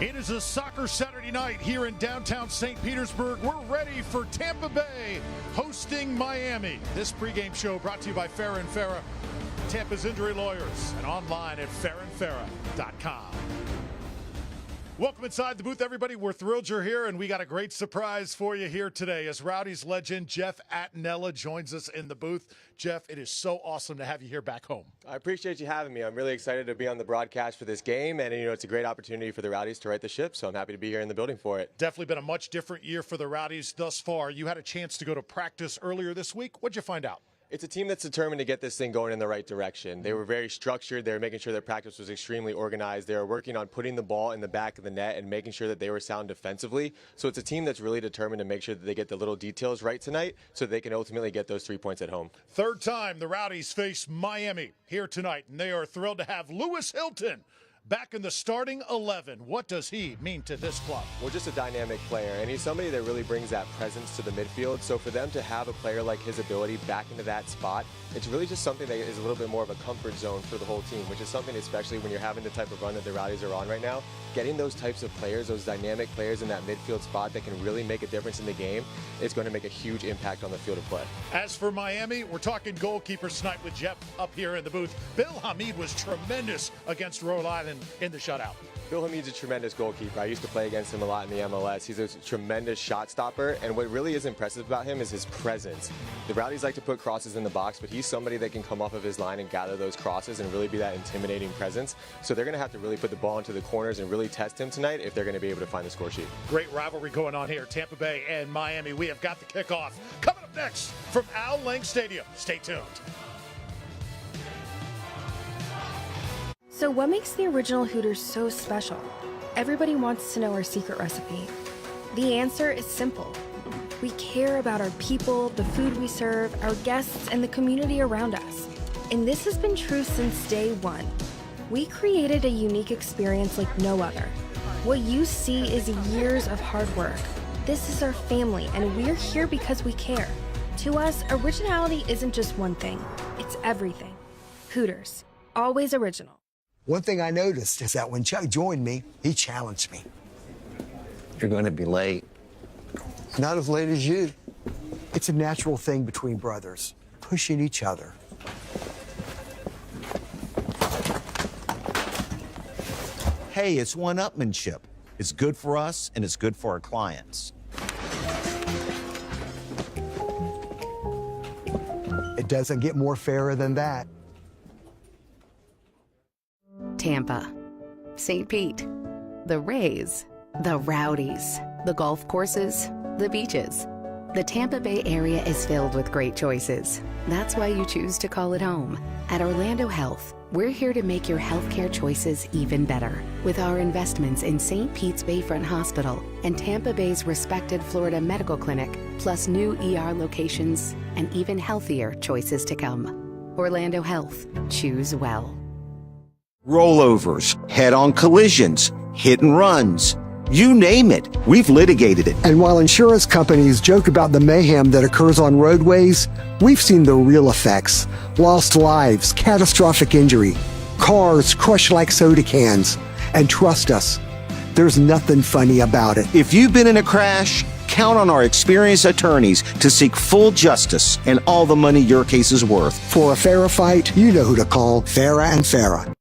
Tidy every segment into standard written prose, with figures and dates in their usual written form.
It is a soccer Saturday night here in downtown St. Petersburg. We're ready for Tampa Bay hosting Miami. This pregame show brought to you by Farah & Farah, Tampa's injury lawyers, and online at farandfarah.com. Welcome inside the booth, everybody. We're thrilled you're here, and we got a great surprise for you here today as Rowdies legend Jeff Attinella joins us in the booth. Jeff, it is so awesome to have you here back home. I appreciate you having me. I'm really excited to be on the broadcast for this game, and it's a great opportunity for the Rowdies to right the ship, so I'm happy to be here in the building for it. Definitely been a much different year for the Rowdies thus far. You had a chance to go to practice earlier this week. What'd you find out? It's a team that's determined to get this thing going in the right direction. They were very structured. They were making sure their practice was extremely organized. They were working on putting the ball in the back of the net and making sure that they were sound defensively. So it's a team that's really determined to make sure that they get the little details right tonight so they can ultimately get those 3 points at home. Third time the Rowdies face Miami here tonight, and they are thrilled to have Lewis Hilton back in the starting 11. What does he mean to this club? Well, just a dynamic player, and he's somebody that really brings that presence to the midfield. So for them to have a player like his ability back into that spot, it's really just something that is a little bit more of a comfort zone for the whole team, which is something, especially when you're having the type of run that the Rowdies are on right now, getting those types of players, those dynamic players in that midfield spot that can really make a difference in the game, is going to make a huge impact on the field of play. As for Miami, we're talking goalkeeper snipe with Jeff up here in the booth. Bill Hamid was tremendous against Rhode Island in the shutout. Bill Hamid's a tremendous goalkeeper. I used to play against him a lot in the MLS. He's a tremendous shot stopper, and what really is impressive about him is his presence. The Rowdies like to put crosses in the box, but he's somebody that can come off of his line and gather those crosses and really be that intimidating presence. So they're going to have to really put the ball into the corners and really test him tonight if they're going to be able to find the score sheet. Great rivalry going on here, Tampa Bay and Miami. We have got the kickoff coming up next from Al Lang Stadium. Stay tuned. So what makes the original Hooters so special? Everybody wants to know our secret recipe. The answer is simple. We care about our people, the food we serve, our guests, and the community around us. And this has been true since day one. We created a unique experience like no other. What you see is years of hard work. This is our family, and we're here because we care. To us, originality isn't just one thing. It's everything. Hooters. Always original. One thing I noticed is that when Chuck joined me, he challenged me. You're going to be late. Not as late as you. It's a natural thing between brothers, pushing each other. Hey, it's one-upmanship. It's good for us, and it's good for our clients. It doesn't get more fairer than that. Tampa, St. Pete, the Rays, the Rowdies, the golf courses, the beaches. The Tampa Bay area is filled with great choices. That's why you choose to call it home. At Orlando Health, we're here to make your healthcare choices even better with our investments in St. Pete's Bayfront Hospital and Tampa Bay's respected Florida Medical Clinic, plus new ER locations and even healthier choices to come. Orlando Health, choose well. Rollovers, head-on collisions, hit and runs. You name it, we've litigated it. And while insurance companies joke about the mayhem that occurs on roadways, we've seen the real effects. Lost lives, catastrophic injury, cars crushed like soda cans. And trust us, there's nothing funny about it. If you've been in a crash, count on our experienced attorneys to seek full justice and all the money your case is worth. For a fairer fight, you know who to call, Farah & Farah.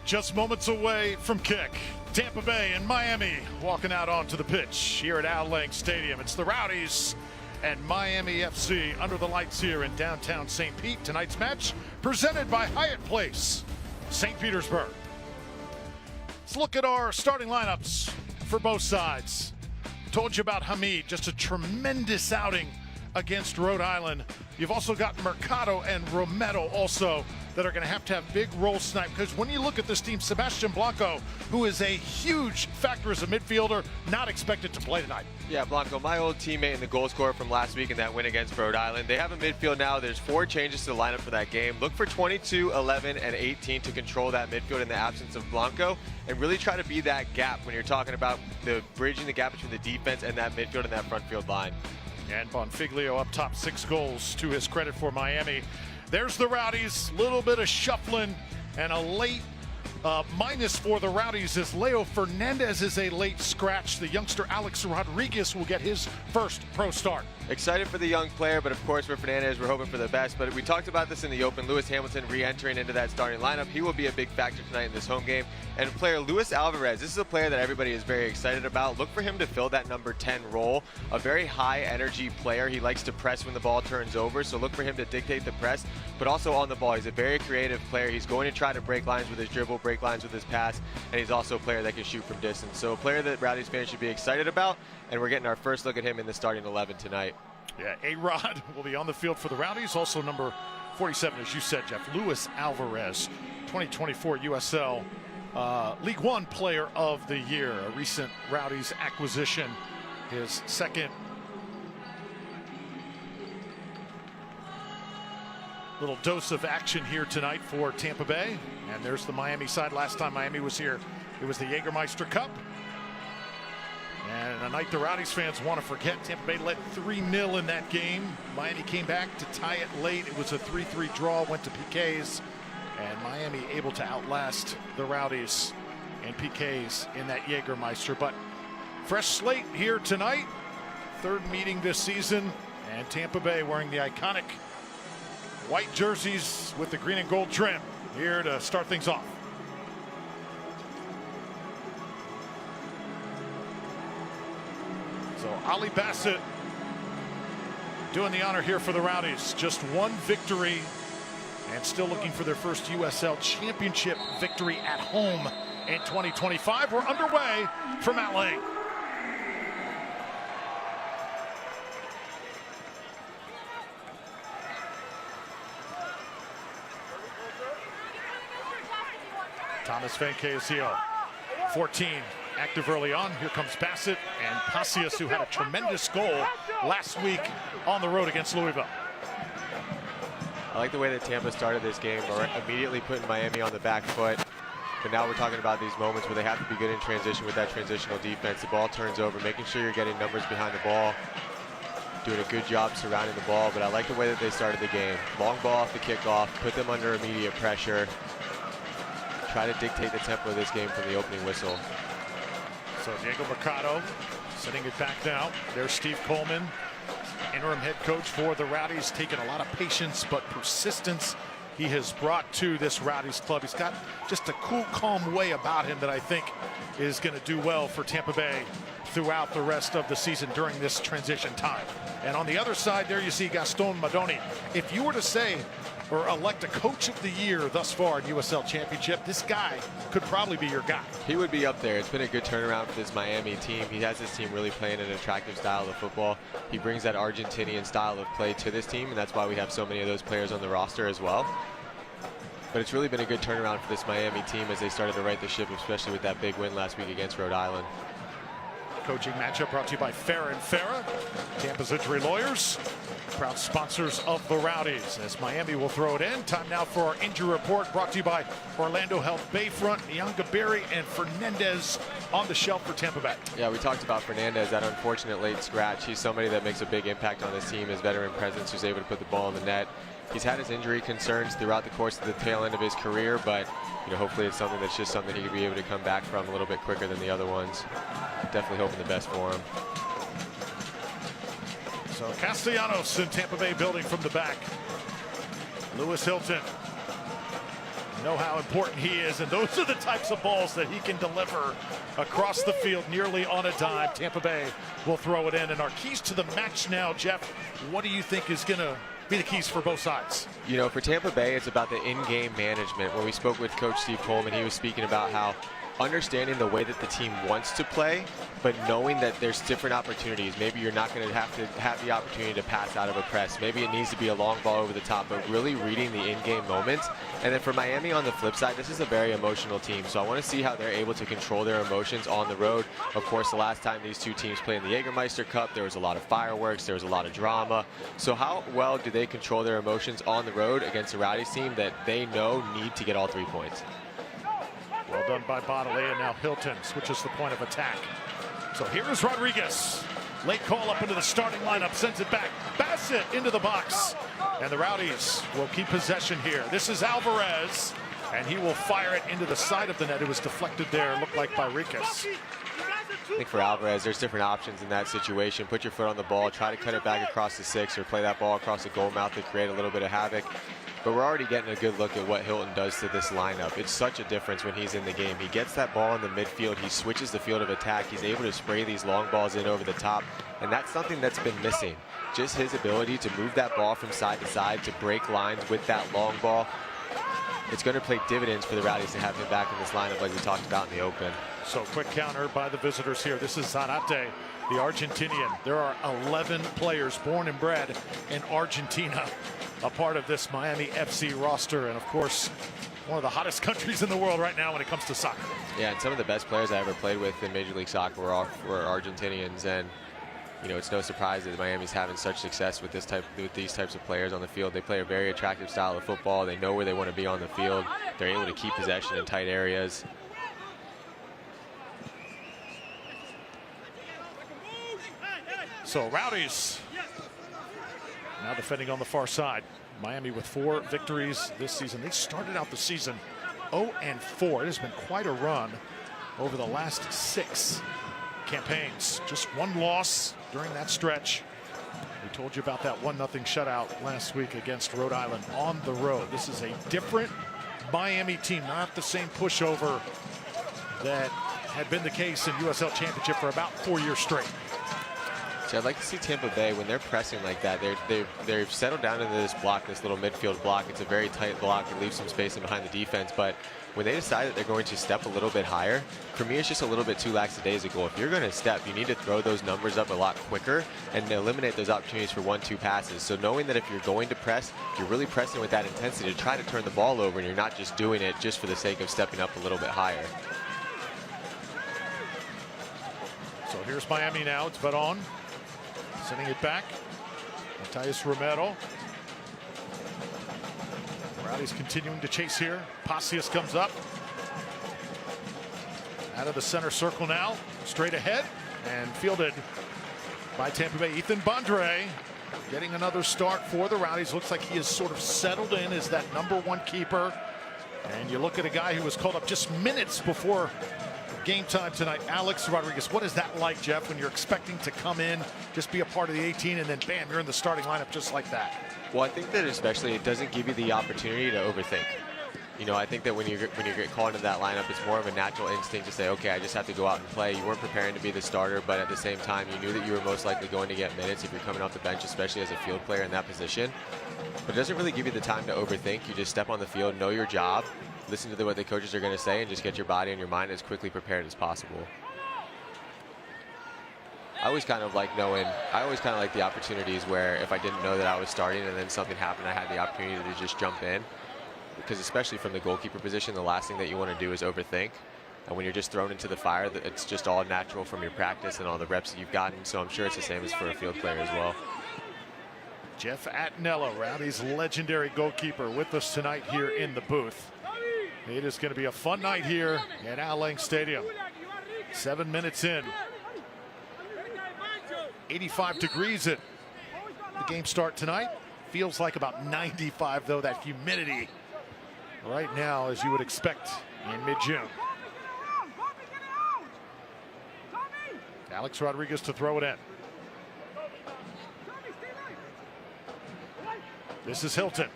Just moments away from kick. Tampa Bay and Miami walking out onto the pitch here at Al Lang Stadium. It's the Rowdies and Miami FC under the lights here in downtown St. Pete. Tonight's match presented by Hyatt Place, St. Petersburg. Let's look at our starting lineups for both sides. Told you about Hamid, just a tremendous outing against Rhode Island. You've also got Mercado and Romero also that are going to have big role snipe, because when you look at this team, Sebastian Blanco, who is a huge factor as a midfielder, not expected to play tonight. Yeah, Blanco, my old teammate and the goal scorer from last week in that win against Rhode Island. They have a midfield now. There's 4 changes to the lineup for that game. Look for 22, 11, and 18 to control that midfield in the absence of Blanco, and really try to be that gap when you're talking about bridging the gap between the defense and that midfield and that front field line. And Bonfiglio up top, 6 goals to his credit for Miami. There's the Rowdies, little bit of shuffling and a late minus for the Rowdies as Leo Fernandez is a late scratch. The youngster Alex Rodriguez will get his first pro start. Excited for the young player, but of course for Fernandez, we're hoping for the best. But we talked about this in the open. Lewis Hamilton re-entering into that starting lineup. He will be a big factor tonight in this home game. And player Luis Alvarez, this is a player that everybody is very excited about. Look for him to fill that number 10 role. A very high energy player. He likes to press when the ball turns over, so look for him to dictate the press, but also on the ball. He's a very creative player. He's going to try to break lines with his dribble, break lines with his pass, and he's also a player that can shoot from distance. So a player that Rowdies fans should be excited about, and we're getting our first look at him in the starting 11 tonight. Yeah, A-Rod will be on the field for the Rowdies. Also number 47, as you said, Jeff, Luis Alvarez, 2024 USL League One Player of the Year, a recent Rowdies acquisition, his second little dose of action here tonight for Tampa Bay. And there's the Miami side. Last time Miami was here, it was the Jägermeister Cup. And a night the Rowdies fans want to forget. Tampa Bay led 3-0 in that game. Miami came back to tie it late. It was a 3-3 draw, went to PKs. And Miami able to outlast the Rowdies in PKs in that Jägermeister. But fresh slate here tonight. Third meeting this season. And Tampa Bay wearing the iconic white jerseys with the green and gold trim here to start things off. So Ali Bassett doing the honor here for the Rowdies. Just one victory and still looking for their first USL Championship victory at home in 2025. We're underway from Matt Lang. Thomas Venkezio, 14, active early on. Here comes Bassett and Pacius, who had a tremendous goal last week on the road against Louisville. I like the way that Tampa started this game, immediately putting Miami on the back foot. But now we're talking about these moments where they have to be good in transition with that transitional defense. The ball turns over, making sure you're getting numbers behind the ball, doing a good job surrounding the ball. But I like the way that they started the game. Long ball off the kickoff, put them under immediate pressure. Try to dictate the tempo of this game from the opening whistle. So Diego Mercado sending it back now. There's Steve Coleman, interim head coach for the Rowdies, taking a lot of patience but persistence he has brought to this Rowdies club. He's got just a cool, calm way about him that I think is going to do well for Tampa Bay throughout the rest of the season during this transition time. And on the other side there you see Gaston Madoni. If you were to say or elect a coach of the year thus far in USL Championship, this guy could probably be your guy. He would be up there. It's been a good turnaround for this Miami team. He has this team really playing an attractive style of football. He brings that Argentinian style of play to this team, and that's why we have so many of those players on the roster as well. But it's really been a good turnaround for this Miami team as they started to right the ship, especially with that big win last week against Rhode Island. Coaching matchup brought to you by Farah and Farah, Tampa's injury lawyers, proud sponsors of the Rowdies. As Miami will throw it in. Time now for our injury report brought to you by Orlando Health Bayfront. Nyanga and Fernandez on the shelf for Tampa Bay. Yeah, we talked about Fernandez, that unfortunate late scratch. He's somebody that makes a big impact on this team, his veteran presence, who's able to put the ball in the net. He's had his injury concerns throughout the course of the tail end of his career, but hopefully it's something that's just something he could be able to come back from a little bit quicker than the other ones. Definitely hoping the best for him. So Castellanos in Tampa Bay building from the back. Lewis Hilton. Know how important he is, and those are the types of balls that he can deliver across the field nearly on a dime. Tampa Bay will throw it in, and our keys to the match now, Jeff, what do you think is going to be the keys for both sides? For Tampa Bay, it's about the in-game management. When we spoke with Coach Steve Coleman, he was speaking about how understanding the way that the team wants to play, but knowing that there's different opportunities. Maybe you're not going to have the opportunity to pass out of a press. Maybe it needs to be a long ball over the top, but really reading the in-game moments. And then for Miami on the flip side, this is a very emotional team, so I want to see how they're able to control their emotions on the road. Of course, the last time these two teams played in the Jägermeister Cup, there was a lot of fireworks, there was a lot of drama. So how well do they control their emotions on the road against a Rowdies team that they know need to get all 3 points? Well done by Bodley, and now Hilton switches the point of attack. So here is Rodriguez. Late call up into the starting lineup, sends it back. Bassett into the box. And the Rowdies will keep possession here. This is Alvarez. And he will fire it into the side of the net. It was deflected there, looked like by Rikas. I think for Alvarez, there's different options in that situation. Put your foot on the ball, try to cut it back across the 6, or play that ball across the goal mouth to create a little bit of havoc. But we're already getting a good look at what Hilton does to this lineup. It's such a difference when he's in the game. He gets that ball in the midfield. He switches the field of attack. He's able to spray these long balls in over the top. And that's something that's been missing. Just his ability to move that ball from side to side, to break lines with that long ball. It's going to play dividends for the Rowdies to have him back in this lineup like we talked about in the open. So quick counter by the visitors here. This is Zarate, the Argentinian. There are 11 players born and bred in Argentina, a part of this Miami FC roster. And of course, one of the hottest countries in the world right now when it comes to soccer. Yeah, and some of the best players I ever played with in Major League Soccer were Argentinians. And you know, it's no surprise that Miami's having such success with these types of players on the field. They play a very attractive style of football. They know where they want to be on the field. They're able to keep possession in tight areas. So Rowdies now defending on the far side. Miami with 4 victories this season. They started out the season 0-4. It has been quite a run over the last 6 campaigns. Just 1 loss during that stretch. We told you about that 1-0 shutout last week against Rhode Island on the road. This is a different Miami team, not the same pushover that had been the case in USL Championship for about 4 years straight. So I'd like to see Tampa Bay, when they're pressing like that, they've settled down into this block, this little midfield block. It's a very tight block. It leaves some space in behind the defense. But when they decide that they're going to step a little bit higher, for me, it's just a little bit too lackadaisical. If you're going to step, you need to throw those numbers up a lot quicker and eliminate those opportunities for 1-2 passes. So knowing that if you're going to press, you're really pressing with that intensity to try to turn the ball over, and you're not just doing it just for the sake of stepping up a little bit higher. So here's Miami now. It's Veron sending it back. Matías Romero. Rowdies continuing to chase here. Pacius comes up. Out of the center circle now. Straight ahead. And fielded by Tampa Bay. Ethan Bondre getting another start for the Rowdies. Looks like he is sort of settled in as that #1 keeper. And you look at a guy who was called up just minutes before game time tonight, Alex Rodriguez. What is that like, Jeff, when you're expecting to come in, just be a part of the 18, and then bam, you're in the starting lineup just like that? Well, I think that especially it doesn't give you the opportunity to overthink. You know, I think that when you get called into that lineup, it's more of a natural instinct to say, okay, I just have to go out and play. You weren't preparing to be the starter, but at the same time, you knew that you were most likely going to get minutes if you're coming off the bench, especially as a field player in that position. But it doesn't really give you the time to overthink. You just step on the field, know your job, listen to what the coaches are going to say, and just get your body and your mind as quickly prepared as possible. I always kind of like the opportunities where if I didn't know that I was starting and then something happened, I had the opportunity to just jump in. Because especially from the goalkeeper position, the last thing that you want to do is overthink. And when you're just thrown into the fire, it's just all natural from your practice and all the reps that you've gotten. So I'm sure it's the same as for a field player as well. Jeff Attinello, Rowdies' legendary goalkeeper, with us tonight here in the booth. It is going to be a fun night here at Al Lang Stadium. 7 minutes in. 85 degrees at the game start tonight. Feels like about 95, though, that humidity right now, as you would expect in mid-June. Alex Rodriguez to throw it in. This is Hilton.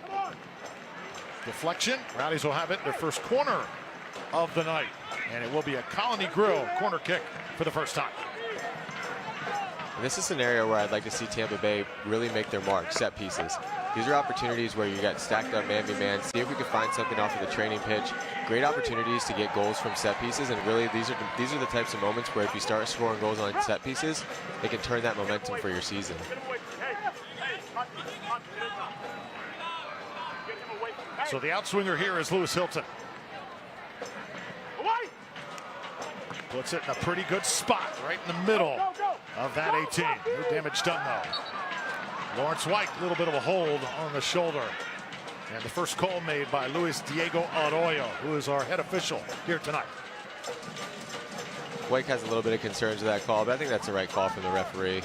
Deflection. Rowdies will have it, their first corner of the night. And it will be a Colony Grill corner kick for the first time. And this is a scenario where I'd like to see Tampa Bay really make their mark, set pieces. These are opportunities where you got stacked up man-to-man. See if we can find something off of the training pitch. Great opportunities to get goals from set pieces, and really these are the types of moments where if you start scoring goals on set pieces, it can turn that momentum for your season. So the outswinger here is Lewis Hilton. Puts it in a pretty good spot right in the middle of that 18. No damage done, though. Lawrence White, a little bit of a hold on the shoulder. And the first call made by Luis Diego Arroyo, who is our head official here tonight. White has a little bit of concerns with that call, but I think that's the right call from the referee.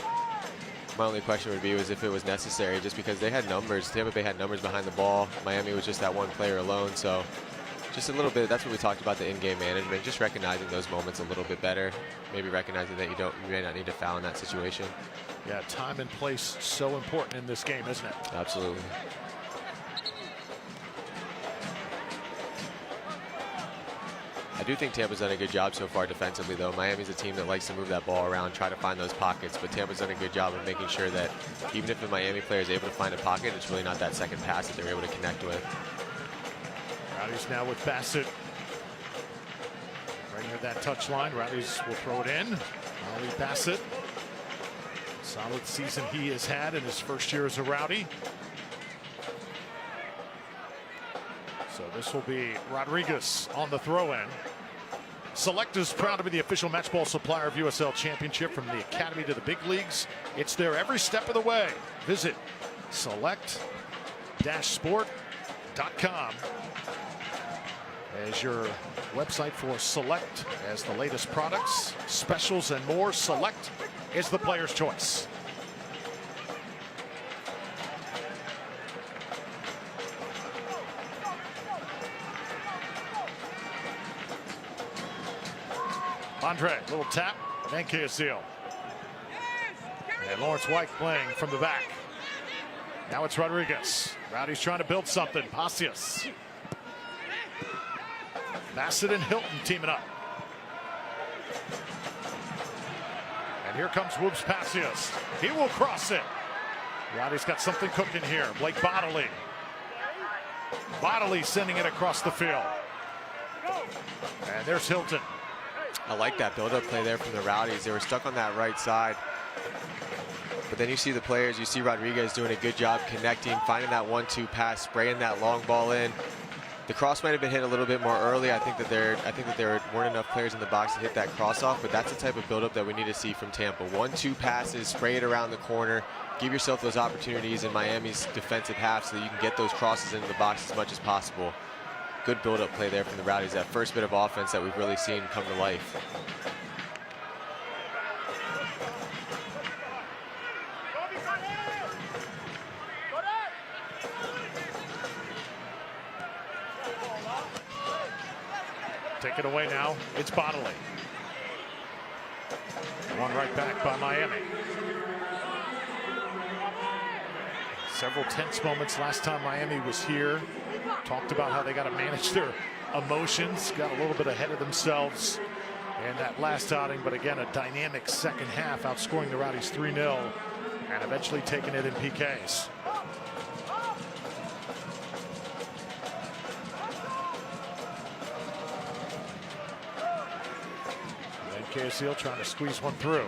My only question would be if it was necessary, just because they had numbers. Tampa Bay had numbers behind the ball. Miami was just that one player alone, so Just a little bit. That's what we talked about, the in-game management. Just recognizing those moments a little bit better. Maybe recognizing that you may not need to foul in that situation. Yeah, time and place so important in this game, isn't it? Absolutely. I do think Tampa's done a good job so far defensively, though. Miami's a team that likes to move that ball around, try to find those pockets, but Tampa's done a good job of making sure that even if the Miami player is able to find a pocket, it's really not that second pass that they're able to connect with. Rowdies now with Bassett. Right near that touch line. Rowdies will throw it in. Ollie Bassett. Solid season he has had in his first year as a Rowdy. So this will be Rodriguez on the throw-in. Select is proud to be the official match ball supplier of USL Championship. From the Academy to the big leagues, it's there every step of the way. Visit select-sport.com as your website for Select, as the latest products, specials, and more. Select is the player's choice. Andre, little tap, and Casillo. And Lawrence White playing from the back. Now it's Rodriguez. Rowdy's trying to build something. Pasius. Bassett and Hilton teaming up. And here comes Whoops Pasius. He will cross it. Rowdy's got something cooking here. Blake Bodley. Bodley sending it across the field. And there's Hilton. I like that build-up play there from the Rowdies. They were stuck on that right side. But then you see the players, you see Rodriguez doing a good job connecting, finding that 1-2 pass, spraying that long ball in. The cross might have been hit a little bit more early. I think that there weren't enough players in the box to hit that cross off, but that's the type of build-up that we need to see from Tampa. 1-2 passes, spray it around the corner, give yourself those opportunities in Miami's defensive half so that you can get those crosses into the box as much as possible. Good build-up play there from the Rowdies. That first bit of offense that we've really seen come to life. Take it away now. It's Bodley. One right back by Miami. Several tense moments last time Miami was here. Talked about how they got to manage their emotions. Got a little bit ahead of themselves in that last outing. But again, a dynamic second half, outscoring the Rowdies 3-0 and eventually taking it in PKs. Casillo trying to squeeze one through.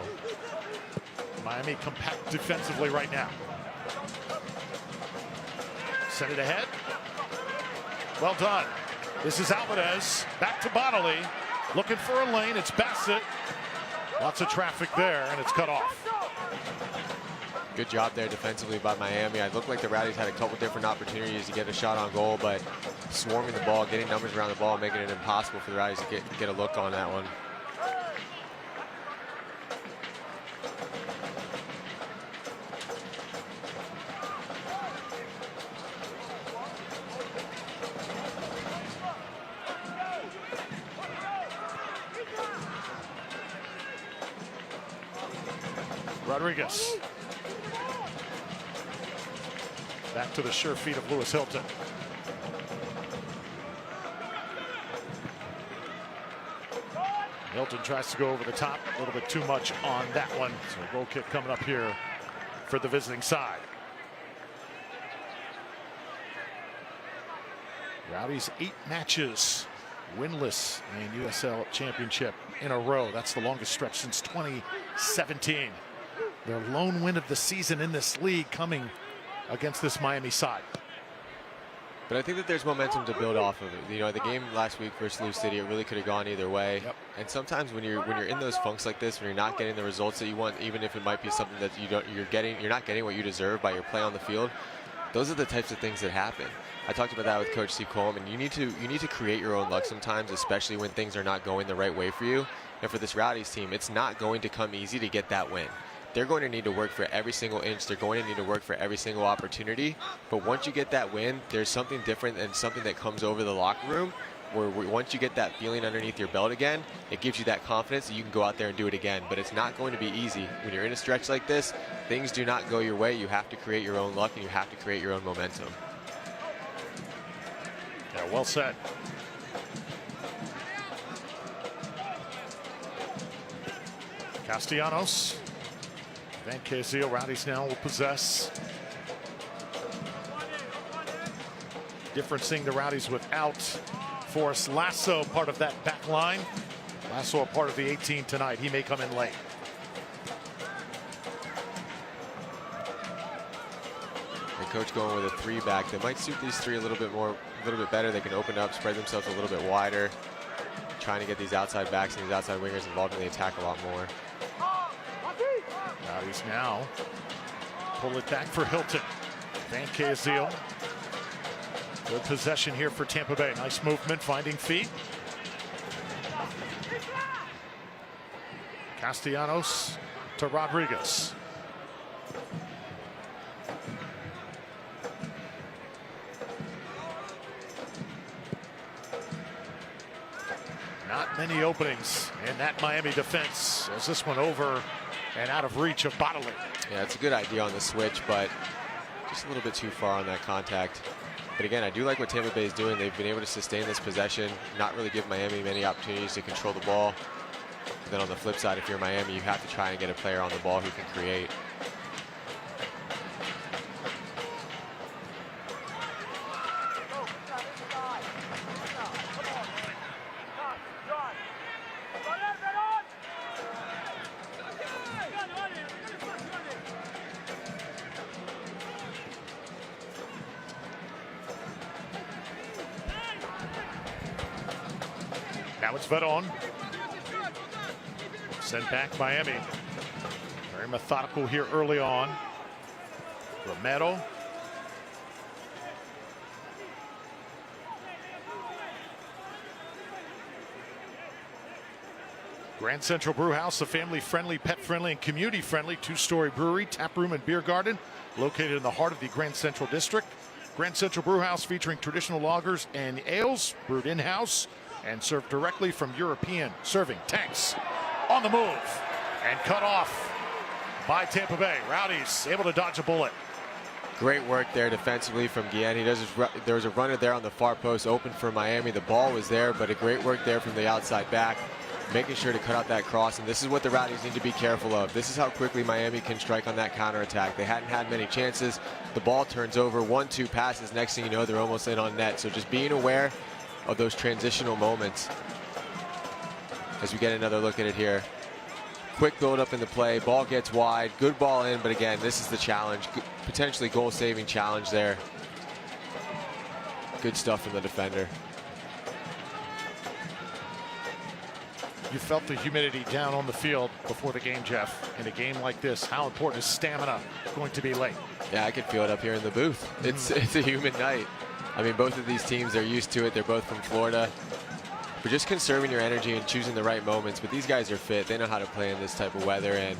Miami compact defensively right now. Send it ahead. Well done. This is Alvarez. Back to Bodley. Looking for a lane. It's Bassett. Lots of traffic there, and it's cut off. Good job there defensively by Miami. It looked like the Rowdies had a couple different opportunities to get a shot on goal, but swarming the ball, getting numbers around the ball, making it impossible for the Rowdies to get a look on that one. Rodriguez. Back to the sure feet of Lewis Hilton. Hilton tries to go over the top, a little bit too much on that one. So a goal kick coming up here for the visiting side. Rowdies 8 matches winless in USL Championship in a row. That's the longest stretch since 2017. Their lone win of the season in this league coming against this Miami side. But I think that there's momentum to build off of it. You know, the game last week versus Lou City, it really could have gone either way. Yep. And sometimes when you're in those funks like this, when you're not getting the results that you want, even if it might be something that you're not getting what you deserve by your play on the field, those are the types of things that happen. I talked about that with Coach Steve Coleman. You need to create your own luck sometimes, especially when things are not going the right way for you. And for this Rowdies team, it's not going to come easy to get that win. They're going to need to work for every single inch. They're going to need to work for every single opportunity. But once you get that win, there's something different and something that comes over the locker room where once you get that feeling underneath your belt again, it gives you that confidence that you can go out there and do it again. But it's not going to be easy. When you're in a stretch like this, things do not go your way. You have to create your own luck, and you have to create your own momentum. Yeah, well said. Castellanos. Van Casio, Rowdies now will possess. Different seeing the Rowdies without Forrest Lasso, part of that back line. Lasso a part of the 18 tonight. He may come in late. The coach going with a 3-back. That might suit these three a little bit better. They can open up, spread themselves a little bit wider, trying to get these outside backs and these outside wingers involved in the attack a lot more. Rowdies now pull it back for Hilton. Van Casio. Good possession here for Tampa Bay. Nice movement, finding feet. Castellanos to Rodriguez. Not many openings in that Miami defense as this one over and out of reach of Bodily. Yeah, it's a good idea on the switch, but just a little bit too far on that contact. But again, I do like what Tampa Bay is doing. They've been able to sustain this possession, not really give Miami many opportunities to control the ball. And then on the flip side, if you're Miami, you have to try and get a player on the ball who can create. Now it's Veron. Sent back Miami. Very methodical here early on. Romero. Grand Central Brewhouse, a family-friendly, pet-friendly, and community-friendly two-story brewery, tap room, and beer garden located in the heart of the Grand Central District. Grand Central Brewhouse featuring traditional lagers and ales brewed in-house and served directly from European serving tanks. On the move and cut off by Tampa Bay. Rowdies able to dodge a bullet. Great work there defensively from Guillen. There was a runner there on the far post open for Miami. The ball was there, but a great work there from the outside back, making sure to cut out that cross. And this is what the Rowdies need to be careful of. This is how quickly Miami can strike on that counterattack. They hadn't had many chances. The ball turns over, 1-2 passes. Next thing you know, they're almost in on net. So just being aware of those transitional moments as we get another look at it here. Quick build up in the play, ball gets wide, good ball in, but again, this is the challenge, potentially goal-saving challenge there. Good stuff from the defender. You felt the humidity down on the field before the game, Jeff. In a game like this, how important is stamina going to be late? Yeah, I can feel it up here in the booth. It's a humid night. I mean, both of these teams are used to it. They're both from Florida. But just conserving your energy and choosing the right moments. But these guys are fit. They know how to play in this type of weather. And,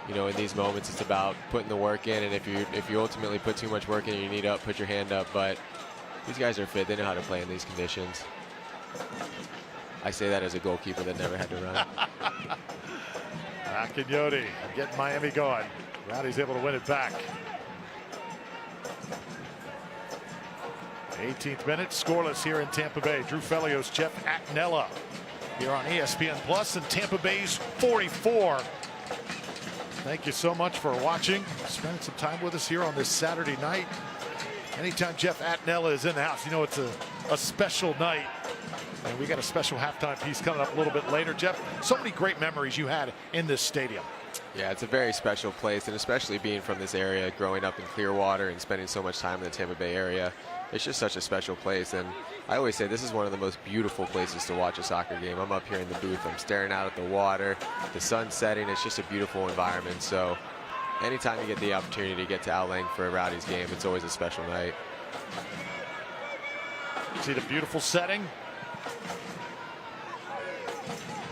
you know, in these moments, it's about putting the work in. And if you ultimately put too much work in, you need up, put your hand up. But these guys are fit. They know how to play in these conditions. I say that as a goalkeeper that never had to run. Akinyoti getting Miami going. Rowdies able to win it back. 18th minute, scoreless here in Tampa Bay. Drew Felios, Jeff Atnella here on ESPN Plus and Tampa Bay's 44. Thank you so much for watching, spending some time with us here on this Saturday night. Anytime Jeff Atnella is in the house, you know it's a special night. And we got a special halftime piece coming up a little bit later. Jeff, so many great memories you had in this stadium. Yeah, it's a very special place, and especially being from this area, growing up in Clearwater and spending so much time in the Tampa Bay area, it's just such a special place. And I always say this is one of the most beautiful places to watch a soccer game. I'm up here in the booth, I'm staring out at the water, the sun setting. It's just a beautiful environment. So anytime you get the opportunity to get to Outlang for a Rowdies game, it's always a special night. See the beautiful setting.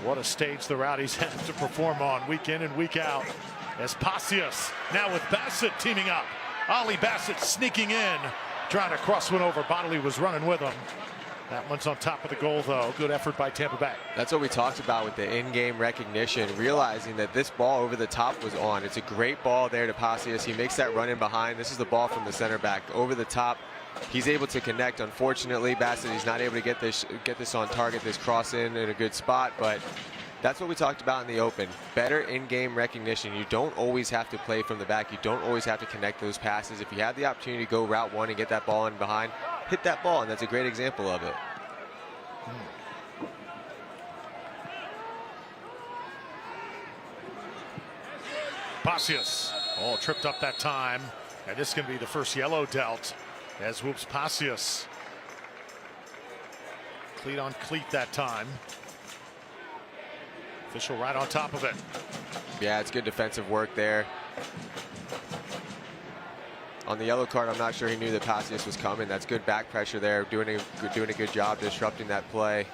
What a stage the Rowdies have to perform on week in and week out. As Pasius now with Bassett teaming up. Ollie Bassett sneaking in, trying to cross one over. Bodily was running with him. That one's on top of the goal, though. Good effort by Tampa Bay. That's what we talked about with the in-game recognition, realizing that this ball over the top was on. It's a great ball there to Pacius. He makes that run in behind. This is the ball from the center back over the top. He's able to connect. Unfortunately, Bassett, he's not able to get this on target, this cross in a good spot, but that's what we talked about in the open. Better in-game recognition. You don't always have to play from the back. You don't always have to connect those passes. If you have the opportunity to go route one and get that ball in behind, hit that ball, and that's a great example of it. Pacius. Oh, tripped up that time. And this is going to be the first yellow dealt as whoops Pacius. Cleat on cleat that time. Official right on top of it. Yeah, it's good defensive work there. On the yellow card, I'm not sure he knew that Pacius was coming. That's good back pressure there, doing a good job disrupting that play.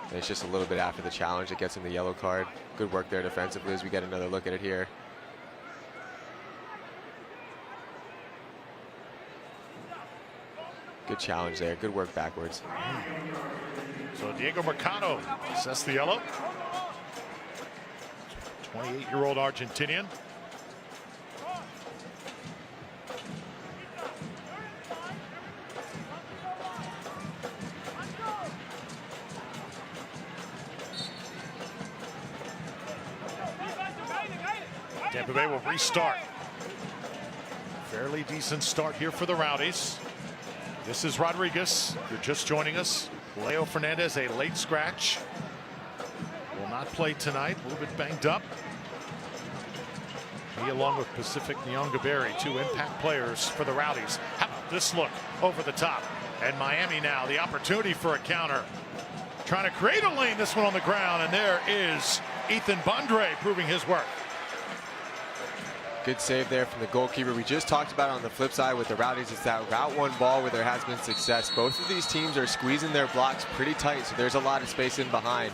And it's just a little bit after the challenge that gets him the yellow card. Good work there defensively as we get another look at it here. Good challenge there. Good work backwards. So Diego Mercado assessed the yellow. 28-year-old Argentinian. Tampa Bay will restart. Fairly decent start here for the Rowdies. This is Rodriguez. If you're just joining us, Leo Fernandez, a late scratch. Will not play tonight, a little bit banged up. He, along with Pacific Nyongaberi, two impact players for the Rowdies. How about this look over the top? And Miami now, the opportunity for a counter. Trying to create a lane, this one on the ground, and there is Ethan Bondre proving his work. Good save there from the goalkeeper. We just talked about on the flip side with the Rowdies, it's that route one ball where there has been success. Both of these teams are squeezing their blocks pretty tight, so there's a lot of space in behind.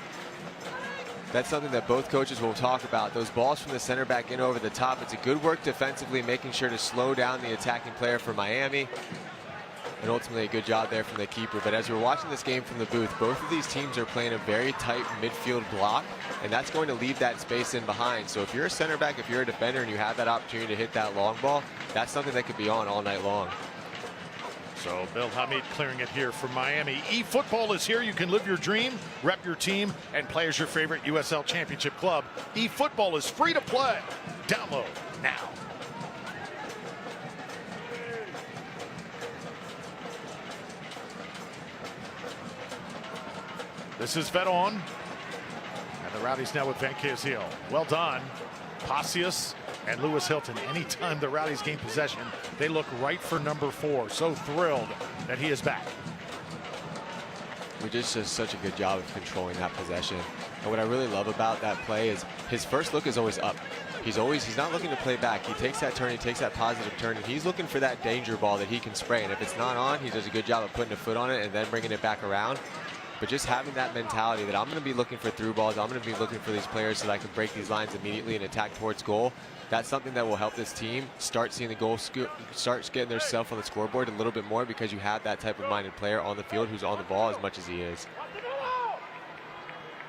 That's something that both coaches will talk about. Those balls from the center back in over the top. It's a good work defensively, making sure to slow down the attacking player for Miami. And ultimately a good job there from the keeper. But as we're watching this game from the booth, both of these teams are playing a very tight midfield block, and that's going to leave that space in behind. So if you're a center back, if you're a defender and you have that opportunity to hit that long ball, that's something that could be on all night long. So Bill Hamid clearing it here for Miami. eFootball is here. You can live your dream, rep your team, and play as your favorite USL Championship club. eFootball is free to play. Download now. This is Vedon. And the Rowdies now with Van Kazeel. Well done. Pacius and Lewis Hilton. Anytime the Rowdies gain possession, they look right for number 4. So thrilled that he is back. We just did such a good job of controlling that possession. And what I really love about that play is his first look is always up. He's not looking to play back. He takes that turn, he takes that positive turn, and he's looking for that danger ball that he can spray. And if it's not on, he does a good job of putting a foot on it and then bringing it back around. But just having that mentality that I'm going to be looking for through balls, I'm going to be looking for these players so that I can break these lines immediately and attack towards goal. That's something that will help this team start seeing the goal, start getting their self on the scoreboard a little bit more, because you have that type of minded player on the field who's on the ball as much as he is.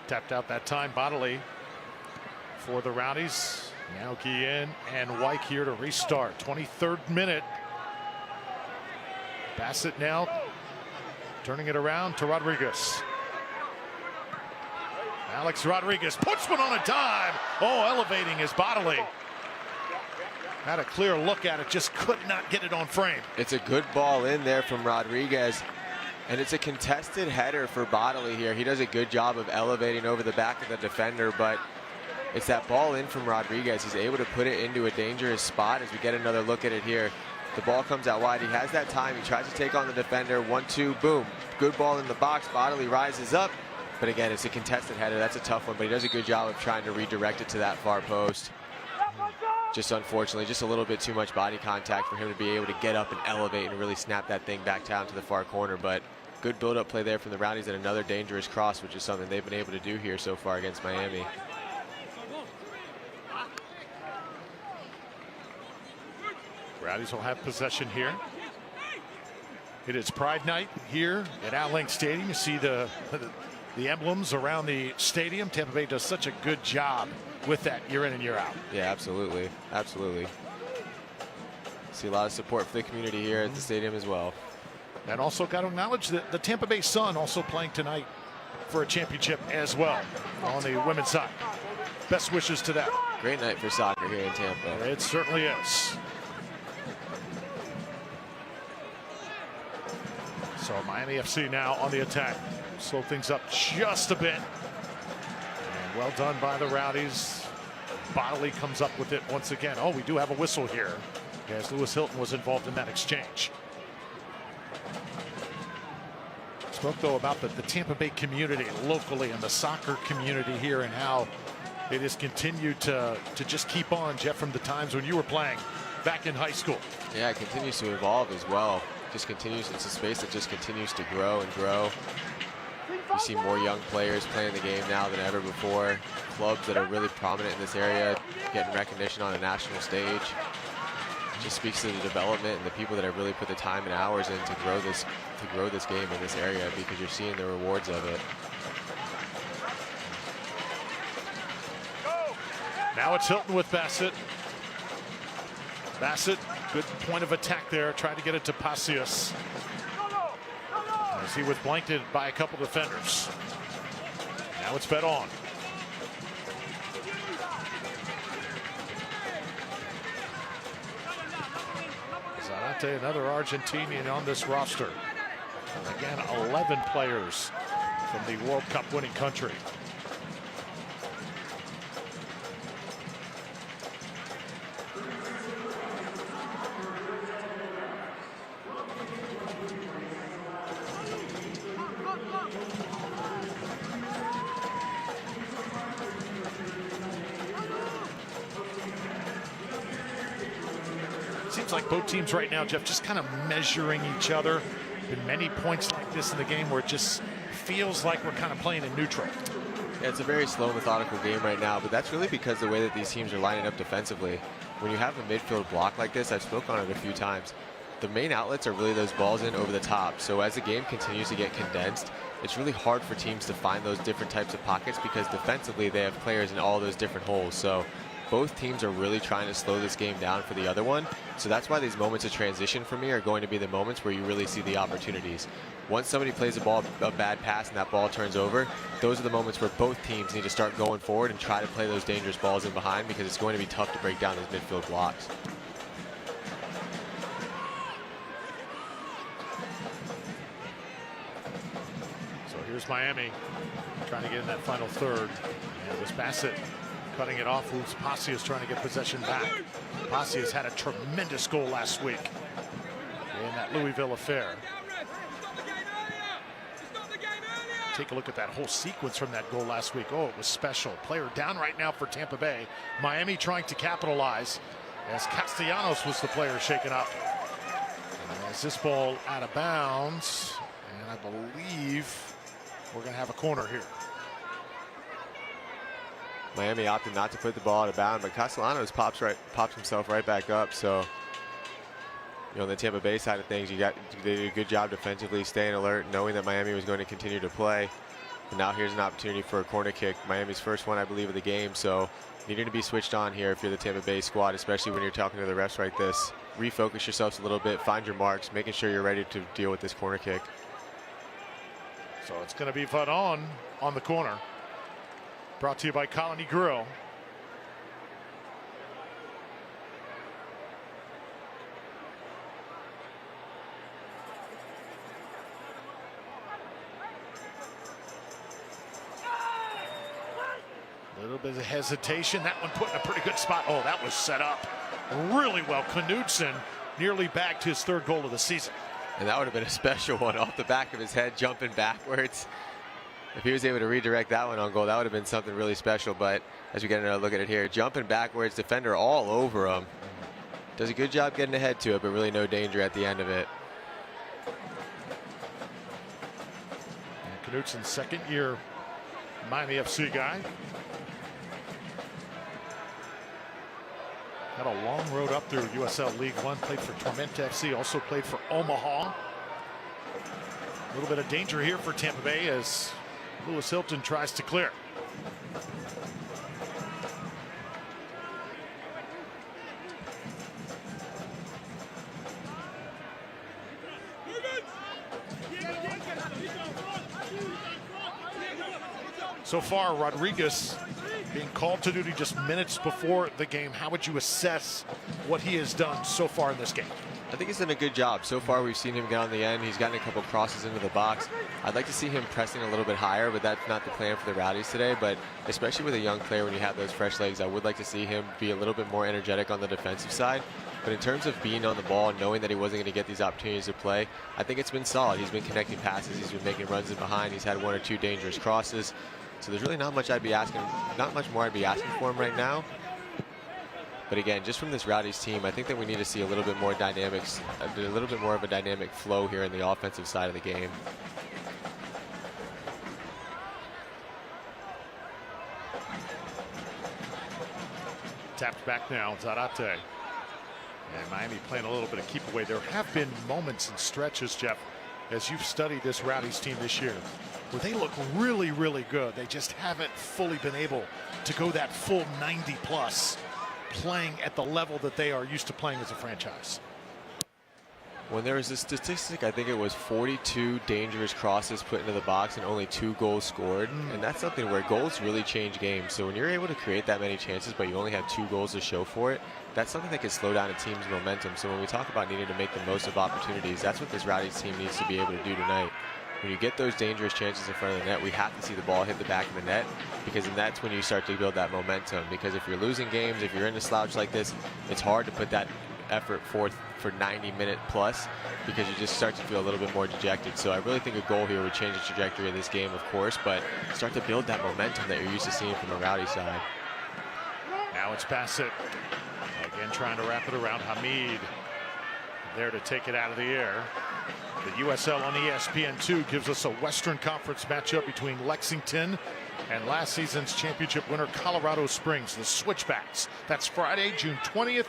Tapped out that time bodily for the Rowdies. Now Guillen and Wyke here to restart. 23rd minute. Bassett now turning it around to Rodriguez. Alex Rodriguez puts one on a dime. Oh, elevating his bodily. Had a clear look at it, just could not get it on frame. It's a good ball in there from Rodriguez. And it's a contested header for Bodley here. He does a good job of elevating over the back of the defender, but it's that ball in from Rodriguez. He's able to put it into a dangerous spot as we get another look at it here. The ball comes out wide. He has that time. He tries to take on the defender. 1-2, boom. Good ball in the box. Bodley rises up. But again, it's a contested header. That's a tough one, but he does a good job of trying to redirect it to that far post. Just unfortunately, just a little bit too much body contact for him to be able to get up and elevate and really snap that thing back down to the far corner. But good build-up play there from the Rowdies and another dangerous cross, which is something they've been able to do here so far against Miami. Rowdies will have possession here. It is Pride Night here at Outling Stadium. You see the emblems around the stadium. Tampa Bay does such a good job with that year in and year out. Yeah, absolutely. Absolutely. See a lot of support for the community here at the stadium as well. And also got to acknowledge that the Tampa Bay Sun also playing tonight for a championship as well on the women's side. Best wishes to that. Great night for soccer here in Tampa. It certainly is. So Miami FC now on the attack. Slow things up just a bit. And well done by the Rowdies. Bodley comes up with it once again. Oh, we do have a whistle here, as Lewis Hilton was involved in that exchange. Spoke though about the Tampa Bay community locally and the soccer community here and how it has continued to just keep on, Jeff, from the times when you were playing back in high school. Yeah, it continues to evolve as well. Just continues. It's a space that just continues to grow and grow. You see more young players playing the game now than ever before. Clubs that are really prominent in this area getting recognition on a national stage. Just speaks to the development and the people that have really put the time and hours in to grow this game in this area, because you're seeing the rewards of it. Now it's Hilton with Bassett. Bassett, good point of attack there. Tried to get it to Pacius, as he was blanketed by a couple defenders. Now it's fed on. Zarate, another Argentinian on this roster. And again, 11 players from the World Cup winning country. Seems like both teams right now, Jeff, just kind of measuring each other. Been many points like this in the game where it just feels like we're kind of playing in neutral. Yeah, it's a very slow, methodical game right now, but that's really because the way that these teams are lining up defensively. When you have a midfield block like this, I've spoken on it a few times, the main outlets are really those balls in over the top. So as the game continues to get condensed, it's really hard for teams to find those different types of pockets, because defensively they have players in all those different holes. So both teams are really trying to slow this game down for the other one. So that's why these moments of transition for me are going to be the moments where you really see the opportunities. Once somebody plays a bad pass and that ball turns over, those are the moments where both teams need to start going forward and try to play those dangerous balls in behind, because it's going to be tough to break down those midfield blocks. So here's Miami trying to get in that final third. And it was Bassett cutting it off. Luis Pacius trying to get possession back. Pacius had a tremendous goal last week in that Louisville affair. Take a look at that whole sequence from that goal last week. Oh, it was special. Player down right now for Tampa Bay. Miami trying to capitalize, as Castellanos was the player shaken up. As this ball out of bounds, and I believe we're going to have a corner here. Miami opted not to put the ball out of bounds, but Castellanos pops himself right back up. So, you know, on the Tampa Bay side of things, they did a good job defensively, staying alert, knowing that Miami was going to continue to play. But now here's an opportunity for a corner kick. Miami's first one, I believe, of the game. So needing to be switched on here if you're the Tampa Bay squad, especially when you're talking to the refs like this. Refocus yourselves a little bit, find your marks, making sure you're ready to deal with this corner kick. So it's going to be fun on the corner. Brought to you by Colony Grill. A little bit of hesitation. That one put in a pretty good spot. Oh, that was set up really well. Knudsen nearly bagged his third goal of the season. And that would have been a special one, off the back of his head, jumping backwards. If he was able to redirect that one on goal, that would have been something really special. But as we get another look at it here, jumping backwards, defender all over him. Does a good job getting ahead to it, but really no danger at the end of it. And Knudsen's second year Miami FC guy. Had a long road up through USL League One, played for Tormenta FC, also played for Omaha. A little bit of danger here for Tampa Bay as Lewis Hilton tries to clear. So far, Rodriguez being called to duty just minutes before the game. How would you assess what he has done so far in this game? I think he's done a good job. So far, we've seen him get on the end. He's gotten a couple crosses into the box. I'd like to see him pressing a little bit higher, but that's not the plan for the Rowdies today. But especially with a young player, when you have those fresh legs, I would like to see him be a little bit more energetic on the defensive side. But in terms of being on the ball and knowing that he wasn't going to get these opportunities to play, I think it's been solid. He's been connecting passes. He's been making runs in behind. He's had 1 or 2 dangerous crosses. So there's really not much more I'd be asking for him right now. But again, just from this Rowdies team, I think that we need to see a little bit more dynamics, a little bit more of a dynamic flow here in the offensive side of the game. Tapped back now, Zarate. And Miami playing a little bit of keep away. There have been moments and stretches, Jeff, as you've studied this Rowdies team this year, where they look really, really good. They just haven't fully been able to go that full 90 plus, playing at the level that they are used to playing as a franchise. When there was a statistic, I think it was 42 dangerous crosses put into the box and only 2 goals scored. And that's something where goals really change games. So when you're able to create that many chances, but you only have 2 goals to show for it, that's something that can slow down a team's momentum. So when we talk about needing to make the most of opportunities, that's what this Rowdies team needs to be able to do tonight. When you get those dangerous chances in front of the net, we have to see the ball hit the back of the net, because then that's when you start to build that momentum. Because if you're losing games, if you're in a slouch like this, it's hard to put that effort forth for 90-minute plus, because you just start to feel a little bit more dejected. So I really think a goal here would change the trajectory of this game, of course, but start to build that momentum that you're used to seeing from the Rowdy side. Now it's Bassett. Again, trying to wrap it around Hamid. There to take it out of the air. The USL on ESPN2 gives us a Western Conference matchup between Lexington and last season's championship winner Colorado Springs, the Switchbacks. That's Friday, June 20th,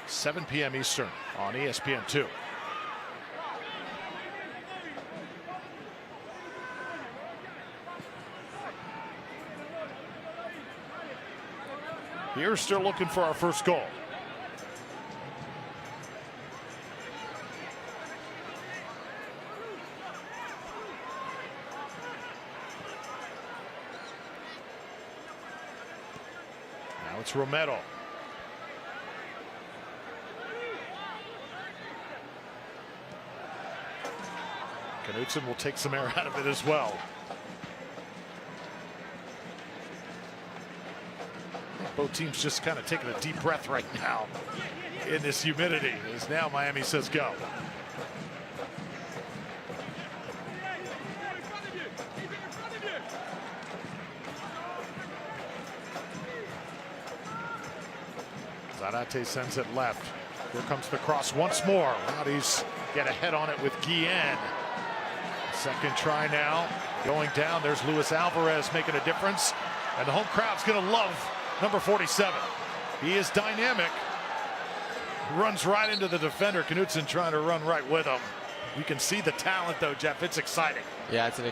7 p.m. Eastern on ESPN2. Here, still looking for our first goal. Now it's Romero. Knutson will take some air out of it as well. Both teams just kind of taking a deep breath right now in this humidity, as now Miami says go. Zarate sends it left. Here comes the cross once more. Rowdies get ahead on it with Guillen. Second try now. Going down. There's Luis Alvarez making a difference. And the home crowd's going to love number 47. He is dynamic. Runs right into the defender. Knutson trying to run right with him. You can see the talent, though, Jeff. It's exciting. Yeah, it's an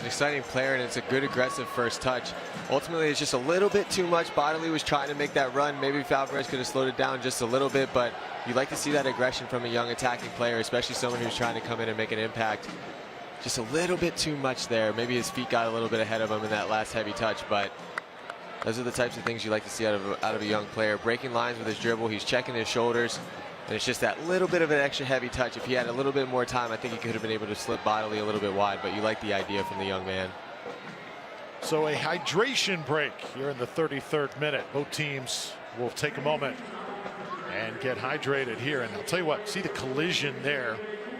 exciting player, and it's a good aggressive first touch. Ultimately, it's just a little bit too much. Bodley was trying to make that run. Maybe Alvarez could have slowed it down just a little bit, but you like to see that aggression from a young attacking player, especially someone who's trying to come in and make an impact. Just a little bit too much there. Maybe his feet got a little bit ahead of him in that last heavy touch, but those are the types of things you like to see out of a young player. Breaking lines with his dribble, he's checking his shoulders, and it's just that little bit of an extra heavy touch. If he had a little bit more time, I think he could have been able to slip Bodley a little bit wide, but you like the idea from the young man. So a hydration break here in the 33rd minute. Both teams will take a moment and get hydrated here. And I'll tell you what, see the collision there.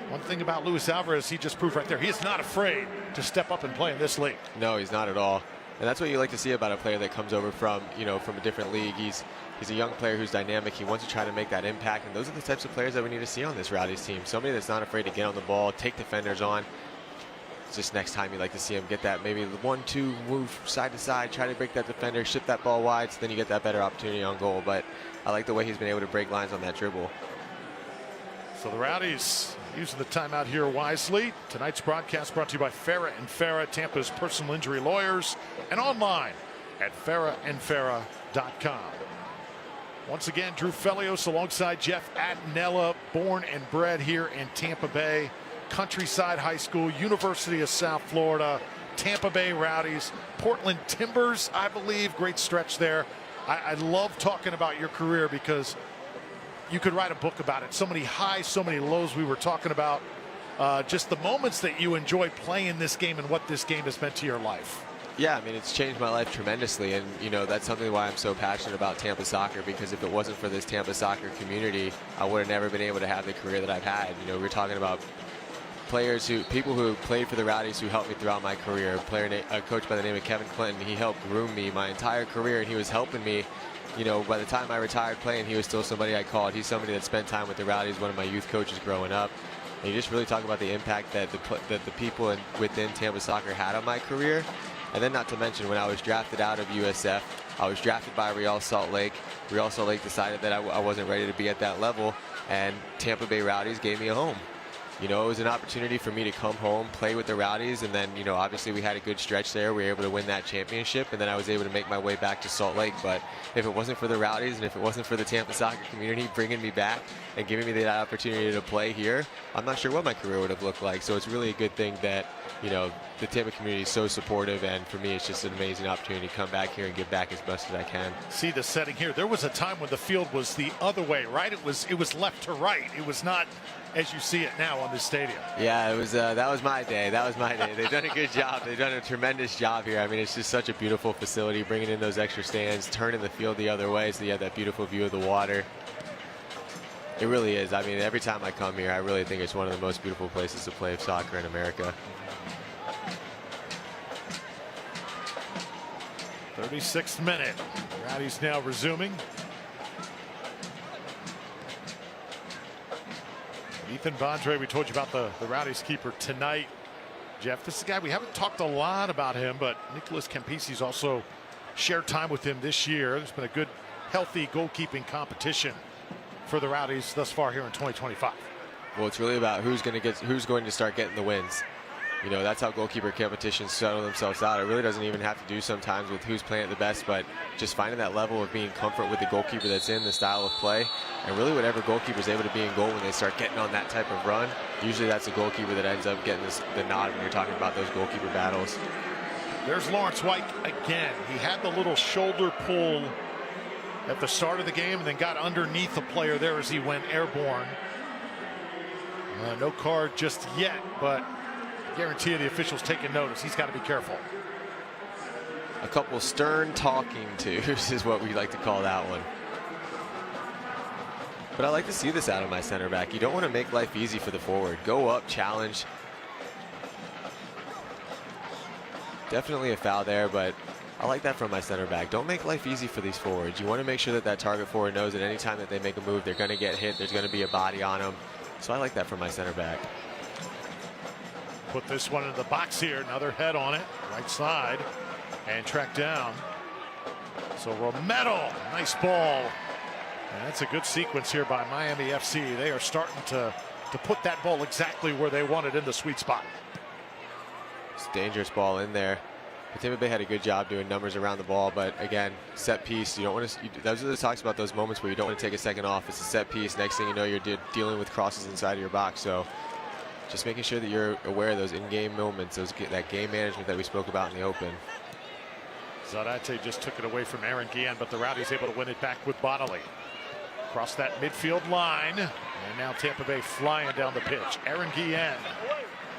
One thing about Luis Alvarez, he just proved right there, he is not afraid to step up and play in this league. No, he's not at all. And that's what you like to see about a player that comes over from, from a different league. He's a young player who's dynamic. He wants to try to make that impact. And those are the types of players that we need to see on this Rowdies team. Somebody that's not afraid to get on the ball, take defenders on. It's just next time you like to see him get that maybe 1-2 move side to side, try to break that defender, ship that ball wide, so then you get that better opportunity on goal. But I like the way he's been able to break lines on that dribble. So the Rowdies using the timeout here wisely. Tonight's broadcast brought to you by Farah & Farah, Tampa's personal injury lawyers, and online at farahandfarah.com. Once again, Drew Felios alongside Jeff Attinella, born and bred here in Tampa Bay, Countryside High School, University of South Florida, Tampa Bay Rowdies, Portland Timbers, I believe. Great stretch there. I love talking about your career because you could write a book about it. So many highs, so many lows. We were talking about just the moments that you enjoy playing this game and what this game has meant to your life. Yeah, I mean, it's changed my life tremendously, and that's something why I'm so passionate about Tampa soccer, because if it wasn't for this Tampa soccer community, I would have never been able to have the career that I've had. We're talking about people who played for the Rowdies who helped me throughout my career. A coach by the name of Kevin Clinton, he helped groom me my entire career, and he was helping me. By the time I retired playing, he was still somebody I called. He's somebody that spent time with the Rowdies, one of my youth coaches growing up. And you just really talk about the impact that the people within Tampa soccer had on my career. And then not to mention, when I was drafted out of USF, I was drafted by Real Salt Lake. Real Salt Lake decided that I wasn't ready to be at that level, and Tampa Bay Rowdies gave me a home. It was an opportunity for me to come home, play with the Rowdies, and then, obviously we had a good stretch there. We were able to win that championship, and then I was able to make my way back to Salt Lake. But if it wasn't for the Rowdies and if it wasn't for the Tampa soccer community bringing me back and giving me that opportunity to play here, I'm not sure what my career would have looked like. So it's really a good thing that, the Tampa community is so supportive, and for me, it's just an amazing opportunity to come back here and give back as best as I can. See the setting here. There was a time when the field was the other way, right? It was left to right. It was not as you see it now on this stadium. Yeah, it was. That was my day. That was my day. They've done a good job. They've done a tremendous job here. I mean, it's just such a beautiful facility, bringing in those extra stands, turning the field the other way so you have that beautiful view of the water. It really is. I mean, every time I come here, I really think it's one of the most beautiful places to play soccer in America. 36th minute. Rowdies now resuming. Ethan Bondre, we told you about the Rowdies keeper tonight. Jeff, this is a guy we haven't talked a lot about him, but Nicholas Campisi's also shared time with him this year. There's been a good, healthy goalkeeping competition for the Rowdies thus far here in 2025. Well, it's really about who's going to start getting the wins. That's how goalkeeper competitions settle themselves out. It really doesn't even have to do sometimes with who's playing it the best, but just finding that level of being comfort with the goalkeeper that's in the style of play. And really whatever goalkeeper's able to be in goal when they start getting on that type of run, usually that's the goalkeeper that ends up getting the nod when you're talking about those goalkeeper battles. There's Lawrence White again. He had the little shoulder pull at the start of the game and then got underneath the player there as he went airborne. No card just yet, but I guarantee you the officials taking notice. He's got to be careful. A couple stern talking tos is what we like to call that one. But I like to see this out of my center back. You don't want to make life easy for the forward. Go up, challenge. Definitely a foul there, but I like that from my center back. Don't make life easy for these forwards. You want to make sure that target forward knows that any time that they make a move, they're going to get hit. There's going to be a body on them. So I like that from my center back. Put this one in the box here. Another head on it. Right side. And tracked down. So Romero, nice ball. And that's a good sequence here by Miami FC. They are starting to put that ball exactly where they want it, in the sweet spot. It's a dangerous ball in there. But Tampa Bay had a good job doing numbers around the ball, but again, set piece. You don't want to. Those are the talks about those moments where you don't want to take a second off. It's a set piece. Next thing you know, you're dealing with crosses inside of your box. So just making sure that you're aware of those in-game moments, that game management that we spoke about in the open. Zarate just took it away from Aaron Guillen, but the Rowdies able to win it back with Bodley. Across that midfield line, and now Tampa Bay flying down the pitch. Aaron Guillen,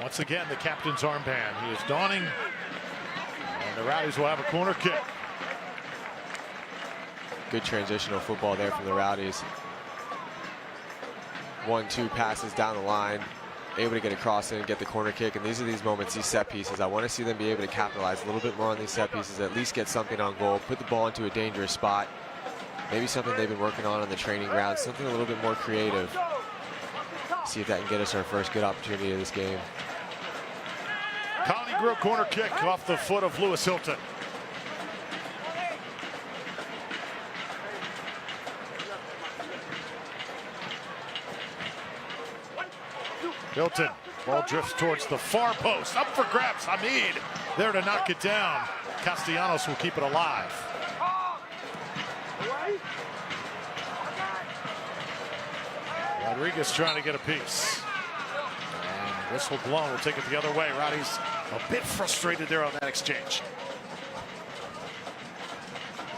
once again, the captain's armband. He is donning, and the Rowdies will have a corner kick. Good transitional football there from the Rowdies. 1-2 passes down the line, able to get across and get the corner kick. And these are these moments, these set pieces. I want to see them be able to capitalize a little bit more on these set pieces, at least get something on goal, put the ball into a dangerous spot. Maybe something they've been working on the training ground, something a little bit more creative. See if that can get us our first good opportunity of this game. Colony Grove corner kick off the foot of Lewis Hilton. Hilton, ball drifts towards the far post. Up for grabs, Hamid. There to knock it down. Castellanos will keep it alive. Rodriguez trying to get a piece. And whistle blown, will take it the other way. Rowdies a bit frustrated there on that exchange.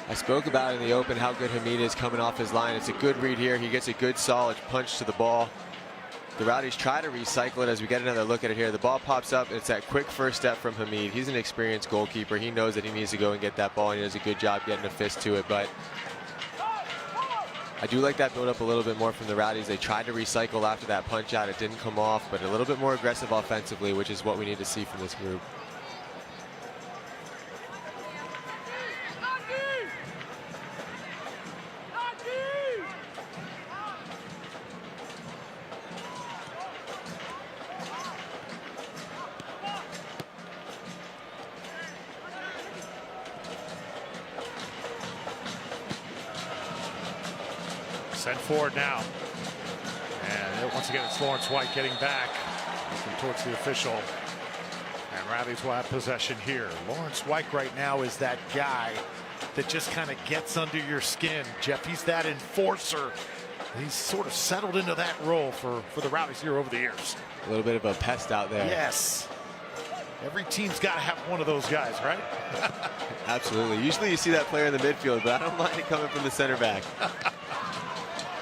I spoke about in the open how good Hamid is coming off his line. It's a good read here. He gets a good solid punch to the ball. The Rowdies try to recycle it as we get another look at it here. The ball pops up. It's that quick first step from Hamid. He's an experienced goalkeeper. He knows that he needs to go and get that ball, and he does a good job getting a fist to it. But I do like that build up a little bit more from the Rowdies. They tried to recycle after that punch out. It didn't come off, but a little bit more aggressive offensively, which is what we need to see from this group. Sent forward now. And once again, it's Lawrence White getting back towards the official. And Rowdies will have possession here. Lawrence White right now is that guy that just kind of gets under your skin. Jeff, he's that enforcer. He's sort of settled into that role for the Rowdies here over the years. A little bit of a pest out there. Yes. Every team's got to have one of those guys, right? Absolutely. Usually you see that player in the midfield, but I don't mind it coming from the center back.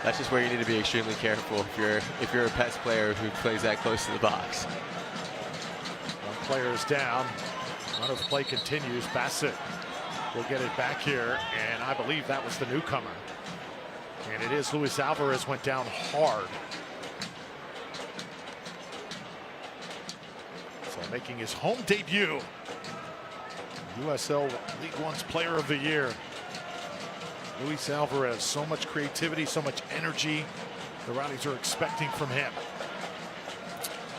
That's just where you need to be extremely careful if you're a pest player who plays that close to the box. One player is down. Run of play continues. Bassett will get it back here, and I believe that was the newcomer. And it is Luis Alvarez went down hard. So making his home debut. USL League One's Player of the Year. Luis Alvarez, so much creativity, so much energy the Rowdies are expecting from him.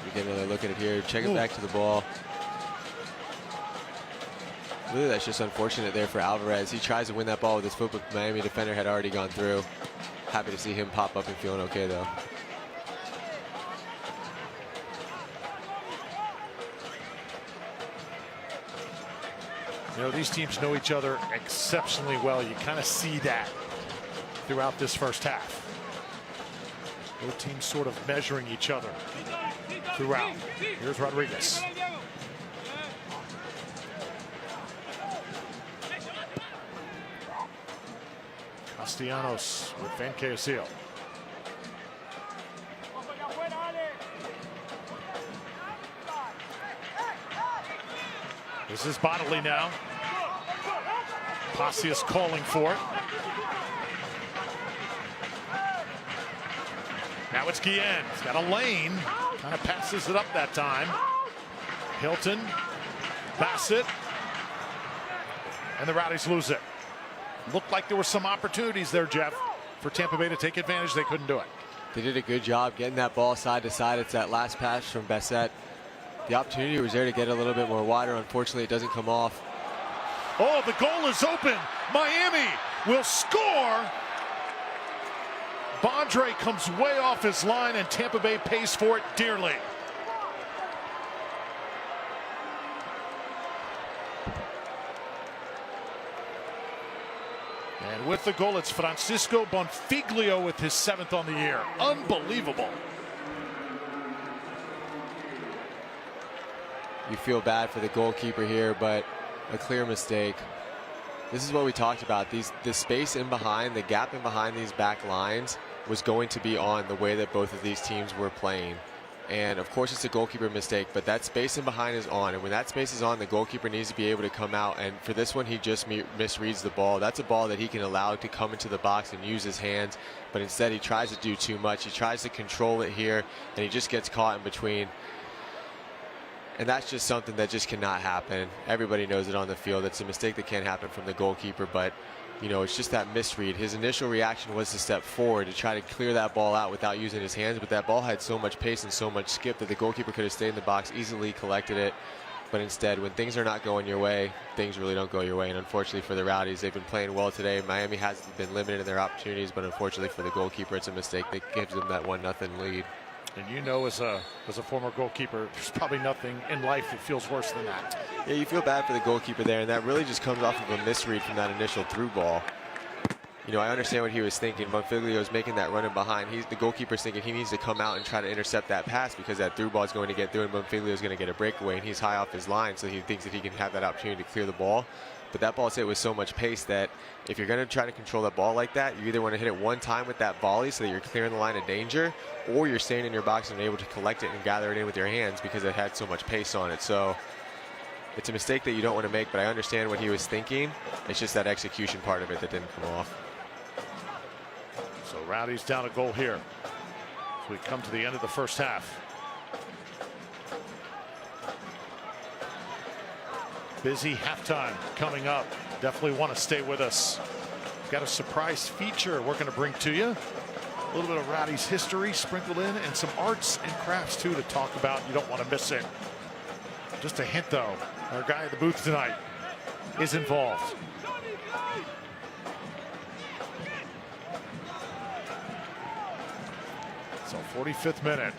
We get another look at it here. Check it back to the ball. Really, that's just unfortunate there for Alvarez. He tries to win that ball with his foot, but the Miami defender had already gone through. Happy to see him pop up and feeling okay, though. You know, these teams know each other exceptionally well. You kind of see that throughout this first half. Both teams sort of measuring each other throughout. Here's Rodriguez. Castellanos with Van Casillo. This is Bodley now. Pasius calling for it. Now it's Guillen. He's got a lane. Kind of passes it up that time. Hilton. Bassett. And the Rowdies lose it. Looked like there were some opportunities there, Jeff, for Tampa Bay to take advantage. They couldn't do it. They did a good job getting that ball side to side. It's that last pass from Bassett. The opportunity was there to get a little bit more wider. Unfortunately, it doesn't come off. Oh, the goal is open. Miami will score. Bondre comes way off his line, and Tampa Bay pays for it dearly. And with the goal, it's Francisco Bonfiglio with his 7th on the year. Unbelievable. You feel bad for the goalkeeper here, but a clear mistake. This is what we talked about. The space in behind, the gap in behind these back lines was going to be on the way that both of these teams were playing. And of course it's a goalkeeper mistake, but that space in behind is on. And when that space is on, the goalkeeper needs to be able to come out. And for this one, he just misreads the ball. That's a ball that he can allow to come into the box and use his hands. But instead he tries to do too much. He tries to control it here, and he just gets caught in between. And that's just something that just cannot happen. Everybody knows it on the field. It's a mistake that can't happen from the goalkeeper, but you know, it's just that misread. His initial reaction was to step forward to try to clear that ball out without using his hands, but that ball had so much pace and so much skip that the goalkeeper could have stayed in the box, easily collected it. But instead, when things are not going your way, things really don't go your way. And unfortunately for the Rowdies, they've been playing well today. Miami has been limited in their opportunities, but unfortunately for the goalkeeper, it's a mistake that gives them that 1-0 lead. And you know, as a former goalkeeper, there's probably nothing in life that feels worse than that. Yeah, you feel bad for the goalkeeper there, and that really just comes off of a misread from that initial through ball. You know, I understand what he was thinking. Bonfiglio is making that run in behind. The goalkeeper's thinking he needs to come out and try to intercept that pass because that through ball is going to get through, and Bonfiglio is going to get a breakaway, and he's high off his line, so he thinks that he can have that opportunity to clear the ball. But that ball's hit with so much pace that if you're going to try to control that ball like that, you either want to hit it one time with that volley so that you're clearing the line of danger, or you're staying in your box and able to collect it and gather it in with your hands because it had so much pace on it. So it's a mistake that you don't want to make, but I understand what he was thinking. It's just that execution part of it that didn't come off. So Rowdies down a goal here as we come to the end of the first half. Busy halftime coming up. Definitely want to stay with us. Got a surprise feature we're going to bring to you. A little bit of Rowdies history sprinkled in, and some arts and crafts too to talk about. You don't want to miss it. Just a hint though, our guy at the booth tonight is involved. So 45th minute.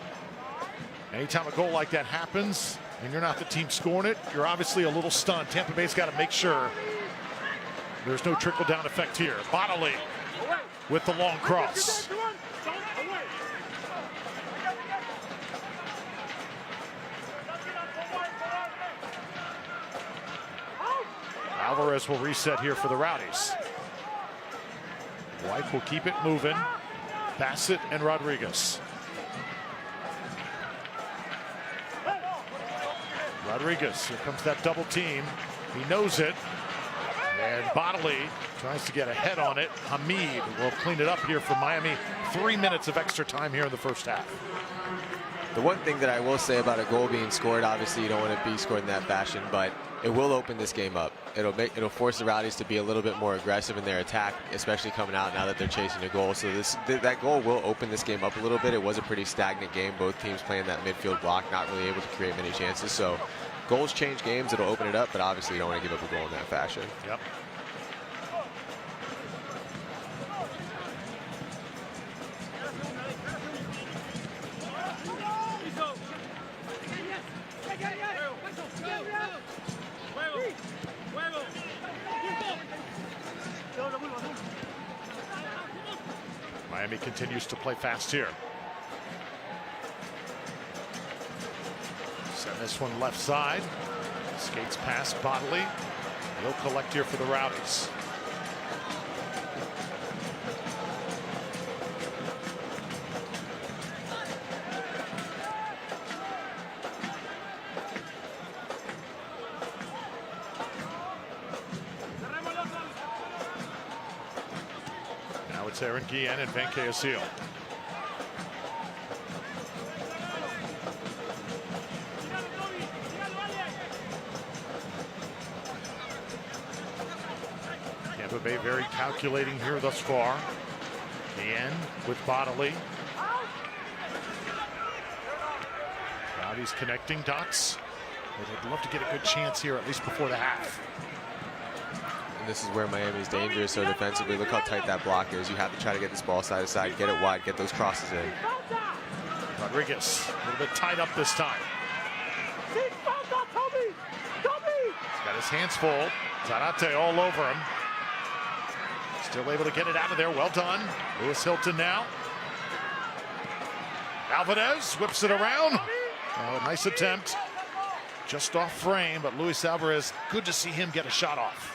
Anytime a goal like that happens and you're not the team scoring it, you're obviously a little stunned. Tampa Bay's got to make sure there's no trickle-down effect here. Bodily with the long cross. Alvarez will reset here for the Rowdies. White will keep it moving. Bassett and Rodriguez. Rodriguez, here comes that double team. He knows it. And Bodily tries to get ahead on it. Hamid will clean it up here for Miami. 3 minutes of extra time here in the first half. The one thing that I will say about a goal being scored, obviously you don't want to be scored in that fashion, but it will open this game up. It'll force the Rowdies to be a little bit more aggressive in their attack, especially coming out now that they're chasing a goal. So that goal will open this game up a little bit. It was a pretty stagnant game. Both teams playing that midfield block, not really able to create many chances. So goals change games. It'll open it up, but obviously you don't want to give up a goal in that fashion. Yep. Miami continues to play fast here. Send this one left side. Skates past Bodily. He'll collect here for the Rowdies. Now it's Aaron Guillen and Van Casillo. Tampa Bay very calculating here thus far. Guillen with Bodily. Rowdies connecting dots. They'd love to get a good chance here, at least before the half. And this is where Miami's dangerous. So defensively, look how tight that block is. You have to try to get this ball side to side, get it wide, get those crosses in. Rodriguez, a little bit tied up this time. He's got his hands full. Zarate all over him. Still able to get it out of there. Well done. Lewis Hilton now. Alvarez whips it around. Oh, nice attempt. Just off frame, but Luis Alvarez, good to see him get a shot off.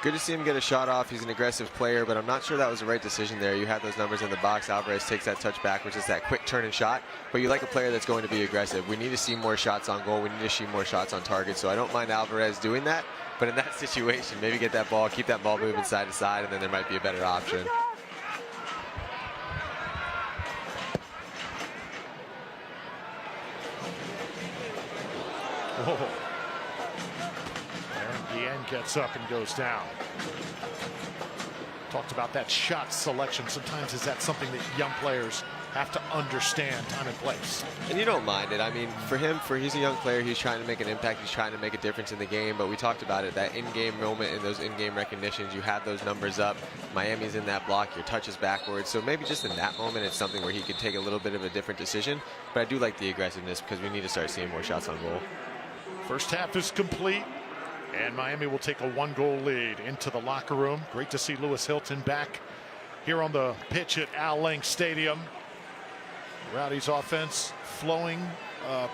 Good to see him get a shot off. He's an aggressive player, but I'm not sure that was the right decision there. You have those numbers in the box. Alvarez takes that touch backwards. It's that quick turn and shot, but you like a player that's going to be aggressive. We need to see more shots on goal. We need to see more shots on target, so I don't mind Alvarez doing that, but in that situation, maybe get that ball, keep that ball moving side to side, and then there might be a better option. Whoa. Aaron Guillen gets up and goes down. Talked about that shot selection. Sometimes is that something that young players have to understand time and place. And you don't mind it. I mean, for him, he's a young player, he's trying to make an impact, he's trying to make a difference in the game, but we talked about it, that in-game moment and those in-game recognitions, you have those numbers up, Miami's in that block, your touch is backwards, so maybe just in that moment it's something where he could take a little bit of a different decision, but I do like the aggressiveness because we need to start seeing more shots on goal. First half is complete, and Miami will take a 1-goal lead into the locker room. Great to see Lewis Hilton back here on the pitch at Al Lang Stadium. Rowdies offense flowing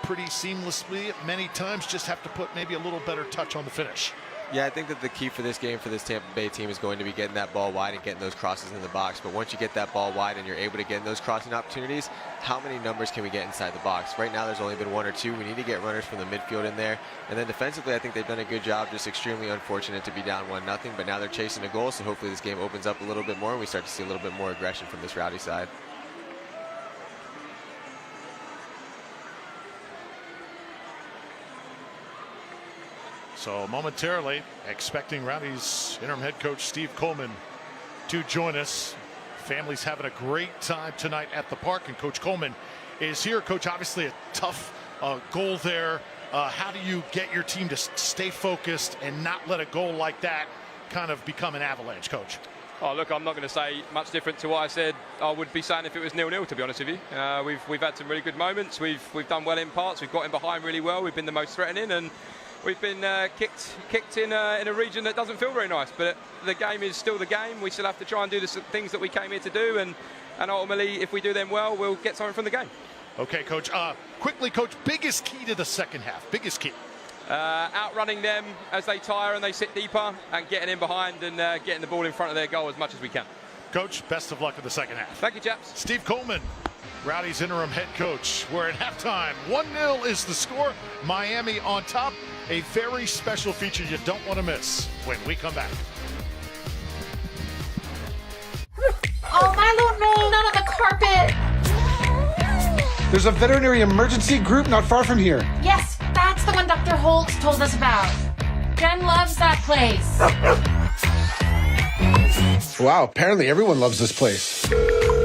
pretty seamlessly. Many times just have to put maybe a little better touch on the finish. Yeah, I think that the key for this game for this Tampa Bay team is going to be getting that ball wide and getting those crosses in the box. But once you get that ball wide and you're able to get in those crossing opportunities, how many numbers can we get inside the box? Right now there's only been 1 or 2. We need to get runners from the midfield in there. And then defensively, I think they've done a good job. Just extremely unfortunate to be down 1-0. But now they're chasing a goal, so hopefully this game opens up a little bit more and we start to see a little bit more aggression from this Rowdy side. So momentarily expecting Rowdies interim head coach Steve Coleman to join us. Family's having a great time tonight at the park, and Coach Coleman is here. Coach, obviously a tough goal there. How do you get your team to stay focused and not let a goal like that kind of become an avalanche, Coach? Oh, look, I'm not going to say much different to what I said I would be saying if it was 0-0, to be honest with you. We've had some really good moments. We've done well in parts. We've got in behind really well. We've been the most threatening, and we've been kicked in a region that doesn't feel very nice. But the game is still the game. We still have to try and do the things that we came here to do, and ultimately, if we do them well, we'll get something from the game. Okay, Coach. Quickly, Coach, biggest key to the second half. Biggest key. Outrunning them as they tire and they sit deeper, and getting in behind and getting the ball in front of their goal as much as we can. Coach, best of luck in the second half. Thank you, chaps. Steve Coleman, Rowdies interim head coach. We're at halftime. 1-0 is the score. Miami on top. A very special feature you don't want to miss when we come back. Oh, Milo, no, not on the carpet. There's a veterinary emergency group not far from here. Yes, that's the one Dr. Holt told us about. Jen loves that place. Wow, apparently everyone loves this place.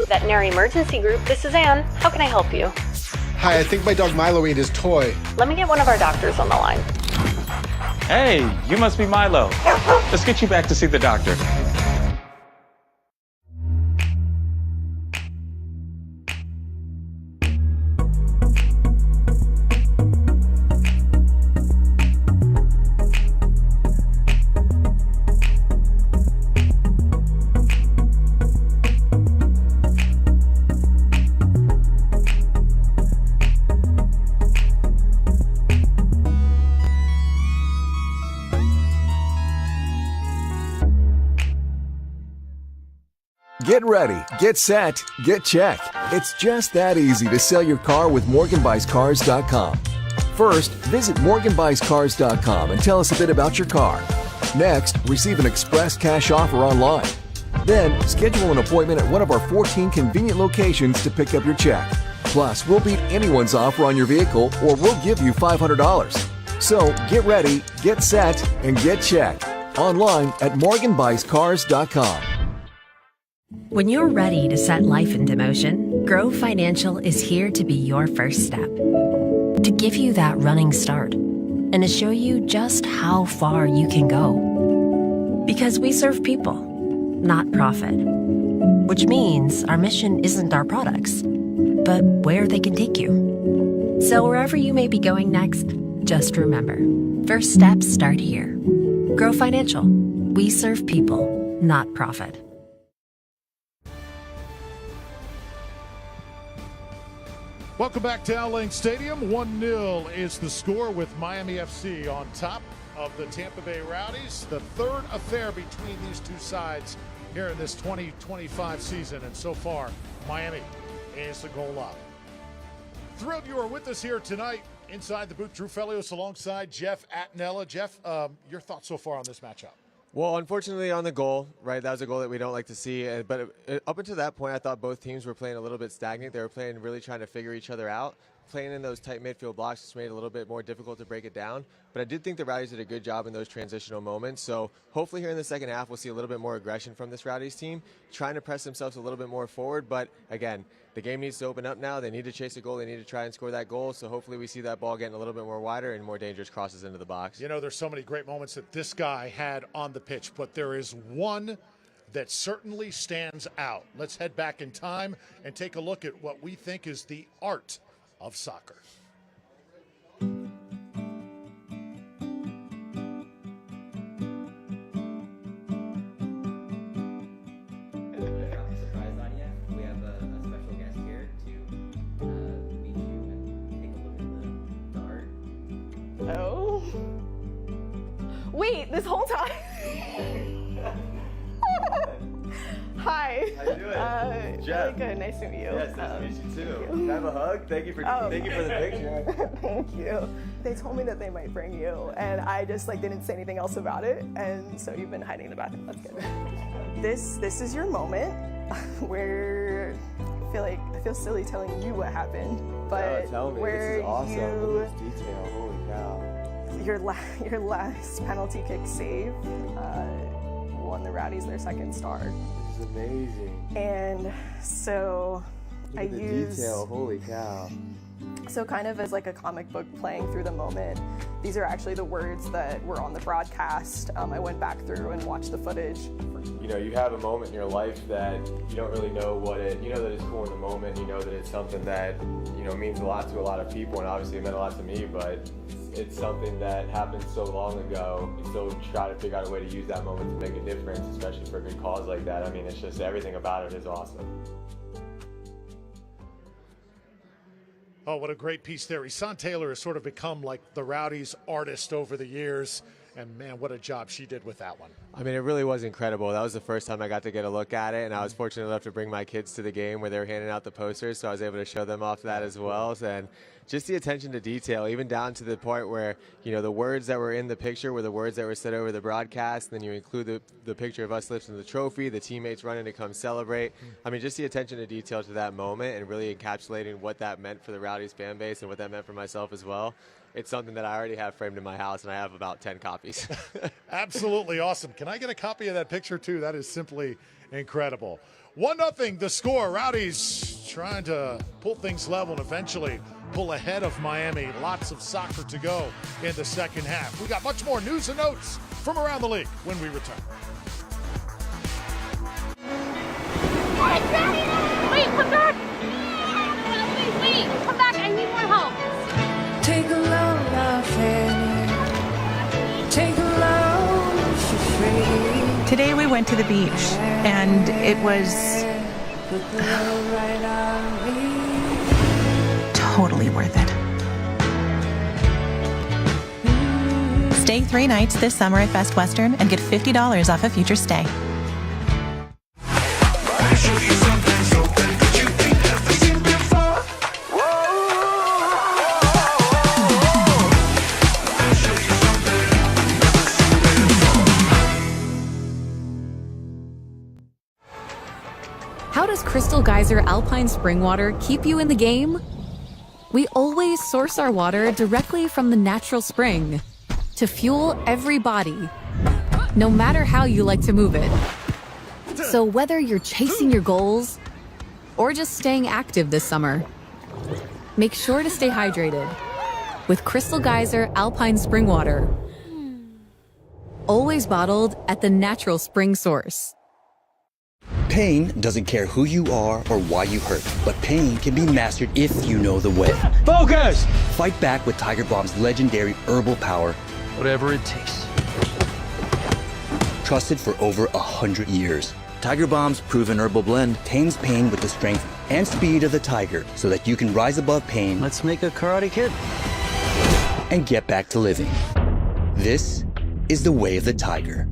Veterinary emergency group, this is Anne. How can I help you? Hi, I think my dog Milo ate his toy. Let me get one of our doctors on the line. Hey, you must be Milo. Let's get you back to see the doctor. Get ready, get set, get checked. It's just that easy to sell your car with MorganBuysCars.com. First, visit MorganBuysCars.com and tell us a bit about your car. Next, receive an express cash offer online. Then, schedule an appointment at one of our 14 convenient locations to pick up your check. Plus, we'll beat anyone's offer on your vehicle, or we'll give you $500. So, get ready, get set, and get checked. Online at MorganBuysCars.com. When you're ready to set life into motion, Grow Financial is here to be your first step. To give you that running start and to show you just how far you can go. Because we serve people, not profit. Which means our mission isn't our products, but where they can take you. So wherever you may be going next, just remember, first steps start here. Grow Financial. We serve people, not profit. Welcome back to Al Lang Stadium. 1-0 is the score with Miami FC on top of the Tampa Bay Rowdies. The third affair between these two sides here in this 2025 season. And so far, Miami is the goal up. Thrilled you are with us here tonight inside the booth. Drew Felios alongside Jeff Attinella. Jeff, your thoughts so far on this matchup? Well, unfortunately on the goal, right, that was a goal that we don't like to see. But up until that point, I thought both teams were playing a little bit stagnant. They were playing really trying to figure each other out. Playing in those tight midfield blocks just made it a little bit more difficult to break it down. But I did think the Rowdies did a good job in those transitional moments. So hopefully here in the second half, we'll see a little bit more aggression from this Rowdies team, trying to press themselves a little bit more forward. But again, the game needs to open up now. They need to chase a goal. They need to try and score that goal. So hopefully we see that ball getting a little bit more wider and more dangerous crosses into the box. You know, there's so many great moments that this guy had on the pitch, but there is one that certainly stands out. Let's head back in time and take a look at what we think is the art of soccer. Oh. Wait, this whole time? Hi. How you doing? Jeff. Really good. Nice to meet you. Yes, nice to meet you too. Can I have a hug? Thank you for the picture. Thank you. They told me that they might bring you, and I just didn't say anything else about it, and so you've been hiding in the bathroom. That's good. This is your moment where I feel silly telling you what happened, but tell me. where this is awesome. Look at this detail. Holy cow. Your last penalty kick save won the Rowdies their second star. This is amazing. And so Look at the detail. Holy cow. So kind of as a comic book playing through the moment, these are actually the words that were on the broadcast. I went back through and watched the footage. You know, you have a moment in your life that you don't really know what it, you know that it's cool in the moment, you know that it's something that, means a lot to a lot of people, and obviously it meant a lot to me, but it's something that happened so long ago. You still try to figure out a way to use that moment to make a difference, especially for a good cause like that. I mean, it's just everything about it is awesome. Oh, what a great piece there. Isan Taylor has sort of become like the Rowdies artist over the years. And, man, what a job she did with that one. I mean, it really was incredible. That was the first time I got to get a look at it, and I was fortunate enough to bring my kids to the game where they were handing out the posters, so I was able to show them off that as well. And just the attention to detail, even down to the point where, the words that were in the picture were the words that were said over the broadcast, and then you include the picture of us lifting the trophy, the teammates running to come celebrate. I mean, just the attention to detail to that moment and really encapsulating what that meant for the Rowdies fan base and what that meant for myself as well. It's something that I already have framed in my house, and I have about 10 copies. Absolutely awesome. Can I get a copy of that picture, too? That is simply incredible. 1-0 the score. Rowdies trying to pull things level and eventually pull ahead of Miami. Lots of soccer to go in the second half. We got much more news and notes from around the league when we return. Wait, come back! Wait, come back, I need more help. Take a loan now, Fanny. Take a loan for free. Today we went to the beach, and it was totally worth it. Stay 3 nights this summer at Best Western and get $50 off a future stay. How does Crystal Geyser Alpine Spring Water keep you in the game? We always source our water directly from the natural spring to fuel every body, no matter how you like to move it. So whether you're chasing your goals or just staying active this summer, make sure to stay hydrated with Crystal Geyser Alpine Spring Water. Always bottled at the natural spring source. Pain doesn't care who you are or why you hurt, but pain can be mastered if you know the way. Focus! Fight back with Tiger Balm's legendary herbal power. Whatever it takes. Trusted for over 100 years. Tiger Balm's proven herbal blend tames pain with the strength and speed of the tiger so that you can rise above pain. Let's make a Karate Kid. And get back to living. This is the way of the tiger.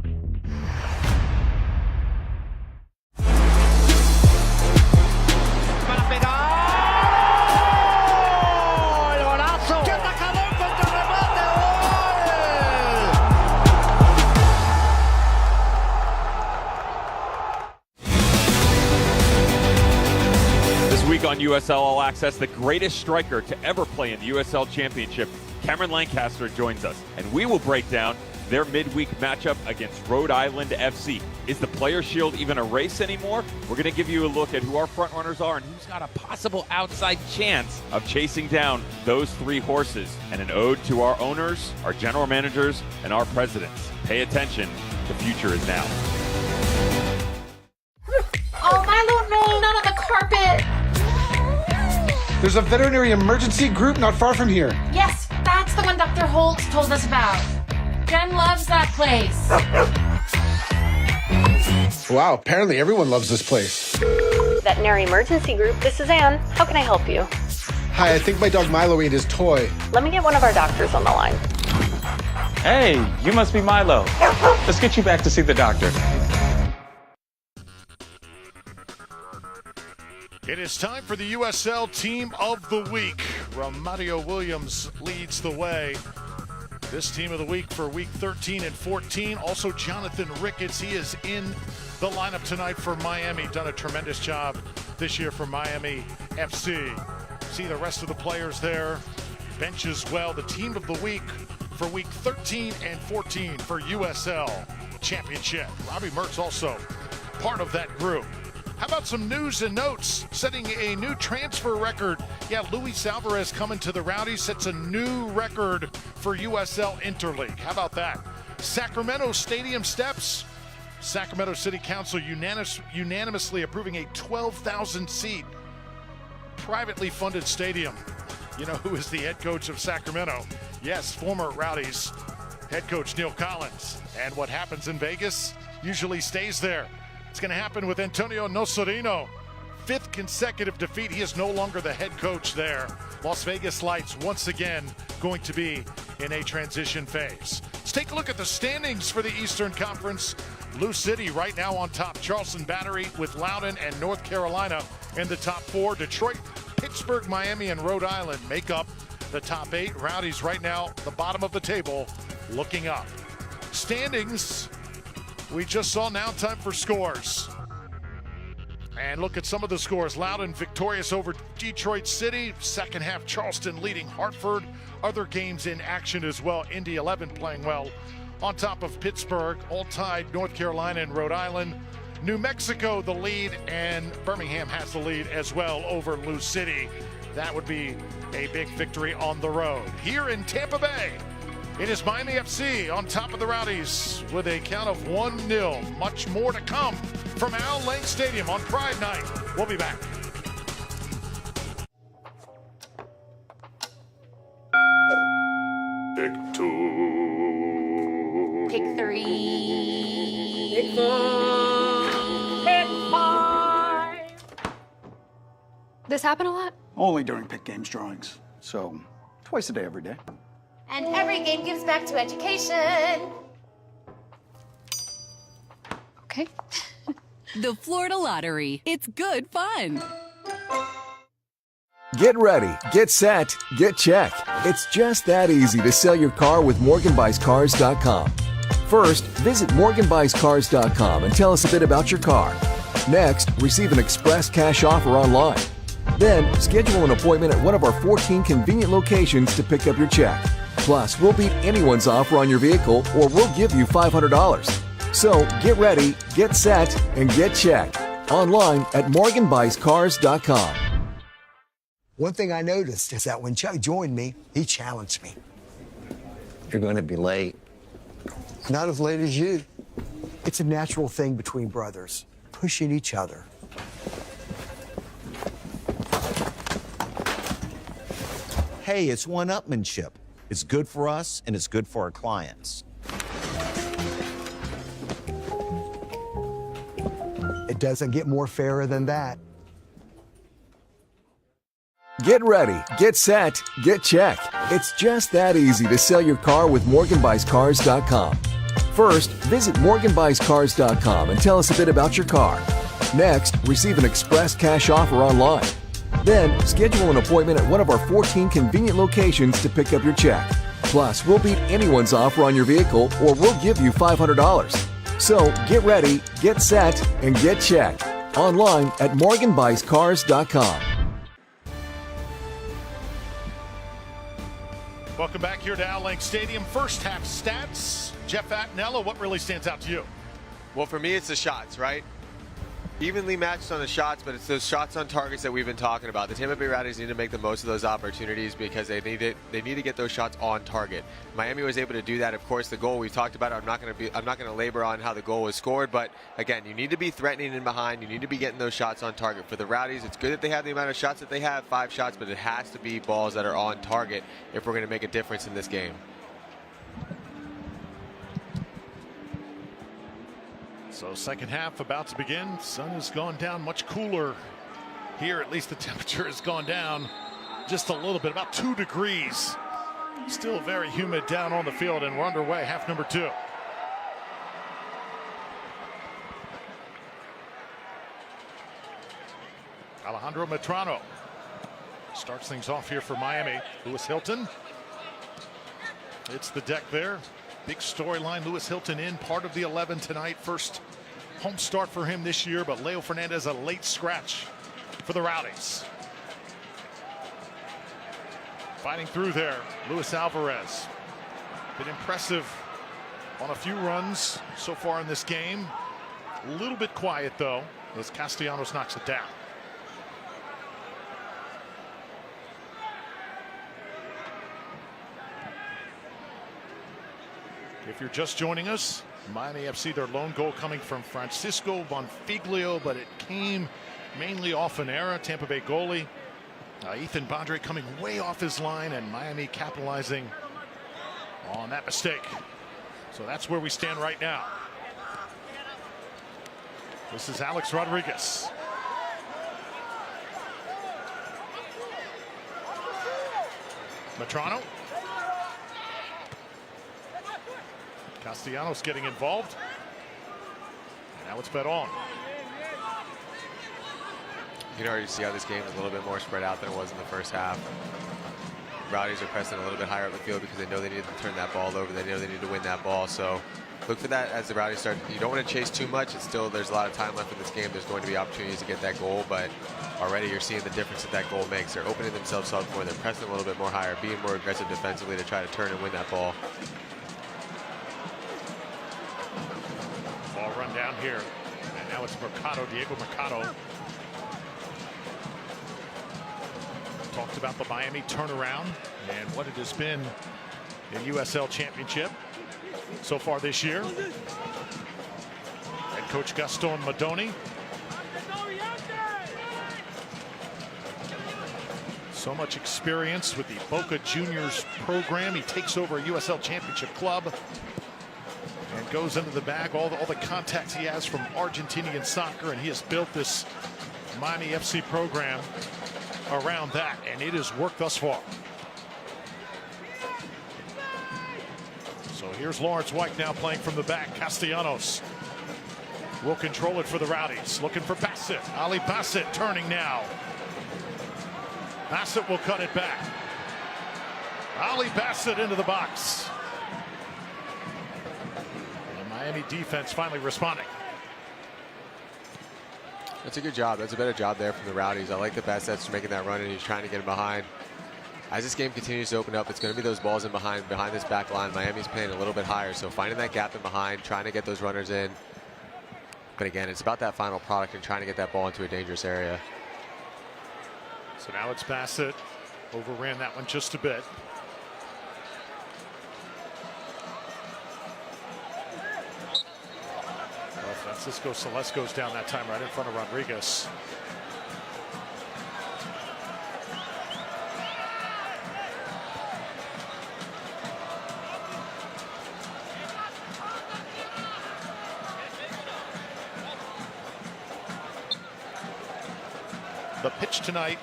On USL All Access, the greatest striker to ever play in the USL Championship, Cameron Lancaster joins us, and we will break down their midweek matchup against Rhode Island FC. Is the Player Shield even a race anymore? We're going to give you a look at who our front runners are and who's got a possible outside chance of chasing down those three horses. And an ode to our owners, our general managers, and our presidents. Pay attention. The future is now. Oh, Milo, no, not on the carpet. There's a veterinary emergency group not far from here. Yes, that's the one Dr. Holt told us about. Jen loves that place. Wow, apparently everyone loves this place. Veterinary emergency group, this is Anne. How can I help you? Hi, I think my dog Milo ate his toy. Let me get one of our doctors on the line. Hey, you must be Milo. Let's get you back to see the doctor. It is time for the USL Team of the Week. Romario Williams leads the way. This Team of the Week for Week 13 and 14. Also Jonathan Ricketts. He is in the lineup tonight for Miami. Done a tremendous job this year for Miami FC. See the rest of the players there. Bench as well. The Team of the Week for Week 13 and 14 for USL Championship. Robbie Mertz also part of that group. How about some news and notes? Setting a new transfer record. Yeah, Luis Alvarez coming to the Rowdies sets a new record for USL Interleague. How about that? Sacramento Stadium steps. Sacramento City Council unanimously approving a 12,000-seat privately funded stadium. You know who is the head coach of Sacramento? Yes, former Rowdies head coach Neil Collins. And what happens in Vegas usually stays there. It's going to happen with Antonio Nocerino. 5th consecutive defeat. He is no longer the head coach there. Las Vegas Lights once again going to be in a transition phase. Let's take a look at the standings for the Eastern Conference. Lou City right now on top. Charleston Battery with Loudoun and North Carolina in the top 4. Detroit, Pittsburgh, Miami, and Rhode Island make up the top 8. Rowdies right now the bottom of the table looking up. Standings we just saw. Now time for scores. And look at some of the scores. Loudoun victorious over Detroit City. Second half, Charleston leading Hartford. Other games in action as well. Indy 11 playing well on top of Pittsburgh. All tied North Carolina and Rhode Island. New Mexico the lead, and Birmingham has the lead as well over Lou City. That would be a big victory on the road. Here in Tampa Bay, it is Miami FC on top of the Rowdies with a count of 1-0. Much more to come from Al Lang Stadium on Pride Night. We'll be back. Pick 2. Pick 3. Pick 4. Pick 5. This happen a lot? Only during pick games drawings. So, twice a day, every day. And every game gives back to education. Okay. The Florida Lottery. It's good fun. Get ready, get set, get check. It's just that easy to sell your car with MorganBuysCars.com. First, visit MorganBuysCars.com and tell us a bit about your car. Next, receive an express cash offer online. Then, schedule an appointment at one of our 14 convenient locations to pick up your check. Plus, we'll beat anyone's offer on your vehicle, or we'll give you $500. So, get ready, get set, and get checked. Online at MorganBuysCars.com. One thing I noticed is that when Chuck joined me, he challenged me. You're going to be late. Not as late as you. It's a natural thing between brothers, pushing each other. Hey, it's one-upmanship. It's good for us, and it's good for our clients. It doesn't get more fairer than that. Get ready, get set, get checked. It's just that easy to sell your car with MorganBuysCars.com. First, visit MorganBuysCars.com and tell us a bit about your car. Next, receive an express cash offer online. Then, schedule an appointment at one of our 14 convenient locations to pick up your check. Plus, we'll beat anyone's offer on your vehicle, or we'll give you $500. So, get ready, get set, and get checked. Online at MorganBuysCars.com. Welcome back here to Al Lang Stadium. First half stats. Jeff Attinella, what really stands out to you? Well, for me, it's the shots, right? Evenly matched on the shots, but it's those shots on targets that we've been talking about. The Tampa Bay Rowdies need to make the most of those opportunities because they need to get those shots on target. Miami was able to do that. Of course, the goal we've talked about. I'm not going to labor on how the goal was scored, but again, you need to be threatening in behind. You need to be getting those shots on target. For the Rowdies, it's good that they have the amount of shots that they have, 5 shots, but it has to be balls that are on target if we're going to make a difference in this game. So second half about to begin. Sun has gone down, much cooler here. At least the temperature has gone down just a little bit, about 2 degrees. Still very humid down on the field, and we're underway, half number 2. Alejandro Metrano starts things off here for Miami. Lewis Hilton. It's the deck there. Big storyline, Lewis Hilton in, part of the 11 tonight. First home start for him this year, but Leo Fernandez a late scratch for the Rowdies. Fighting through there, Luis Alvarez. Been impressive on a few runs so far in this game. A little bit quiet though, as Castellanos knocks it down. If you're just joining us, Miami FC, their lone goal coming from Francisco Bonfiglio, but it came mainly off an error. Tampa Bay goalie Ethan Bondre coming way off his line, and Miami capitalizing on that mistake. So that's where we stand right now. This is Alex Rodriguez. Metrano. Castellanos getting involved. And now it's bet on. You can already see how this game is a little bit more spread out than it was in the first half. Rowdies are pressing a little bit higher up the field because they know they need to turn that ball over. They know they need to win that ball. So look for that as the Rowdies start. You don't want to chase too much. It's still, there's a lot of time left in this game. There's going to be opportunities to get that goal, but already you're seeing the difference that that goal makes. They're opening themselves up more. They're pressing a little bit more higher, being more aggressive defensively to try to turn and win that ball. Ball run down here. And now it's Mercado, Diego Mercado. Talked about the Miami turnaround and what it has been in USL Championship so far this year. Head coach Gaston Madoni. So much experience with the Boca Juniors program. He takes over a USL Championship club and goes into the bag. All the contacts he has from Argentinian soccer, and he has built this Miami FC program around that, and it has worked thus far. So here's Lawrence White now playing from the back. Castellanos will control it for the Rowdies. Looking for Bassett. Ali Bassett turning now. Bassett will cut it back. Ali Bassett into the box. The Miami defense finally responding. That's a good job. That's a better job there from the Rowdies. I like the Bassett's making that run, and he's trying to get him behind. As this game continues to open up, it's going to be those balls in behind this back line. Miami's playing a little bit higher, so finding that gap in behind, trying to get those runners in. But again, it's about that final product and trying to get that ball into a dangerous area. So now it's Bassett. Overran that one just a bit. Francisco Celeste goes down that time right in front of Rodriguez. The pitch tonight,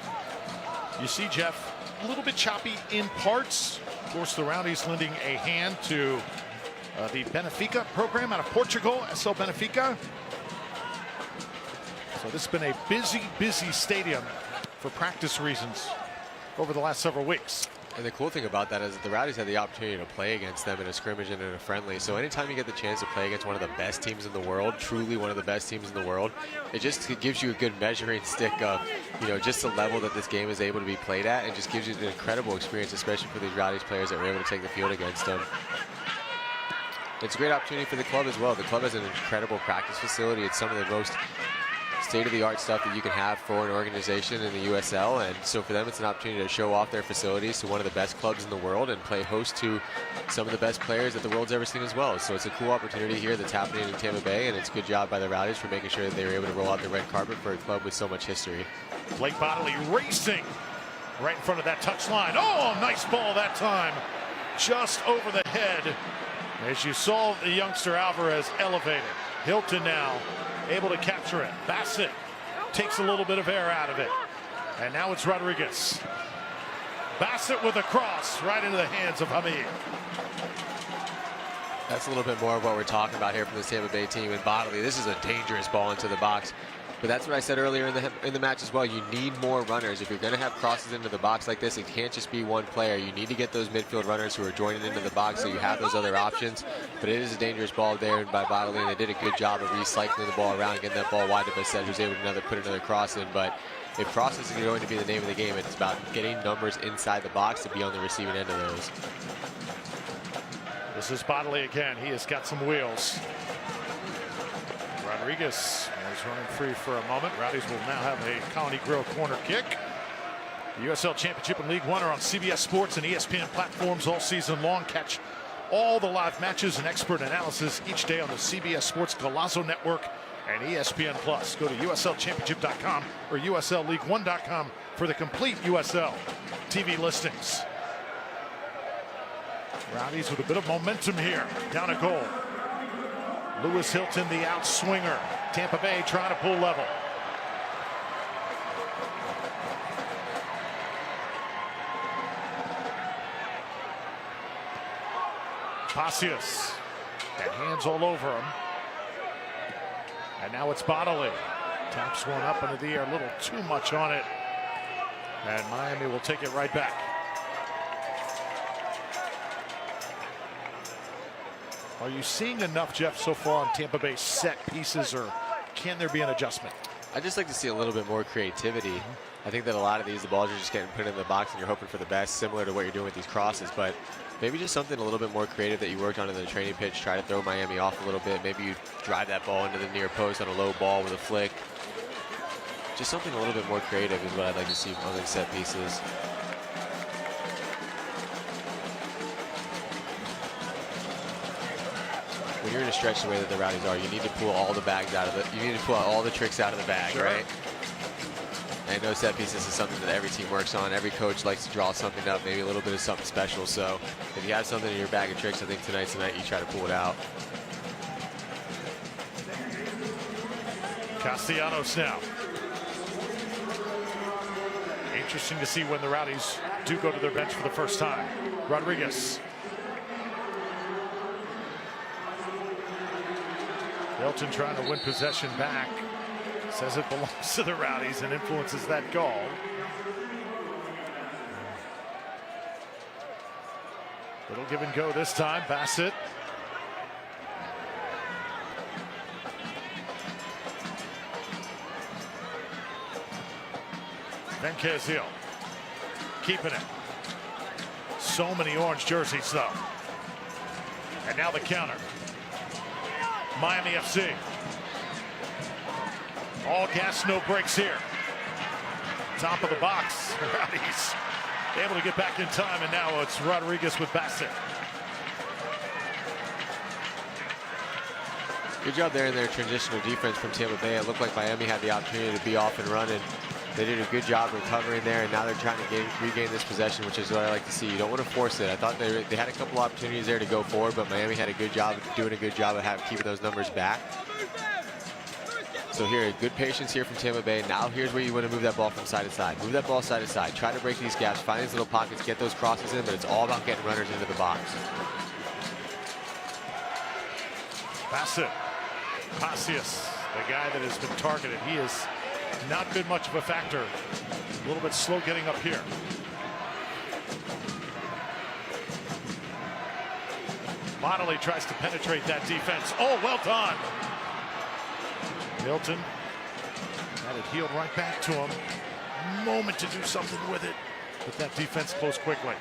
you see, Jeff, a little bit choppy in parts. Of course, the Rowdies lending a hand to the Benfica program out of Portugal, SL Benfica. So this has been a busy stadium for practice reasons over the last several weeks. And the cool thing about that is that the Rowdies had the opportunity to play against them in a scrimmage and in a friendly. So anytime you get the chance to play against one of the best teams in the world, truly one of the best teams in the world, it gives you a good measuring stick of, you know, just the level that this game is able to be played at, and just gives you an incredible experience, especially for these Rowdies players that were able to take the field against them. It's a great opportunity for the club as well. The club has an incredible practice facility. It's some of the most state-of-the-art stuff that you can have for an organization in the USL, and so for them it's an opportunity to show off their facilities to one of the best clubs in the world and play host to some of the best players that the world's ever seen as well. So it's a cool opportunity here that's happening in Tampa Bay, and it's a good job by the Rowdies for making sure that they were able to roll out the red carpet for a club with so much history. Blake Bodley racing right in front of that touchline. Oh, nice ball that time. Just over the head. As you saw the youngster Alvarez elevated. Hilton now able to capture it. Bassett takes a little bit of air out of it. And now it's Rodriguez. Bassett with a cross right into the hands of Hamid. That's a little bit more of what we're talking about here from the Tampa Bay team. And Bodley, this is a dangerous ball into the box. But that's what I said earlier in the match as well. You need more runners. If you're going to have crosses into the box like this, it can't just be one player. You need to get those midfield runners who are joining into the box so you have those other options. But it is a dangerous ball there by Bodley, and they did a good job of recycling the ball around, getting that ball wide to Bassett, who's able to put another cross in. But if crosses is going to be the name of the game, it's about getting numbers inside the box to be on the receiving end of those. This is Bodley again. He has got some wheels. Rodriguez is running free for a moment. Rowdies will now have a Colony Grill corner kick. The USL Championship and League One are on CBS Sports and ESPN platforms all season long. Catch all the live matches and expert analysis each day on the CBS Sports Golazo Network and ESPN Plus. Go to USLChampionship.com or USLLeague1.com for the complete USL TV listings. Rowdies with a bit of momentum here. Down a goal. Lewis Hilton, the outswinger. Tampa Bay trying to pull level. Pacius. Got hands all over him. And now it's Bodley. Taps one up into the air, a little too much on it. And Miami will take it right back. Are you seeing enough, Jeff, so far on Tampa Bay set pieces, or can there be an adjustment? I'd just like to see a little bit more creativity. I think that a lot of these, the balls are just getting put in the box and you're hoping for the best, similar to what you're doing with these crosses. But maybe just something a little bit more creative that you worked on in the training pitch. Try to throw Miami off a little bit. Maybe you drive that ball into the near post on a low ball with a flick. Just something a little bit more creative is what I'd like to see on these set pieces. When you're in a stretch the way that the Rowdies are, you need to pull all the bags out of it. You need to pull out all the tricks out of the bag, sure. Right? And no set pieces is something that every team works on. Every coach likes to draw something up, maybe a little bit of something special. So if you have something in your bag of tricks, I think tonight's the night you try to pull it out. Castellanos now. Interesting to see when the Rowdies do go to their bench for the first time. Rodriguez. Hilton trying to win possession back. Says it belongs to the Rowdies and influences that goal. Little give and go this time. Bassett. Venkez Hill. Keeping it. So many orange jerseys though. And now the counter. Miami FC. All gas, no brakes here. Top of the box. Rowdies able to get back in time, and now it's Rodriguez with Bassett. Good job there in their transitional defense from Tampa Bay. It looked like Miami had the opportunity to be off and running. They did a good job recovering there, and now they're trying to regain this possession, which is what I like to see. You don't want to force it. I thought they had a couple opportunities there to go forward, but Miami had a good job doing a good job of keeping those numbers back. So here, good patience here from Tampa Bay. Now here's where you want to move that ball from side to side. Move that ball side to side. Try to break these gaps, find these little pockets, get those crosses in, but it's all about getting runners into the box. Bassett. Pacius, the guy that has been targeted. He has not been much of a factor. A little bit slow getting up here. Bodley tries to penetrate that defense. Oh, well done. Hilton had it healed right back to him. Moment to do something with it, but that defense closed quickly.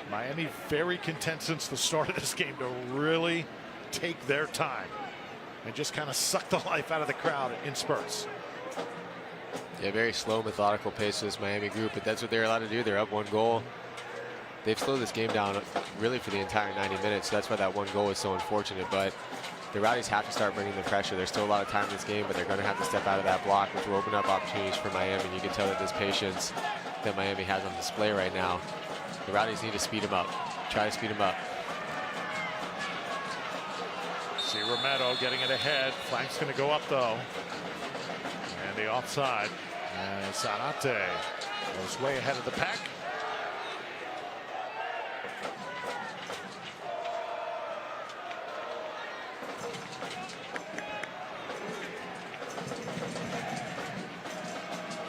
Miami very content since the start of this game to really take their time and just kind of suck the life out of the crowd in spurts. Yeah, very slow, methodical pace to this Miami group, but that's what they're allowed to do. They're up 1 goal. They've slowed this game down really for the entire 90 minutes, so that's why that 1 goal is so unfortunate. But the Rowdies have to start bringing the pressure. There's still a lot of time in this game, but they're going to have to step out of that block, which will open up opportunities for Miami. And you can tell that this patience that Miami has on display right now. The Rowdies need to speed them up. Try to speed them up. See Romero getting it ahead. Flank's going to go up though. And the offside. And Zarate goes way ahead of the pack.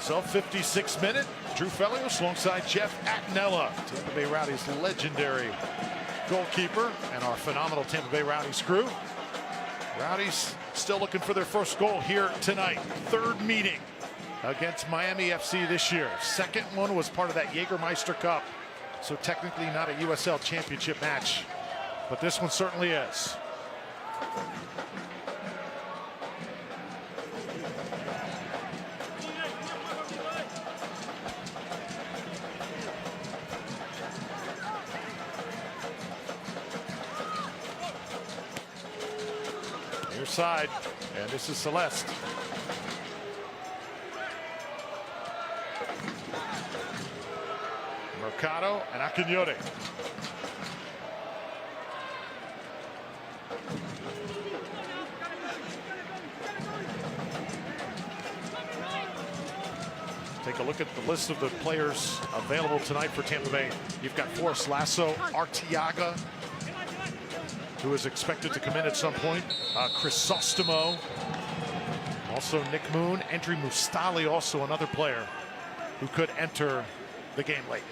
So 56th minute. Drew Felios alongside Jeff Attinella, Tampa Bay Rowdies legendary goalkeeper, and our phenomenal Tampa Bay Rowdies crew. Rowdies still looking for their first goal here tonight. 3rd meeting against Miami FC this year. 2nd one was part of that Jägermeister Cup, so technically not a USL Championship match, but this one certainly is. Near side, and this is Celeste. Mercado and Akinyote. Take a look at the list of the players available tonight for Tampa Bay. You've got Forrest Lasso, Artiaga, who is expected to come in at some point. Crisostomo, also Nick Moon, Andrew Mustali, also another player who could enter the game late.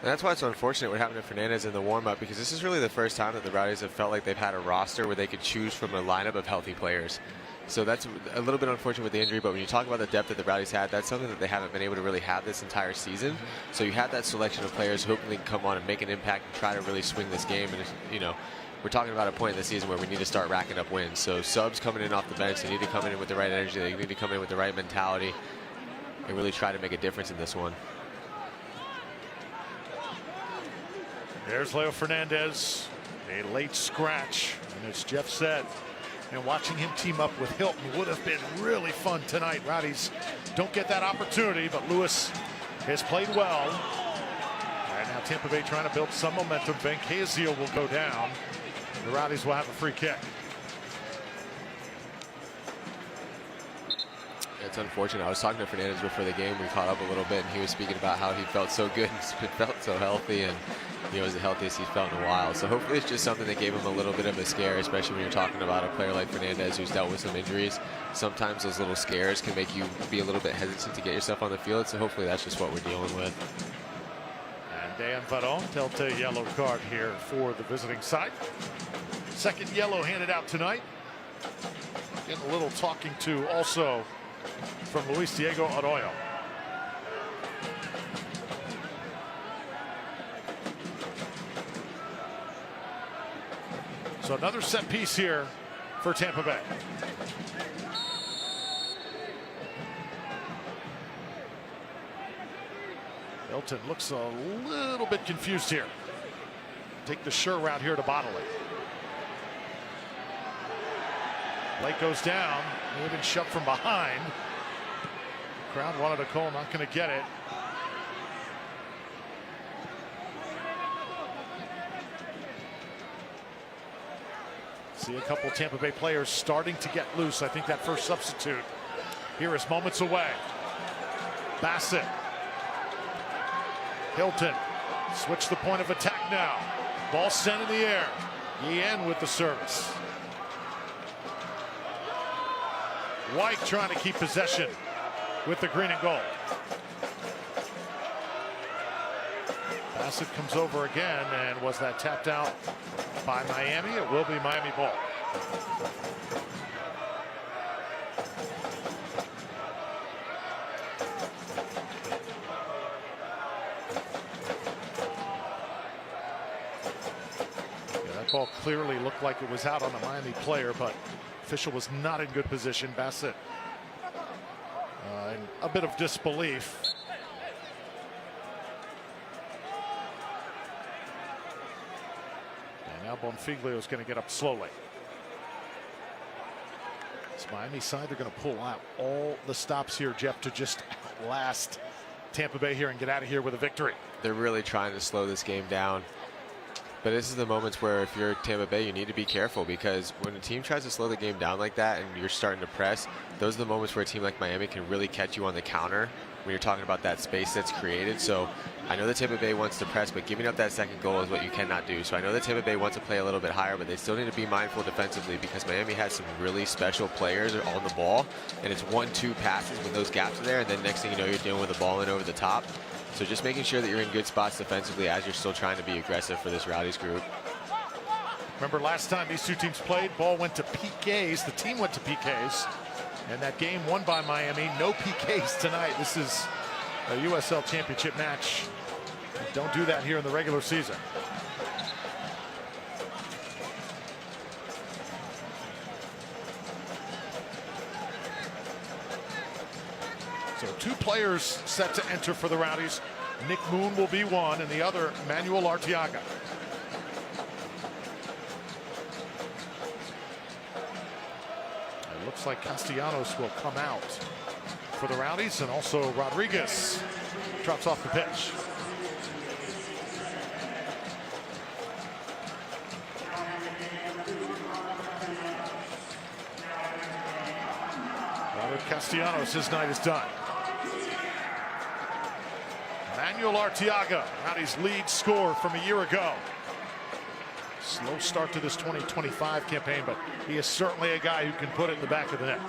And that's why it's unfortunate what happened to Fernandez in the warm-up, because this is really the first time that the Rowdies have felt like they've had a roster where they could choose from a lineup of healthy players. So that's a little bit unfortunate with the injury, but when you talk about the depth that the Rowdies had, that's something that they haven't been able to really have this entire season. So you have that selection of players who hopefully can come on and make an impact and try to really swing this game. And, you know, we're talking about a point in the season where we need to start racking up wins. So subs coming in off the bench, they need to come in with the right energy, they need to come in with the right mentality and really try to make a difference in this one. There's Leo Fernandez, a late scratch, and as Jeff said, and watching him team up with Hilton would have been really fun tonight. Rowdies don't get that opportunity, but Lewis has played well. And now Tampa Bay trying to build some momentum. Bencasio will go down. The Rowdies will have a free kick. It's unfortunate. I was talking to Fernandez before the game. We caught up a little bit, and he was speaking about how he felt so good and felt so healthy, and he was the healthiest he's felt in a while. So hopefully it's just something that gave him a little bit of a scare, especially when you're talking about a player like Fernandez who's dealt with some injuries. Sometimes those little scares can make you be a little bit hesitant to get yourself on the field, so hopefully that's just what we're dealing with. And Dan Varon, telltale yellow card here for the visiting side. 2nd yellow handed out tonight. Getting a little talking to also from Luis Diego Arroyo. So another set piece here for Tampa Bay. Hilton looks a little bit confused here. Take the sure route here to bottle it. Blake goes down. He'd been shoved from behind. Crowd wanted a call, not going to get it. See a couple Tampa Bay players starting to get loose. I think that first substitute here is moments away. Bassett. Hilton. Switch the point of attack now. Ball sent in the air. Yen with the service. White trying to keep possession with the green and gold. Bassett comes over again, and was that tapped out by Miami? It will be Miami ball. ball clearly looked like it was out on a Miami player, but official was not in good position. Bassett in a bit of disbelief. And now Bonfiglio is going to get up slowly. It's Miami side. They're going to pull out all the stops here, Jeff, to just outlast Tampa Bay here and get out of here with a victory. They're really trying to slow this game down. But this is the moments where if you're Tampa Bay, you need to be careful, because when a team tries to slow the game down like that and you're starting to press, those are the moments where a team like Miami can really catch you on the counter when you're talking about that space that's created. So I know that Tampa Bay wants to press, but giving up that second goal is what you cannot do. So I know that Tampa Bay wants to play a little bit higher, but they still need to be mindful defensively, because Miami has some really special players on the ball, and it's 1-2 passes when those gaps are there, and then next thing you know, you're dealing with the ball in over the top. So just making sure that you're in good spots defensively as you're still trying to be aggressive for this Rowdies group. Remember last time these two teams played, ball went to PKs. The team went to PKs. And that game won by Miami. No PKs tonight. This is a USL Championship match. Don't do that here in the regular season. So two players set to enter for the Rowdies. Nick Moon will be one, and the other, Manuel Arteaga. It looks like Castellanos will come out for the Rowdies, and also Rodriguez drops off the pitch. Robert Castellanos, his night is done. Manuel Arteaga, Rowdies' lead scorer from a year ago. Slow start to this 2025 campaign, but he is certainly a guy who can put it in the back of the net.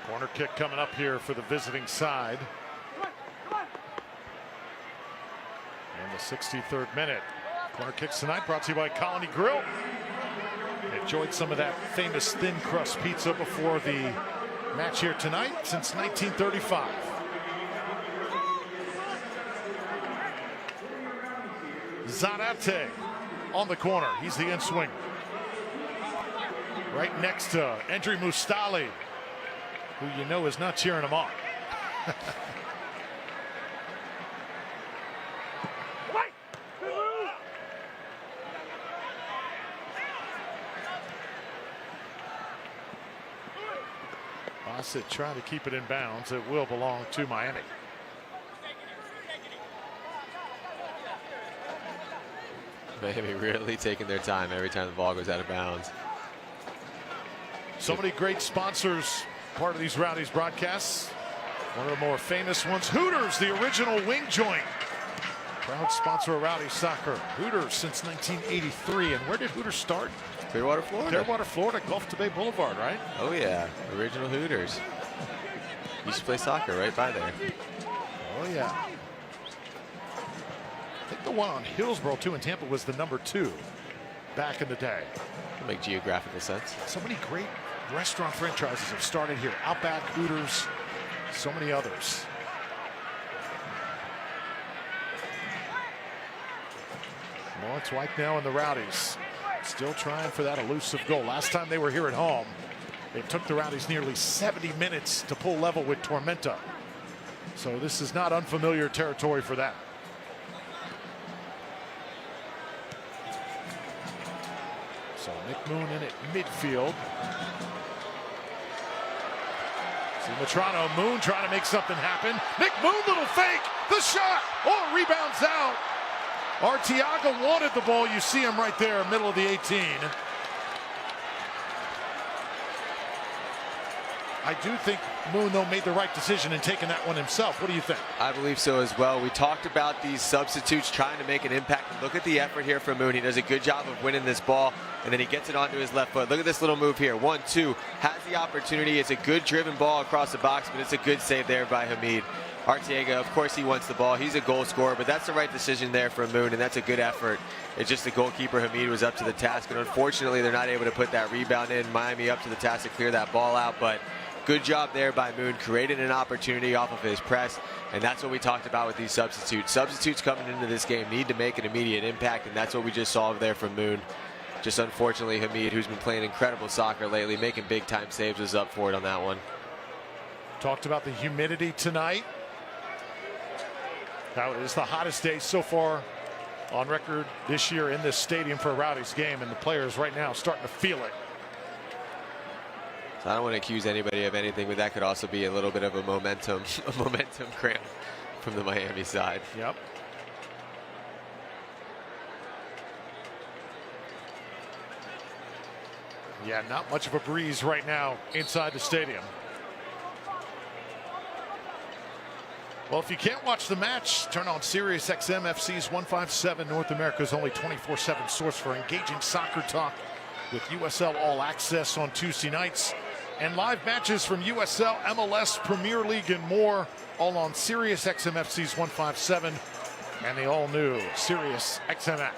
Corner kick coming up here for the visiting side. In the 63rd minute. Corner kicks tonight brought to you by Colony Grill. Enjoyed some of that famous thin crust pizza before the match here tonight since 1935. Zarate on the corner. He's the in-swinger. Right next to Endry Mustali, who you know is not cheering him on. Bassett trying to keep it in bounds. It will belong to Miami. Miami really taking their time every time the ball goes out of bounds. So many great sponsors part of these Rowdies broadcasts. One of the more famous ones, Hooters, the original wing joint. Proud sponsor of Rowdies soccer. Hooters since 1983. And where did Hooters start? Clearwater, Florida. Clearwater, Florida, Gulf to Bay Boulevard, right? Oh yeah, original Hooters. Used to play soccer right by there. Oh yeah. I think the one on Hillsborough too in Tampa was the #2 back in the day. It'll make geographical sense. So many great restaurant franchises have started here. Outback, Hooters, so many others. Lawrence White now in the Rowdies. Still trying for that elusive goal. Last time they were here at home, it took the Rowdies nearly 70 minutes to pull level with Tormenta. So this is not unfamiliar territory for them. So Nick Moon in at midfield. See Matrano, Moon trying to make something happen. Nick Moon, little fake, the shot, oh, rebounds out. Arteaga wanted the ball. You see him right there, middle of the 18. I do think Moon, though, made the right decision in taking that one himself. What do you think? I believe so as well. We talked about these substitutes trying to make an impact. Look at the effort here from Moon. He does a good job of winning this ball, and then he gets it onto his left foot. Look at this little move here. 1-2. Has the opportunity. It's a good driven ball across the box, but it's a good save there by Hamid. Arteaga, of course, he wants the ball. He's a goal scorer, but that's the right decision there from Moon, and that's a good effort. It's just the goalkeeper, Hamid, was up to the task, and unfortunately, they're not able to put that rebound in. Miami up to the task to clear that ball out, but good job there by Moon, created an opportunity off of his press, and that's what we talked about with these substitutes. Substitutes coming into this game need to make an immediate impact, and that's what we just saw there from Moon. Just unfortunately, Hamid, who's been playing incredible soccer lately, making big-time saves, was up for it on that one. Talked about the humidity tonight. Now, it is the hottest day so far on record this year in this stadium for a Rowdies game, and the players right now starting to feel it. So I don't want to accuse anybody of anything, but that could also be a little bit of a momentum cramp from the Miami side. Yep. Yeah, not much of a breeze right now inside the stadium. Well, if you can't watch the match, turn on Sirius XM FC's 157, North America's only 24/7 source for engaging soccer talk, with USL All Access on Tuesday nights and live matches from USL, MLS, Premier League, and more, all on Sirius XM FC's 157 and the all-new Sirius XM app.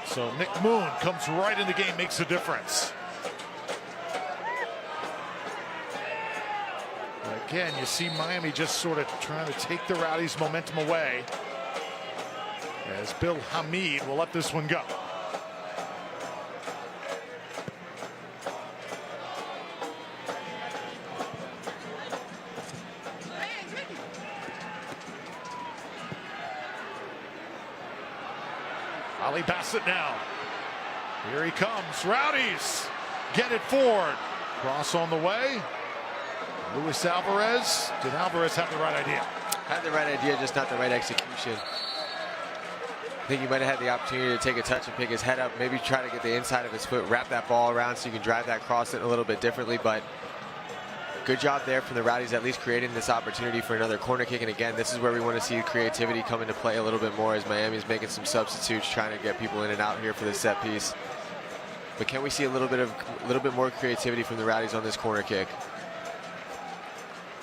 So Nick Moon comes right in the game, makes a difference. Again, you see Miami just sort of trying to take the Rowdies' momentum away, as Bill Hamid will let this one go. Ali Bassett now. Here he comes. Rowdies get it forward. Cross on the way. Luis Alvarez. Did Alvarez have the right idea? Had the right idea, just not the right execution. I think he might have had the opportunity to take a touch and pick his head up, maybe try to get the inside of his foot, wrap that ball around so you can drive that cross in a little bit differently, but good job there from the Rowdies, at least creating this opportunity for another corner kick. And again, this is where we want to see creativity come into play a little bit more, as Miami's making some substitutes, trying to get people in and out here for the set piece. But can we see a little bit more creativity from the Rowdies on this corner kick?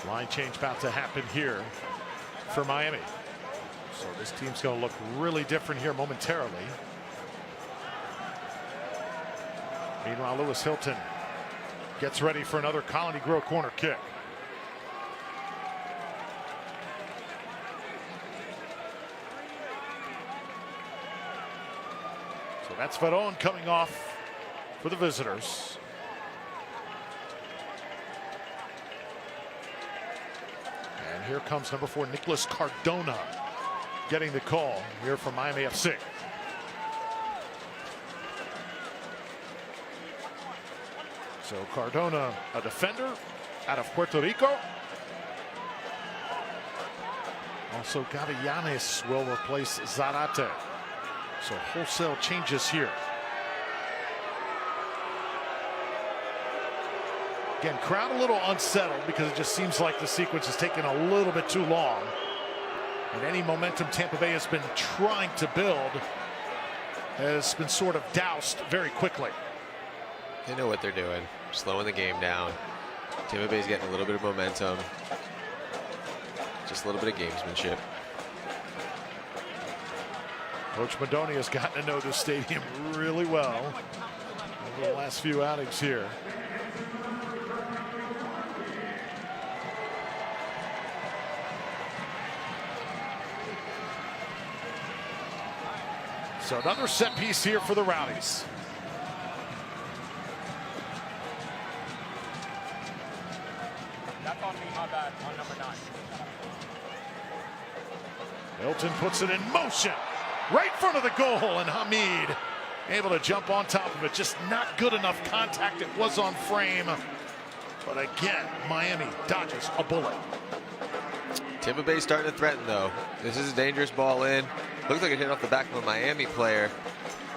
Line change about to happen here for Miami. So this team's going to look really different here momentarily. Meanwhile, Lewis Hilton gets ready for another Colony Grow corner kick. So that's Veron coming off for the visitors. And here comes number 4, Nicholas Cardona, getting the call here from Miami FC. So Cardona, a defender out of Puerto Rico. Also Gavillanes will replace Zarate. So wholesale changes here. Again, crowd a little unsettled because it just seems like the sequence is taking a little bit too long. And any momentum Tampa Bay has been trying to build has been sort of doused very quickly. They know what they're doing, slowing the game down. Tampa Bay's getting a little bit of momentum. Just a little bit of gamesmanship. Coach Madoni has gotten to know this stadium really well over the last few outings here. So another set piece here for the Rowdies. That's on me, my bad, on number 9. Hilton puts it in motion right in front of the goal, and Hamid able to jump on top of it. Just not good enough contact. It was on frame, but again, Miami dodges a bullet. Tampa Bay starting to threaten, though. This is a dangerous ball in. Looks like it hit off the back of a Miami player.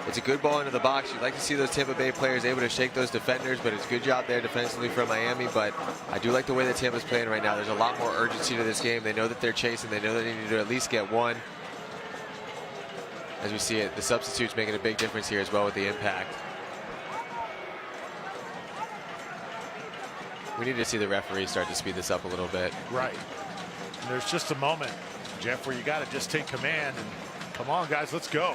It's a good ball into the box. You'd like to see those Tampa Bay players able to shake those defenders, but it's a good job there defensively from Miami. But I do like the way that Tampa's playing right now. There's a lot more urgency to this game. They know that they're chasing. They know that they need to at least get one. As we see it, the substitutes making a big difference here as well with the impact. We need to see the referee start to speed this up a little bit. Right. And there's just a moment, Jeff, where you got to just take command and come on, guys, let's go.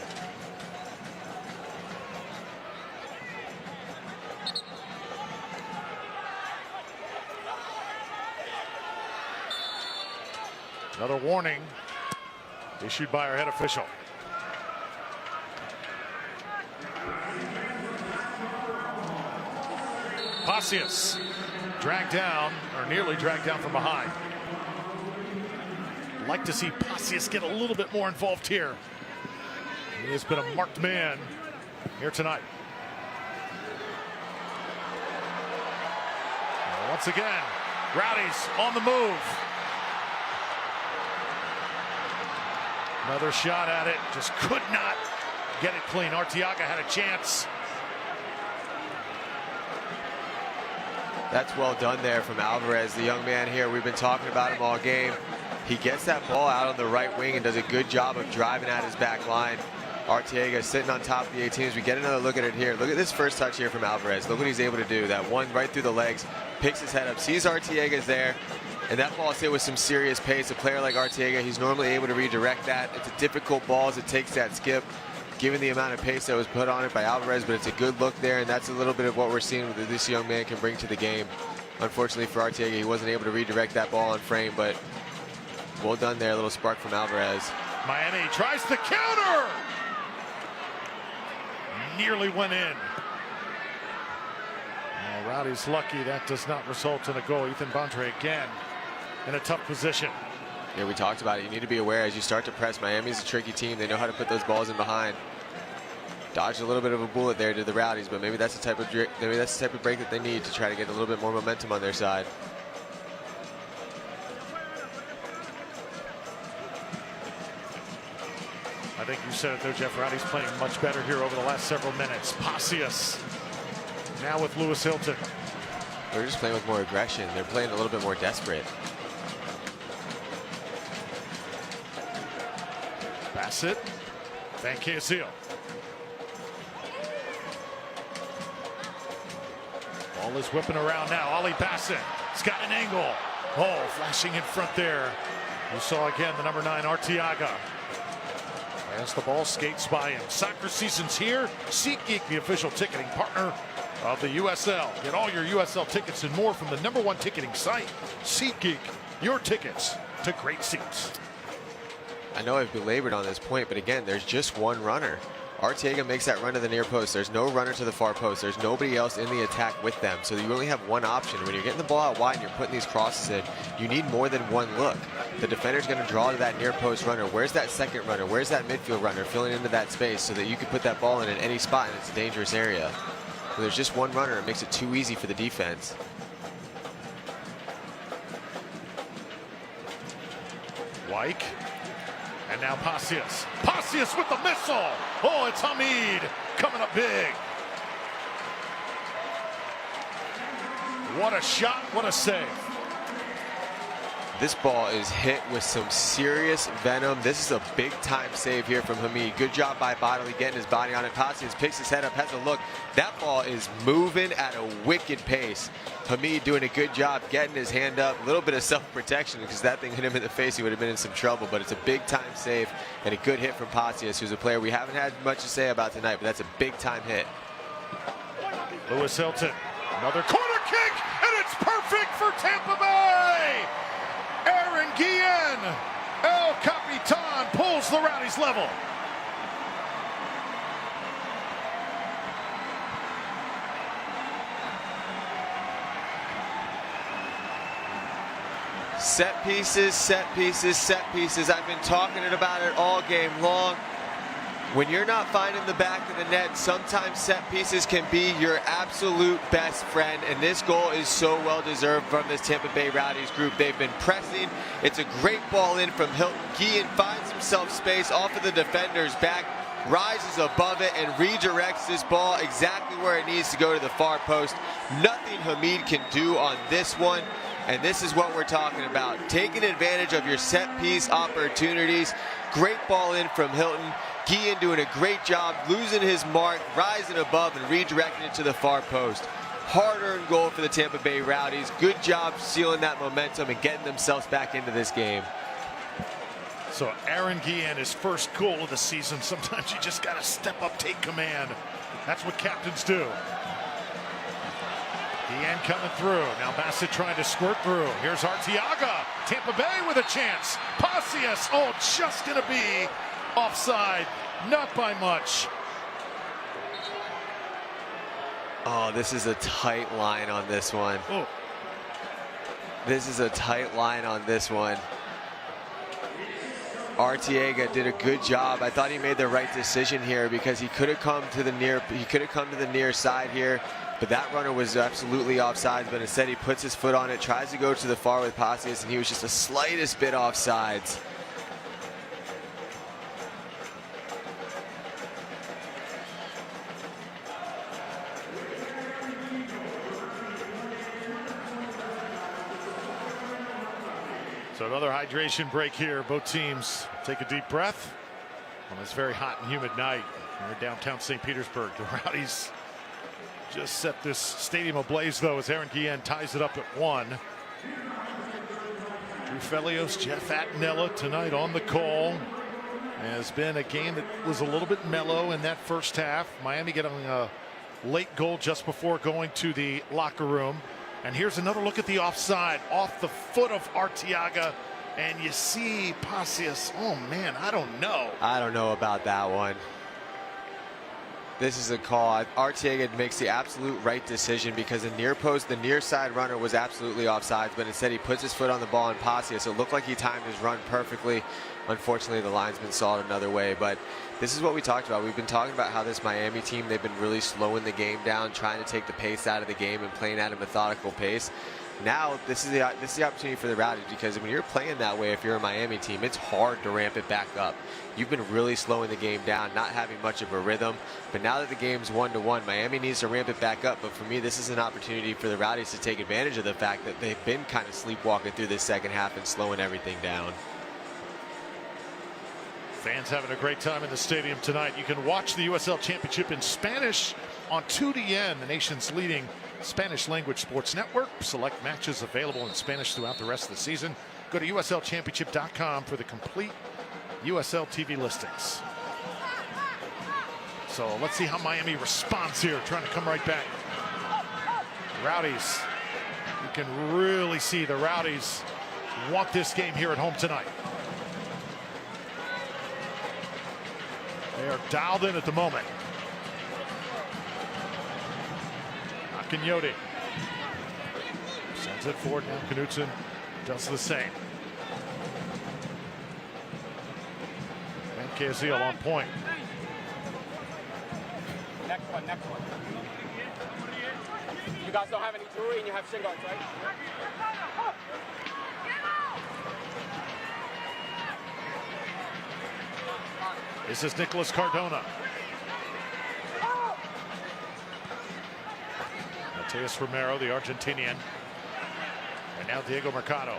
Another warning issued by our head official. Pacius dragged down, or nearly dragged down from behind. Like to see Pacius get a little bit more involved here. He has been a marked man here tonight. Well, once again, Rowdies on the move. Another shot at it, just could not get it clean. Arteaga had a chance. That's well done there from Alvarez, the young man here. We've been talking about him all game. He gets that ball out on the right wing and does a good job of driving at his back line. Arteaga sitting on top of the 18 as we get another look at it here. Look at this first touch here from Alvarez. Look what he's able to do. That one right through the legs, picks his head up, sees Arteaga's there, and that ball's hit with some serious pace. A player like Arteaga, he's normally able to redirect that. It's a difficult ball as it takes that skip, given the amount of pace that was put on it by Alvarez, but it's a good look there, and that's a little bit of what we're seeing that this young man can bring to the game. Unfortunately for Arteaga, he wasn't able to redirect that ball on frame, but well done there, a little spark from Alvarez. Miami tries the counter! Nearly went in. Well, Rowdy's lucky that does not result in a goal. Ethan Bondre again in a tough position. Yeah, we talked about it. You need to be aware as you start to press. Miami's a tricky team. They know how to put those balls in behind. Dodged a little bit of a bullet there to the Rowdies, but maybe that's the type of break that they need to try to get a little bit more momentum on their side. I think you said it though, Jeff. Rowdy's playing much better here over the last several minutes. Pacius now with Lewis Hilton. They're just playing with more aggression. They're playing a little bit more desperate. Bassett, Van Casio. Ball is whipping around now. Ollie Bassett, he's got an angle. Oh, flashing in front there. You saw again the number 9 Arteaga. As the ball skates by him. Soccer season's here. SeatGeek, the official ticketing partner of the USL. Get all your USL tickets and more from the #1 ticketing site, SeatGeek. Your tickets to great seats. I know I've belabored on this point, but again, there's just one runner. Arteaga makes that run to the near post. There's no runner to the far post. There's nobody else in the attack with them. So you only have one option. When you're getting the ball out wide and you're putting these crosses in, you need more than one look. The defender's going to draw to that near post runner. Where's that second runner? Where's that midfield runner filling into that space so that you can put that ball in any spot and it's a dangerous area? When there's just one runner, it makes it too easy for the defense. Wyke. And now Pacius. Pacius with the missile. Oh, it's Hamid coming up big. What a shot, what a save. This ball is hit with some serious venom. This is a big time save here from Hamid. Good job by Bodley getting his body on it. Pacius picks his head up, has a look. That ball is moving at a wicked pace. Hamid doing a good job getting his hand up. A little bit of self-protection because that thing hit him in the face. He would have been in some trouble, but it's a big time save and a good hit from Pacius, who's a player we haven't had much to say about tonight, but that's a big time hit. Lewis Hilton, another corner kick, and it's perfect for Tampa Bay. Aaron Guillen, El Capitan, pulls the Rowdies level. Set pieces, set pieces, set pieces. I've been talking about it all game long. When you're not finding the back of the net, sometimes set pieces can be your absolute best friend, and this goal is so well deserved from this Tampa Bay Rowdies group. They've been pressing. It's a great ball in from Hilton. Guillen finds himself space off of the defender's back, rises above it and redirects this ball exactly where it needs to go to the far post. Nothing Hamid can do on this one, and this is what we're talking about. Taking advantage of your set piece opportunities. Great ball in from Hilton. Guillen doing a great job, losing his mark, rising above and redirecting it to the far post. Hard-earned goal for the Tampa Bay Rowdies. Good job sealing that momentum and getting themselves back into this game. So Aaron Guillen, his first goal of the season. Sometimes you just got to step up, take command. That's what captains do. Guillen coming through. Now Bassett trying to squirt through. Here's Arteaga. Tampa Bay with a chance. Pacius, oh, just going to be offside. Not by much. Oh, this is a tight line on this one. Oh. This is a tight line on this one. Arteaga did a good job. I thought he made the right decision here because he could have come to the near side here, but that runner was absolutely offside. But instead he puts his foot on it, tries to go to the far with Pacius, and he was just the slightest bit offsides. So another hydration break here. Both teams take a deep breath on this very hot and humid night here in downtown St. Petersburg. The Rowdies just set this stadium ablaze, though, as Aaron Guillen ties it up at 1. Drew Felios, Jeff Attinella tonight on the call. Has been a game that was a little bit mellow in that first half. Miami getting a late goal just before going to the locker room. And here's another look at the offside off the foot of Arteaga. And you see Pacius. Oh, man, I don't know. I don't know about that one. This is a call. Arteaga makes the absolute right decision because the near post, the near side runner was absolutely offsides, but instead he puts his foot on the ball and Pacius. It looked like he timed his run perfectly. Unfortunately, the linesman saw it another way, but this is what we talked about. We've been talking about how this Miami team, they've been really slowing the game down, trying to take the pace out of the game and playing at a methodical pace. Now, this is the opportunity for the Rowdies, because when you're playing that way, if you're a Miami team, it's hard to ramp it back up. You've been really slowing the game down, not having much of a rhythm. But now that the game's 1-1, Miami needs to ramp it back up. But for me, this is an opportunity for the Rowdies to take advantage of the fact that they've been kind of sleepwalking through this second half and slowing everything down. Fans having a great time in the stadium tonight. You can watch the USL Championship in Spanish on 2DN, the nation's leading Spanish language sports network. Select matches available in Spanish throughout the rest of the season. Go to uslchampionship.com for the complete USL TV listings. So let's see how Miami responds here, trying to come right back. Rowdies, you can really see the Rowdies want this game here at home tonight. They are dialed in at the moment. Akinyode sends it forward. Now Knutson does the same. And Kazil on point. Next one. You guys don't have any jewelry and you have shin guards, right? This is Nicolas Cardona. Mateus Romero, the Argentinian. And now Diego Mercado.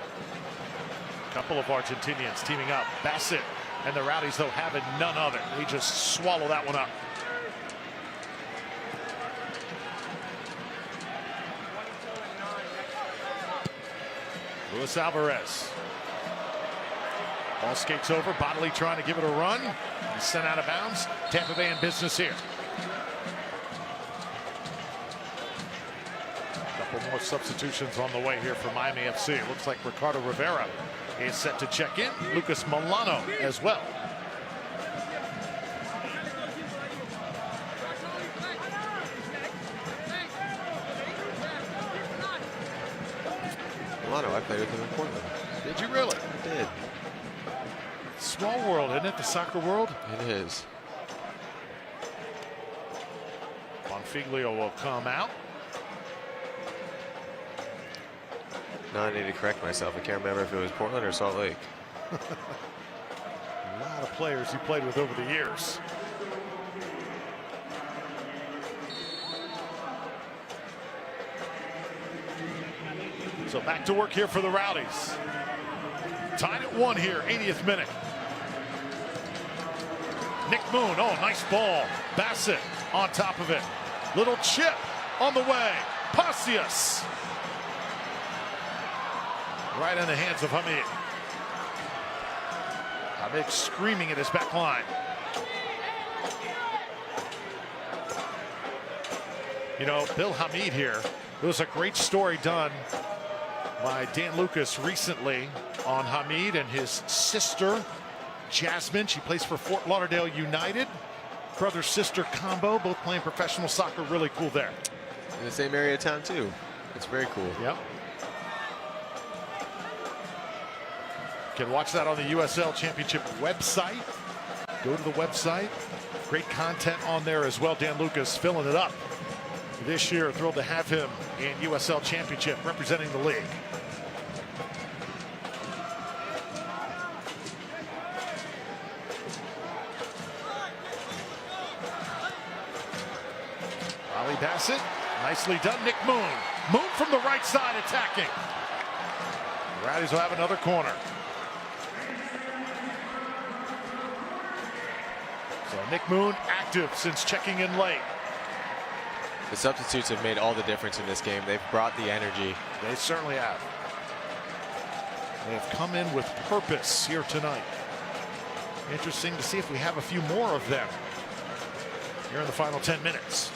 A couple of Argentinians teaming up. Bassett and the Rowdies, though, having none of it. They just swallow that one up. Luis Alvarez. Ball skates over. Bodley trying to give it a run. He's sent out of bounds. Tampa Bay in business here. Couple more substitutions on the way here for Miami FC. It looks like Ricardo Rivera is set to check in. Lucas Milano as well. Milano, I played with him in Portland. Did you really? I did. Small world, isn't it? The soccer world? It is. Bonfiglio will come out. Now I need to correct myself. I can't remember if it was Portland or Salt Lake. A lot of players he played with over the years. So back to work here for the Rowdies. Tied at 1 here, 80th minute. Nick Moon, oh, nice ball. Bassett on top of it. Little chip on the way. Pacius. Right in the hands of Hamid. Hamid screaming at his back line. You know, Bill Hamid here. There was a great story done by Dan Lucas recently on Hamid and his sister, Jasmine. She plays for Fort Lauderdale United. Brother-sister combo, both playing professional soccer. Really cool there. In the same area of town, too. It's very cool. Yep. You can watch that on the USL Championship website. Go to the website. Great content on there as well. Dan Lucas filling it up this year. Thrilled to have him in USL Championship representing the league. Ali Bassett, nicely done. Nick Moon. Moon from the right side attacking. The Rowdies will have another corner. So Nick Moon active since checking in late. The substitutes have made all the difference in this game. They've brought the energy. They certainly have. They have come in with purpose here tonight. Interesting to see if we have a few more of them here in the final 10 minutes.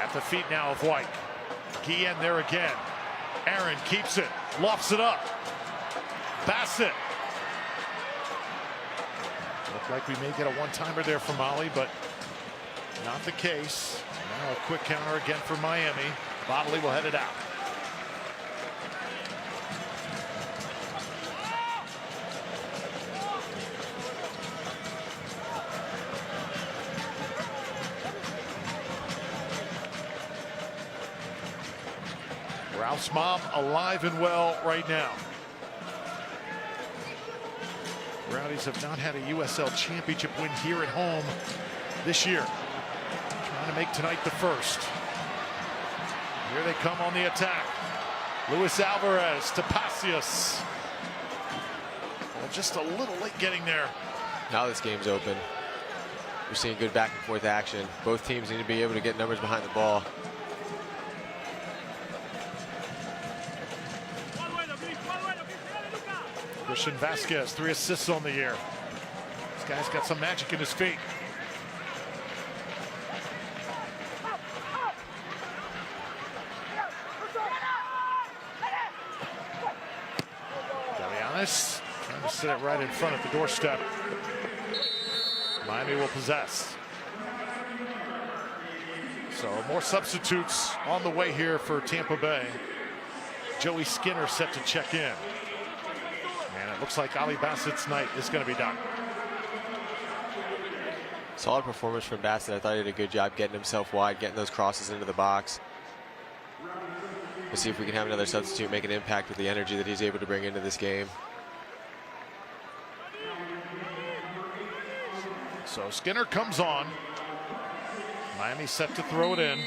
At the feet now of White. Guillen there again. Aaron keeps it, lofts it up. Bassett. Looked like we may get a one-timer there from Molly, but not the case. Now a quick counter again for Miami. Bodley will head it out. Ralph's mom alive and well right now. Rowdies have not had a USL Championship win here at home this year. Trying to make tonight the first. Here they come on the attack. Luis Alvarez to Pacius. Well, just a little late getting there. Now this game's open. We're seeing good back and forth action. Both teams need to be able to get numbers behind the ball. Christian Vasquez, 3 assists on the year. This guy's got some magic in his feet. Galeanes trying to sit it right in front at the doorstep. Miami will possess. So more substitutes on the way here for Tampa Bay. Joey Skinner set to check in. And it looks like Ali Bassett's night is going to be done. Solid performance from Bassett. I thought he did a good job getting himself wide, getting those crosses into the box. We'll see if we can have another substitute make an impact with the energy that he's able to bring into this game. So Skinner comes on. Miami set to throw it in.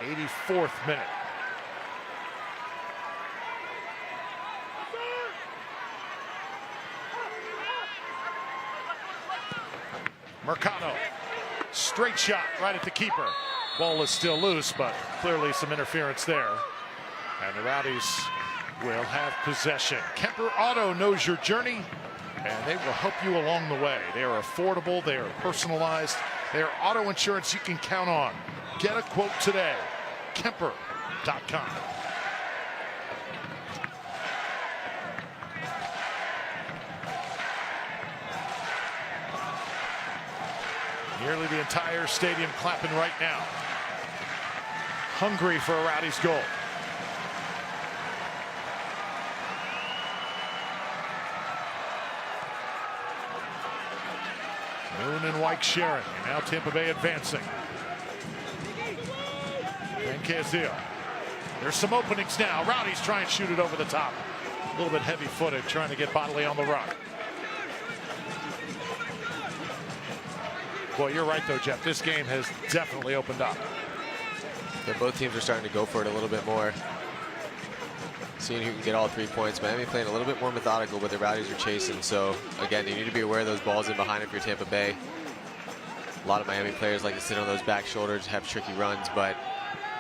84th minute. Mercado, straight shot right at the keeper. Ball is still loose, but clearly some interference there. And the Rowdies will have possession. Kemper Auto knows your journey, and they will help you along the way. They are affordable, they are personalized, they are auto insurance you can count on. Get a quote today. Kemper.com. Nearly the entire stadium clapping right now. Hungry for a Rowdies goal. Moon and White sharing, and now Tampa Bay advancing. Pancasio. There's some openings now. Rowdies try and shoot it over the top. A little bit heavy-footed, trying to get Bodley on the run. Boy, you're right, though, Jeff. This game has definitely opened up. Yeah, both teams are starting to go for it a little bit more. Seeing who can get all 3 points. Miami playing a little bit more methodical, but the Rowdies are chasing. So, again, you need to be aware of those balls in behind if you're Tampa Bay. A lot of Miami players like to sit on those back shoulders, have tricky runs, but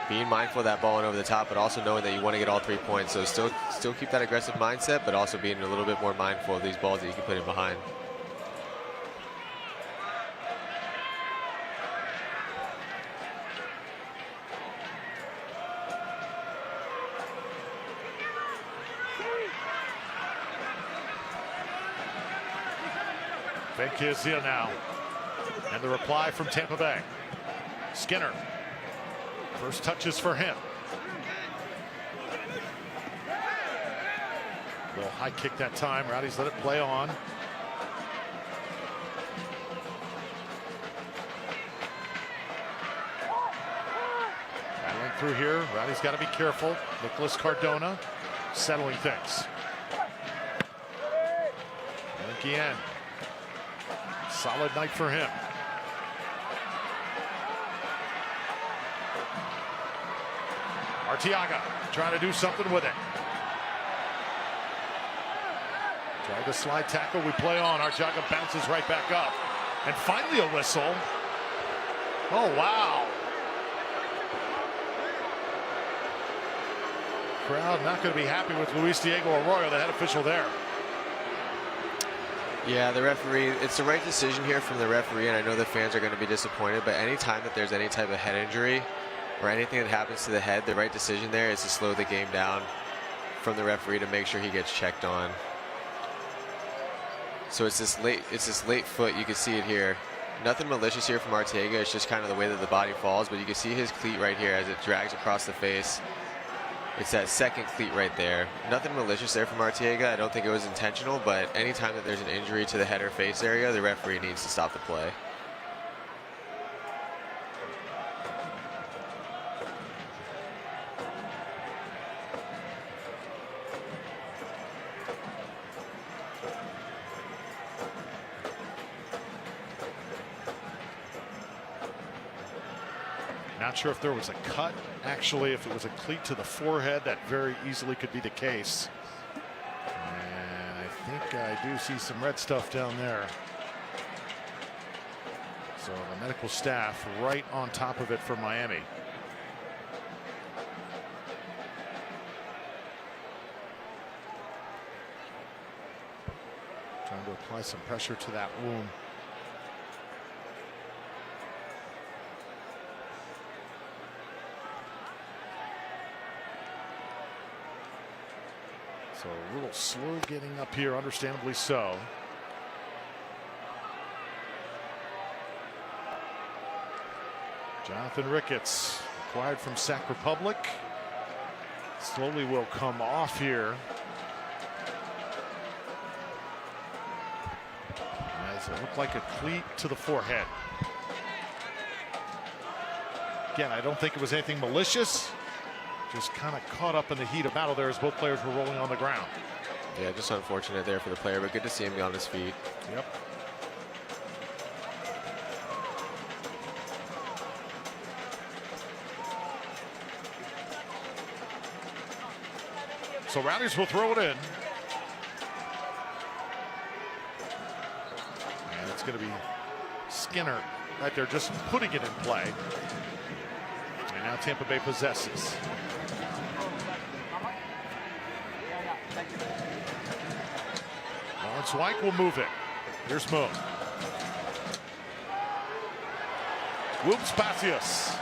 being mindful of that ball and over the top, but also knowing that you want to get all 3 points. So still keep that aggressive mindset, but also being a little bit more mindful of these balls that you can put in behind. Fake is here now. And the reply from Tampa Bay. Skinner. First touches for him. Little high kick that time. Rowdies let it play on. Battling through here. Rowdies got to be careful. Nicholas Cardona settling things. Guillen. Solid night for him. Arteaga trying to do something with it. Try the slide tackle. We play on. Arteaga bounces right back up. And finally a whistle. Oh, wow. Crowd not going to be happy with Luis Diego Arroyo, the head official there. Yeah, the referee, it's the right decision here from the referee, and I know the fans are going to be disappointed, but anytime that there's any type of head injury or anything that happens to the head, the right decision there is to slow the game down from the referee to make sure he gets checked on. So it's this late foot, you can see it here. Nothing malicious here from Arteaga, it's just kind of the way that the body falls, but you can see his cleat right here as it drags across the face. It's that second cleat right there. Nothing malicious there from Arteaga. I don't think it was intentional, but anytime that there's an injury to the head or face area, the referee needs to stop the play. Not sure if there was a cut. Actually, if it was a cleat to the forehead, that very easily could be the case. And I think I do see some red stuff down there. So the medical staff right on top of it for Miami. Trying to apply some pressure to that wound. So a little slow getting up here, understandably so. Jonathan Ricketts, acquired from Sac Republic, slowly will come off here. As it looked like a cleat to the forehead. Again, I don't think it was anything malicious. Just kind of caught up in the heat of battle there as both players were rolling on the ground. Yeah, just unfortunate there for the player, but good to see him be on his feet. Yep. So Rowdies will throw it in. And it's going to be Skinner right there just putting it in play. And now Tampa Bay possesses. Lawrence White will move it. Here's Moon. Whoops, Passius.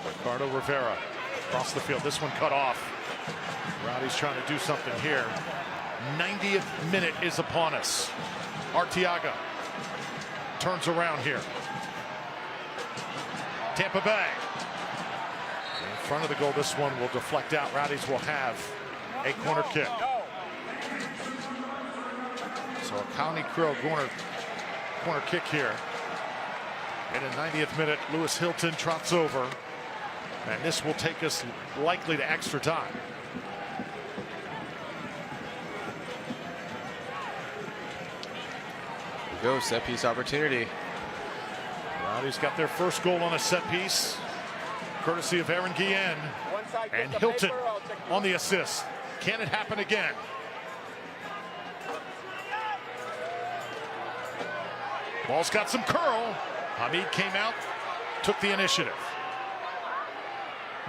Ricardo Rivera across the field. This one cut off. Rowdies trying to do something here. 90th minute is upon us. Arteaga turns around here. Tampa Bay front of the goal. This one will deflect out. Rowdies will have a corner kick. So a County Crow corner kick here. In the 90th minute, Lewis Hilton trots over. And this will take us likely to extra time. Go, set piece opportunity. Rowdies got their first goal on a set piece, courtesy of Aaron Guillen. And Hilton on the assist. Can it happen again? Ball's got some curl. Hamid came out, took the initiative.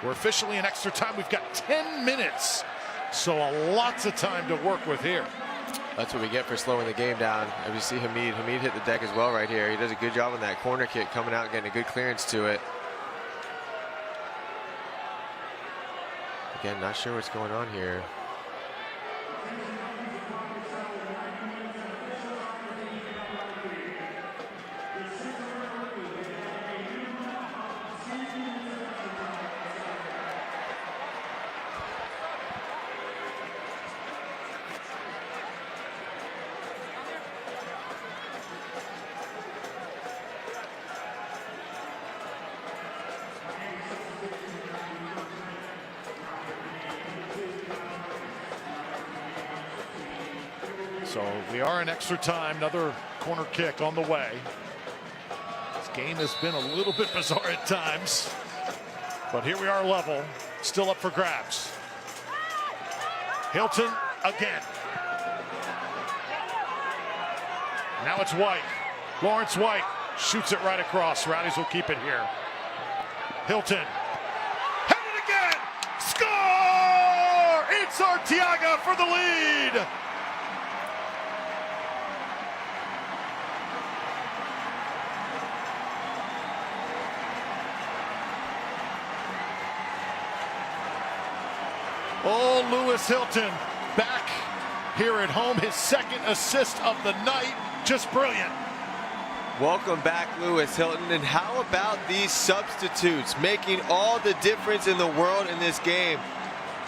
We're officially in extra time. We've got 10 minutes, so lots of time to work with here. That's what we get for slowing the game down. As you see Hamid hit the deck as well right here. He does a good job on that corner kick, coming out and getting a good clearance to it. Again, not sure what's going on here. So we are in extra time. Another corner kick on the way. This game has been a little bit bizarre at times, but here we are level, still up for grabs. Hilton again. Now it's White. Lawrence White shoots it right across. Rowdies will keep it here. Hilton. Headed again. Score! It's Arteaga for the lead. Oh, Lewis Hilton back here at home. His second assist of the night. Just brilliant. Welcome back, Lewis Hilton. And how about these substitutes making all the difference in the world in this game?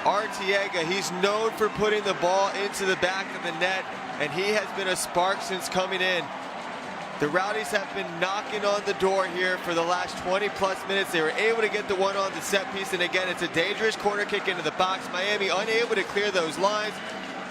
Arteaga, he's known for putting the ball into the back of the net, and he has been a spark since coming in. The Rowdies have been knocking on the door here for the last 20+ minutes. They were able to get the one on the set piece, and again, it's a dangerous corner kick into the box. Miami unable to clear those lines.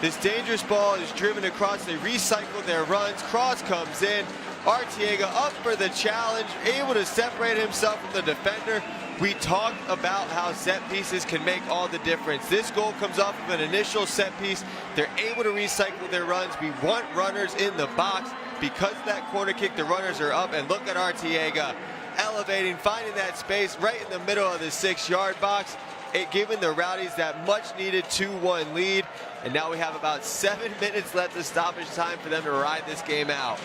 This dangerous ball is driven across. They recycle their runs. Cross comes in. Arteaga up for the challenge, able to separate himself from the defender. We talked about how set pieces can make all the difference. This goal comes off of an initial set piece. They're able to recycle their runs. We want runners in the box. Because of that corner kick, the runners are up, and look at Arteaga elevating, finding that space right in the middle of the 6-yard box, giving the Rowdies that much-needed 2-1 lead. And now we have about 7 minutes left of stoppage time for them to ride this game out.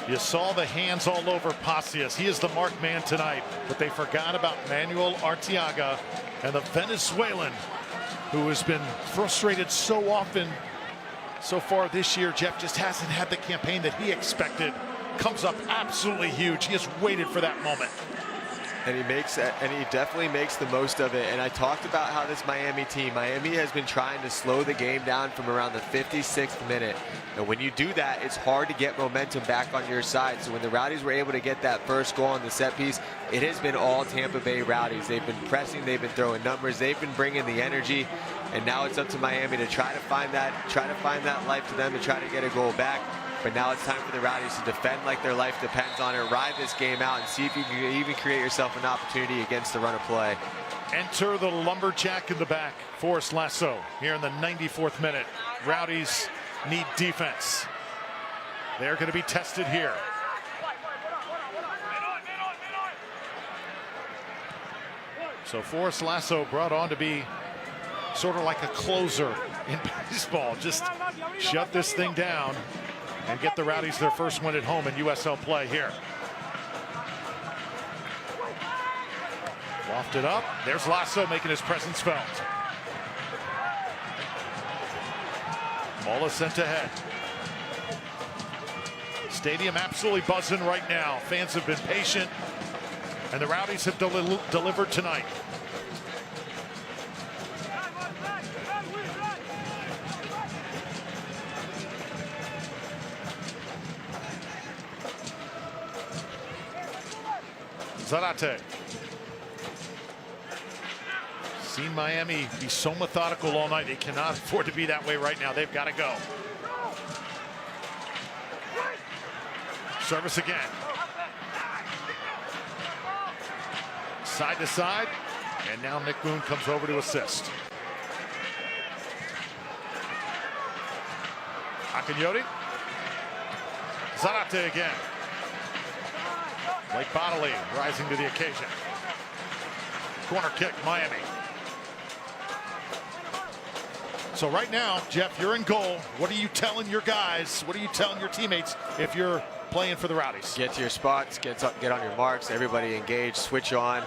You saw the hands all over Pacias. He is the marked man tonight, but they forgot about Manuel Arteaga and the Venezuelan, who has been frustrated so often so far this year. Jeff just hasn't had the campaign that he expected. Comes up absolutely huge. He has waited for that moment. And he definitely makes the most of it. And I talked about how this Miami team, Miami has been trying to slow the game down from around the 56th minute. And when you do that, it's hard to get momentum back on your side. So when the Rowdies were able to get that first goal on the set piece, it has been all Tampa Bay Rowdies. They've been pressing, they've been throwing numbers, they've been bringing the energy. And now it's up to Miami to try to find that life to them, to try to get a goal back. But now it's time for the Rowdies to defend like their life depends on it, ride this game out, and see if you can even create yourself an opportunity against the run of play. Enter the lumberjack in the back, Forrest Lasso, here in the 94th minute. Rowdies need defense. They're going to be tested here. So Forrest Lasso brought on to be sort of like a closer in baseball. Just shut this thing down and get the Rowdies their first win at home in USL play here. Lofted up. There's Lasso making his presence felt. Ball is sent ahead. Stadium absolutely buzzing right now. Fans have been patient, and the Rowdies have delivered tonight. Zarate. Seen Miami be so methodical all night. They cannot afford to be that way right now. They've got to go. Service again. Side to side. And now Nick Moon comes over to assist. Akinyoti. Zarate again. Blake Bodley rising to the occasion. Corner kick, Miami. So right now, Jeff, you're in goal. What are you telling your guys? What are you telling your teammates if you're playing for the Rowdies? Get to your spots, get on your marks, everybody engage, switch on.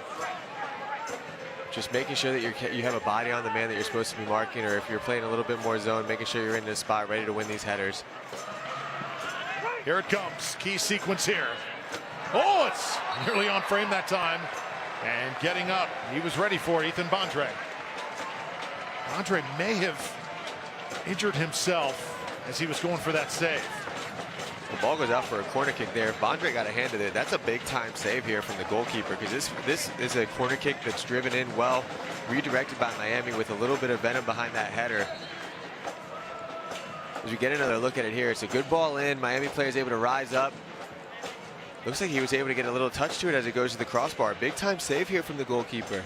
Just making sure that you have a body on the man that you're supposed to be marking, or if you're playing a little bit more zone, making sure you're in the spot ready to win these headers. Here it comes. Key sequence here. Oh, it's nearly on frame that time. And getting up. He was ready for it, Ethan Bondre. Bondre may have injured himself as he was going for that save. The ball goes out for a corner kick there. If Bondre got a hand to it, that's a big time save here from the goalkeeper, because this is a corner kick that's driven in well, redirected by Miami with a little bit of venom behind that header. As we get another look at it here, it's a good ball in. Miami player is able to rise up. Looks like he was able to get a little touch to it as it goes to the crossbar. Big time save here from the goalkeeper.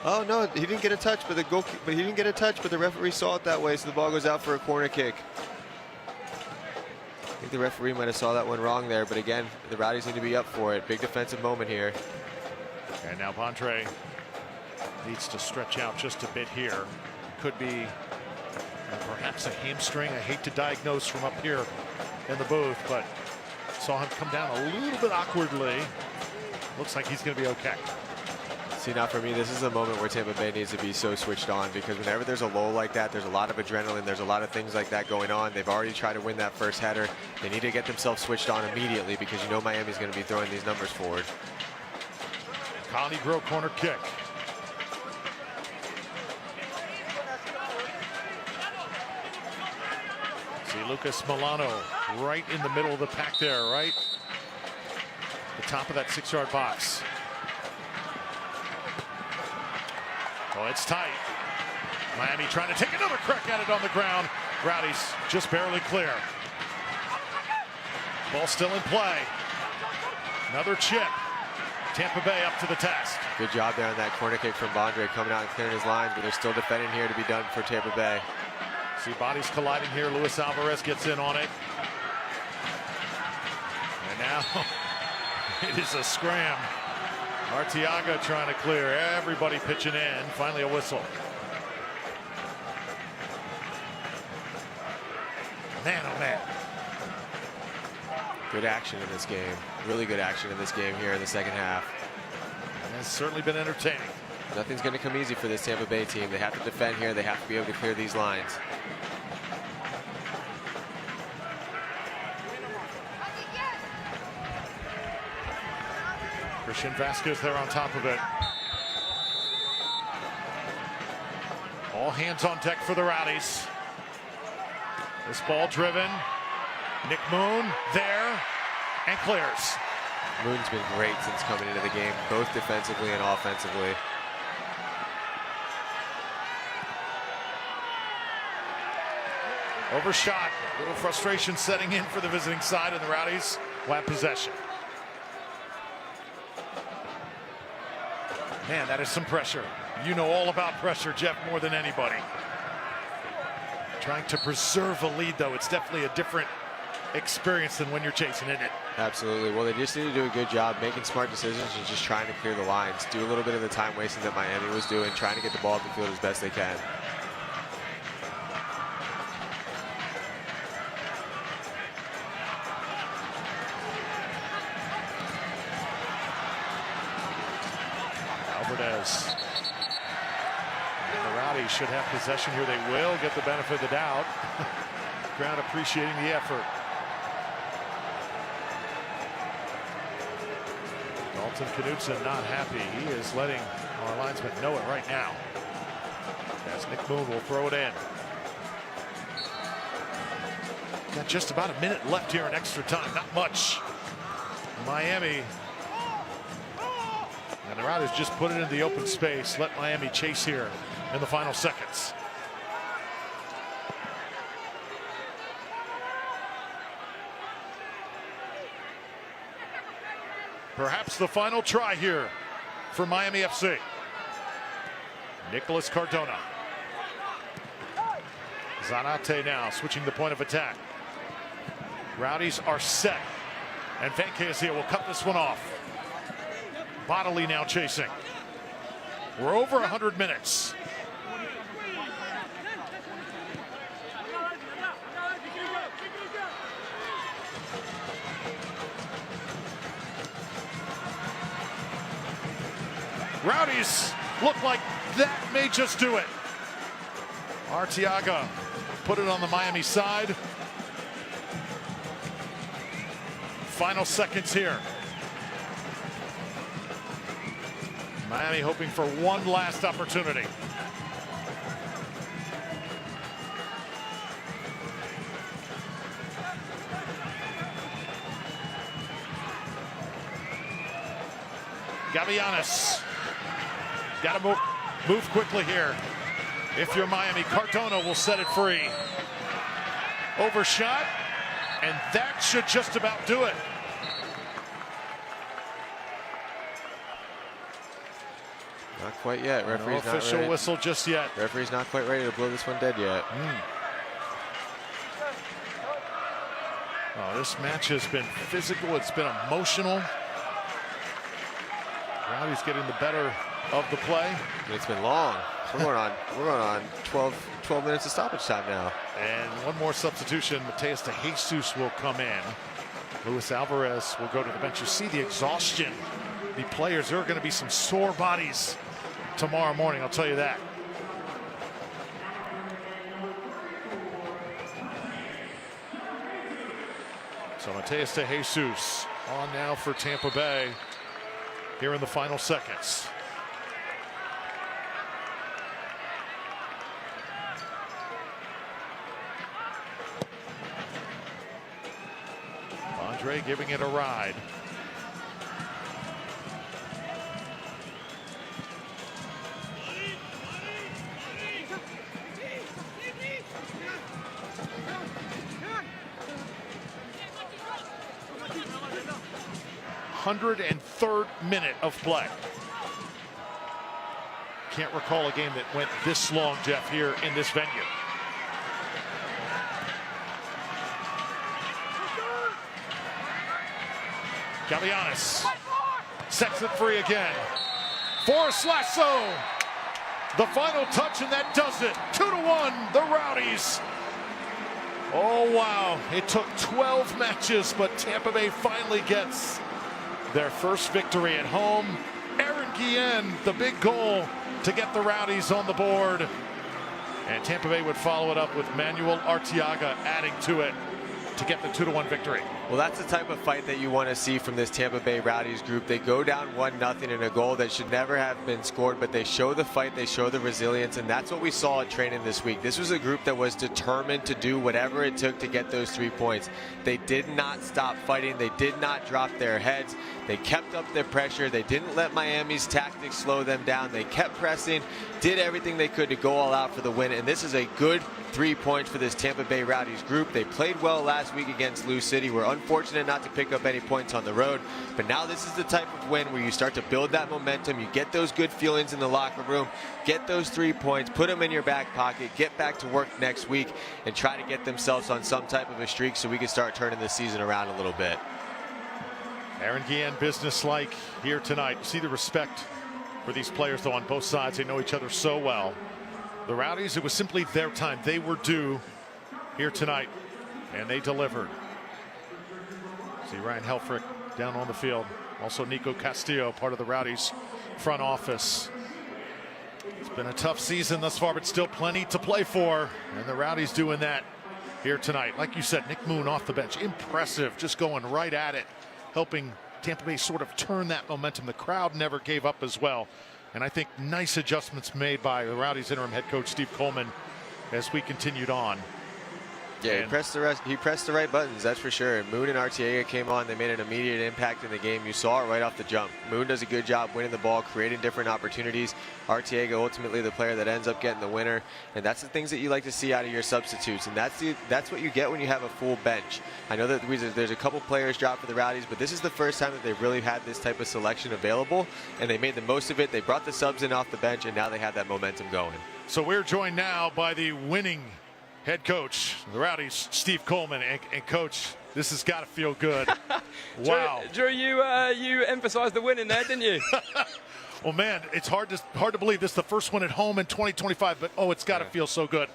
Oh no, he didn't get a touch, but the referee saw it that way, so the ball goes out for a corner kick. I think the referee might have saw that one wrong there, but again, the Rowdies need to be up for it. Big defensive moment here. And now Bondre needs to stretch out just a bit here. Could be perhaps a hamstring. I hate to diagnose from up here in the booth, but saw him come down a little bit awkwardly. Looks like he's going to be okay. See, now for me, this is a moment where Tampa Bay needs to be so switched on, because whenever there's a lull like that, there's a lot of adrenaline, there's a lot of things like that going on. They've already tried to win that first header. They need to get themselves switched on immediately, because you know Miami's going to be throwing these numbers forward. Connie Grow corner kick. See Lucas Milano right in the middle of the pack there, right? The top of that 6-yard box. Oh, it's tight. Miami trying to take another crack at it on the ground. Rowdies just barely clear. Ball still in play. Another chip. Tampa Bay up to the task. Good job there on that corner kick from Bondre, coming out and clearing his lines, but there's still defending here to be done for Tampa Bay. See bodies colliding here. Luis Alvarez gets in on it. And now it is a scram. Arteaga trying to clear. Everybody pitching in. Finally a whistle. Man, oh man. Good action in this game. Really good action in this game here in the second half. It has certainly been entertaining. Nothing's going to come easy for this Tampa Bay team. They have to defend here. They have to be able to clear these lines. Christian Vasquez there on top of it. All hands on deck for the Rowdies. This ball driven. Nick Moon there and clears. Moon's been great since coming into the game, both defensively and offensively. Overshot. A little frustration setting in for the visiting side, and the Rowdies will have possession. Man, that is some pressure. You know all about pressure, Jeff, more than anybody. Trying to preserve a lead, though, it's definitely a different experience than when you're chasing, isn't it? Absolutely. Well, they just need to do a good job making smart decisions and just trying to clear the lines. Do a little bit of the time wasting that Miami was doing, trying to get the ball up the field as best they can. Alvarez. And the Rowdies should have possession here. They will get the benefit of the doubt. Crowd appreciating the effort. Dalton Knudsen not happy. He is letting our linesman know it right now. As Nick Moon will throw it in. Got just about a minute left here in extra time. Not much. Miami And the Rowdies just put it in the open space, let Miami chase here in the final seconds. Perhaps the final try here for Miami FC. Nicholas Cardona. Zanate now switching the point of attack. Rowdies are set. And Van Kezia will cut this one off. Bodily now chasing. We're over 100 minutes. Rowdies look like that may just do it. Arteaga put it on the Miami side. Final seconds here. Miami hoping for one last opportunity. Gavianis. Got to move quickly here. If you're Miami, Cardona will set it free. Overshot, and that should just about do it. Not quite yet. Referee's no official whistle just yet. Referee's not quite ready to blow this one dead yet. Oh, this match has been physical. It's been emotional. Rowdies getting the better of the play. It's been long. We're going on 12 minutes of stoppage time now. And one more substitution. Mateus de Jesus will come in. Luis Alvarez will go to the bench. You see the exhaustion. The players, there are going to be some sore bodies tomorrow morning, I'll tell you that. So Mateus de Jesus on now for Tampa Bay here in the final seconds. Andre giving it a ride. .103rd minute of play. Can't recall a game that went this long, Jeff, here in this venue. Gavianis sets it free again. Forrest Lasso, the final touch, and that does it. 2-1, the Rowdies. Oh, wow. It took 12 matches, but Tampa Bay finally gets their first victory at home. Aaron Guillen, the big goal to get the Rowdies on the board. And Tampa Bay would follow it up with Manuel Arteaga adding to it to get the 2-1 victory. Well, that's the type of fight that you want to see from this Tampa Bay Rowdies group. They go down 1-0 in a goal that should never have been scored, but they show the fight, they show the resilience, and that's what we saw at training this week. This was a group that was determined to do whatever it took to get those 3 points. They did not stop fighting. They did not drop their heads. They kept up their pressure. They didn't let Miami's tactics slow them down. They kept pressing, did everything they could to go all out for the win, and this is a good 3 points for this Tampa Bay Rowdies group. They played well last week against Lou City. We're unfortunate not to pick up any points on the road, but now this is the type of win where you start to build that momentum. You get those good feelings in the locker room, get those 3 points, put them in your back pocket, get back to work next week, and try to get themselves on some type of a streak so we can start turning the season around a little bit. Aaron Guillen, businesslike here tonight. You see the respect for these players, though, on both sides. They know each other so well. The Rowdies, it was simply their time. They were due here tonight, and they delivered. See Ryan Helfrich down on the field. Also Nico Castillo, part of the Rowdies front office. It's been a tough season thus far, but still plenty to play for. And the Rowdies doing that here tonight. Like you said, Nick Moon off the bench. Impressive, just going right at it, helping Tampa Bay sort of turn that momentum. The crowd never gave up as well. And I think nice adjustments made by the Rowdies interim head coach Steve Coleman as we continued on. Yeah, he pressed the right buttons, that's for sure. And Moon and Arteaga came on. They made an immediate impact in the game. You saw it right off the jump. Moon does a good job winning the ball, creating different opportunities. Arteaga ultimately the player that ends up getting the winner. And that's the things that you like to see out of your substitutes. And that's what you get when you have a full bench. I know that there's a couple players dropped for the Rowdies, but this is the first time that they've really had this type of selection available. And they made the most of it. They brought the subs in off the bench, and now they have that momentum going. So we're joined now by the winning head coach, the Rowdies, Steve Coleman. And Coach, this has got to feel good. Wow. Drew, you emphasized the winning there, didn't you? Well, man, it's hard to believe this is the first one at home in 2025, but it's got to feel so good.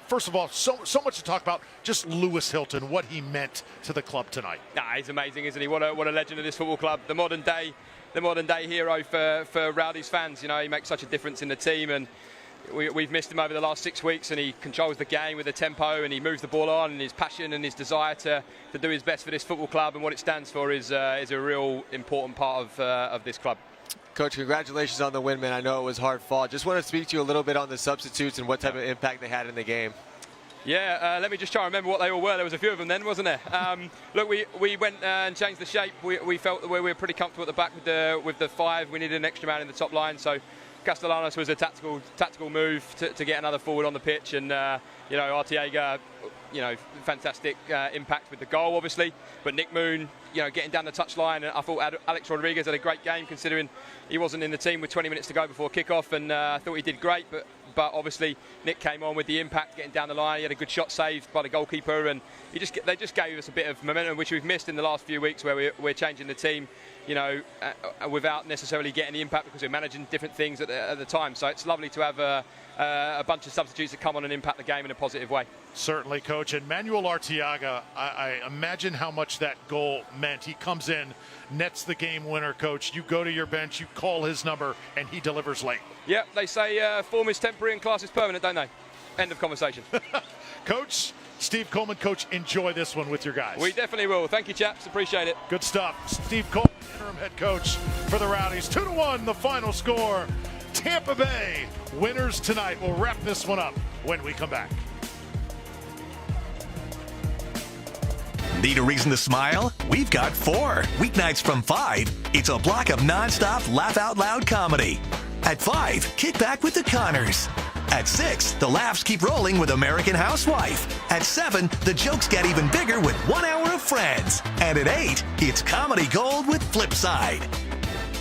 First of all, so much to talk about. Just Lewis Hilton, what he meant to the club tonight. He's amazing, isn't he? What a legend of this football club. The modern day hero for Rowdies fans. You know, he makes such a difference in the team, and we've missed him over the last 6 weeks, and he controls the game with the tempo, and he moves the ball on, and his passion and his desire to do his best for this football club and what it stands for is a real important part of this club. Coach, congratulations on the win, man. I know it was hard fought. Just want to speak to you a little bit on the substitutes and what type of impact they had in the game. Yeah, let me just try and remember what they all were. There was a few of them then, wasn't there? Look, we went and changed the shape. We felt that we were pretty comfortable at the back with the five. We needed an extra man in the top line, so Castellanos was a tactical move to get another forward on the pitch, and Arteaga, fantastic impact with the goal, obviously. But Nick Moon, getting down the touchline, I thought Alex Rodriguez had a great game considering he wasn't in the team with 20 minutes to go before kickoff, and I thought he did great. But obviously Nick came on with the impact, getting down the line. He had a good shot saved by the goalkeeper, and they just gave us a bit of momentum, which we've missed in the last few weeks, where we're changing the team, without necessarily getting the impact because we're managing different things at the time. So it's lovely to have a bunch of substitutes that come on and impact the game in a positive way. Certainly, Coach. And Manuel Arteaga, I imagine how much that goal meant. He comes in, nets the game winner, Coach. You go to your bench, you call his number, and he delivers late. Yeah, they say form is temporary and class is permanent, don't they? End of conversation. Coach, Steve Coleman, Coach, enjoy this one with your guys. We definitely will. Thank you, chaps. Appreciate it. Good stuff. Steve Coleman, interim head coach for the Rowdies. 2-1, the final score. Tampa Bay winners tonight. We'll wrap this one up when we come back. Need a reason to smile? We've got 4. Weeknights from 5, it's a block of non-stop laugh-out-loud comedy. At 5, kick back with the Connors. At 6, the laughs keep rolling with American Housewife. At 7, the jokes get even bigger with 1 hour of Friends. And at 8, it's comedy gold with Flipside.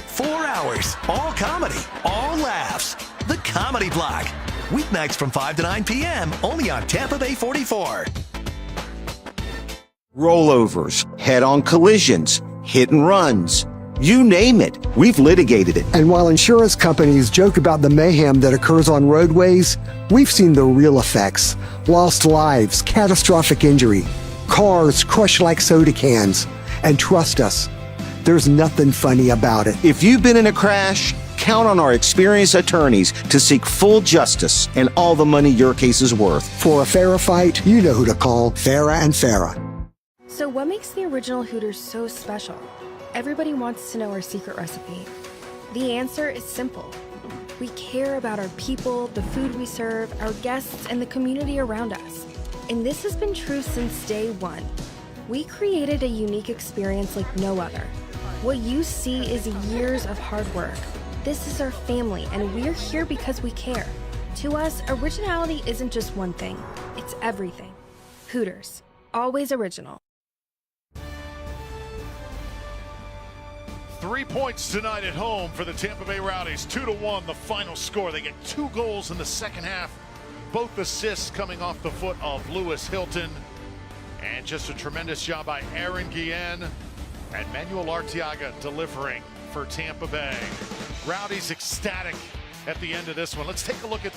4 hours, all comedy, all laughs. The Comedy Block. Weeknights from 5 to 9 p.m. only on Tampa Bay 44. Rollovers, head-on collisions, hit and runs. You name it, we've litigated it. And while insurance companies joke about the mayhem that occurs on roadways, we've seen the real effects. Lost lives, catastrophic injury, cars crushed like soda cans. And trust us, there's nothing funny about it. If you've been in a crash, count on our experienced attorneys to seek full justice and all the money your case is worth. For a fairer fight, you know who to call, Farah and Farah. So what makes the original Hooters so special? Everybody wants to know our secret recipe. The answer is simple. We care about our people, the food we serve, our guests, and the community around us. And this has been true since day one. We created a unique experience like no other. What you see is years of hard work. This is our family, and we're here because we care. To us, originality isn't just one thing, it's everything. Hooters, always original. 3 points tonight at home for the Tampa Bay Rowdies. 2-1, the final score. They get 2 goals in the second half. Both assists coming off the foot of Lewis Hilton. And just a tremendous job by Aaron Guillen and Manuel Arteaga delivering for Tampa Bay. Rowdies ecstatic at the end of this one. Let's take a look at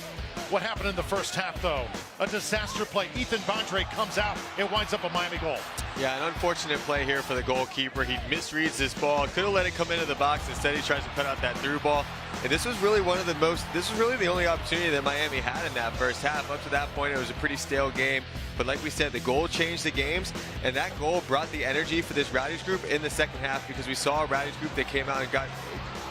what happened in the first half, though. A disaster play. Ethan Bondre comes out. It winds up a Miami goal. Yeah, an unfortunate play here for the goalkeeper. He misreads this ball. Could have let it come into the box. Instead, he tries to cut out that through ball. And this was really the only opportunity that Miami had in that first half. Up to that point, it was a pretty stale game. But like we said, the goal changed the games, and that goal brought the energy for this Rowdies group in the second half, because we saw a Rowdies group that came out and got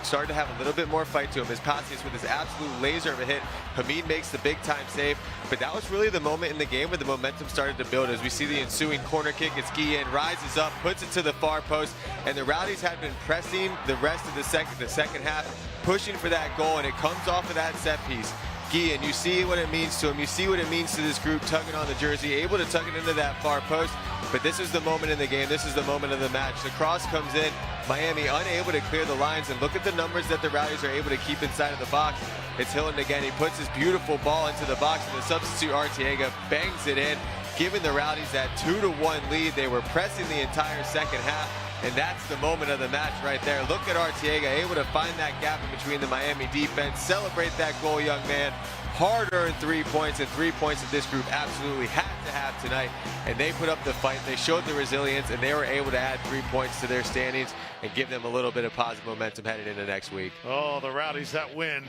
started to have a little bit more fight to him. His passing with his absolute laser of a hit. Hamid makes the big time save, but that was really the moment in the game where the momentum started to build as we see the ensuing corner kick. It's Guillen, rises up, puts it to the far post, and the Rowdies had been pressing the rest of the second half, pushing for that goal, and it comes off of that set piece. Guillen, you see what it means to him. You see what it means to this group tugging on the jersey, able to tug it into that far post. But this is the moment in the game. This is the moment of the match. The cross comes in. Miami unable to clear the lines. And look at the numbers that the Rowdies are able to keep inside of the box. It's Hillen again. He puts his beautiful ball into the box. And the substitute Arteaga bangs it in, giving the Rowdies that 2-1 lead. They were pressing the entire second half. And that's the moment of the match right there. Look at Arteaga, able to find that gap in between the Miami defense. Celebrate that goal, young man. Hard-earned 3 points, and 3 points that this group absolutely had to have tonight. And they put up the fight. They showed the resilience, and they were able to add 3 points to their standings and give them a little bit of positive momentum headed into next week. Oh, the Rowdies, that win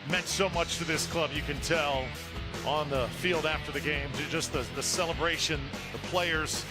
meant so much to this club. You can tell on the field after the game. Just the celebration, the players.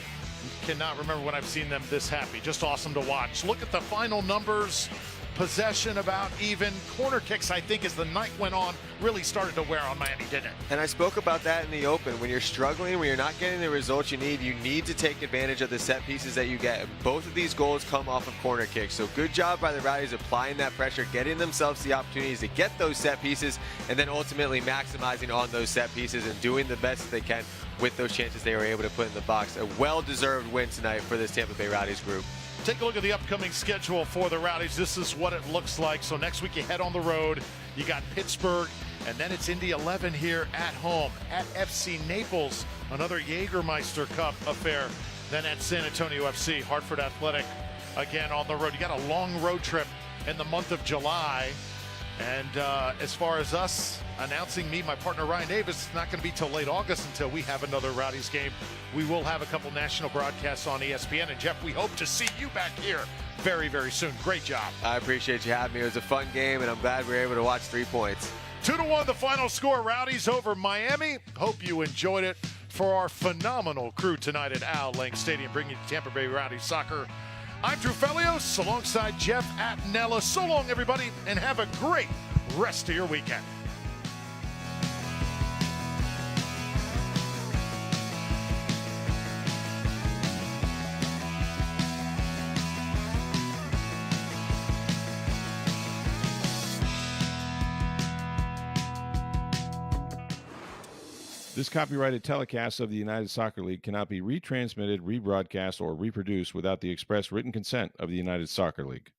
Cannot remember when I've seen them this happy. Just awesome to watch. Look at the final numbers. Possession about even. Corner kicks, I think, as the night went on, really started to wear on Miami, didn't it? And I spoke about that in the open. When you're struggling, when you're not getting the results you need to take advantage of the set pieces that you get. Both of these goals come off of corner kicks. So good job by the Rowdies applying that pressure, getting themselves the opportunities to get those set pieces, and then ultimately maximizing on those set pieces and doing the best that they can with those chances they were able to put in the box. A well-deserved win tonight for this Tampa Bay Rowdies group. Take a look at the upcoming schedule for the Rowdies. This is what it looks like. So next week you head on the road. You got Pittsburgh, and then it's Indy 11 here at home. At FC Naples, another Jägermeister Cup affair. Then at San Antonio FC, Hartford Athletic again on the road. You got a long road trip in the month of July. And as far as us announcing, my partner Ryan Davis, it's not going to be till late August until we have another Rowdies game. We will have a couple national broadcasts on ESPN. And Jeff, we hope to see you back here very, very soon. Great job. I appreciate you having me. It was a fun game, and I'm glad we were able to watch 3 points. 2-1 the final score. Rowdies over Miami. Hope you enjoyed it. For our phenomenal crew tonight at Al Lang Stadium, bringing you Tampa Bay Rowdies soccer. I'm Drew Felios alongside Jeff Attinella. So long, everybody, and have a great rest of your weekend. This copyrighted telecast of the United Soccer League cannot be retransmitted, rebroadcast, or reproduced without the express written consent of the United Soccer League.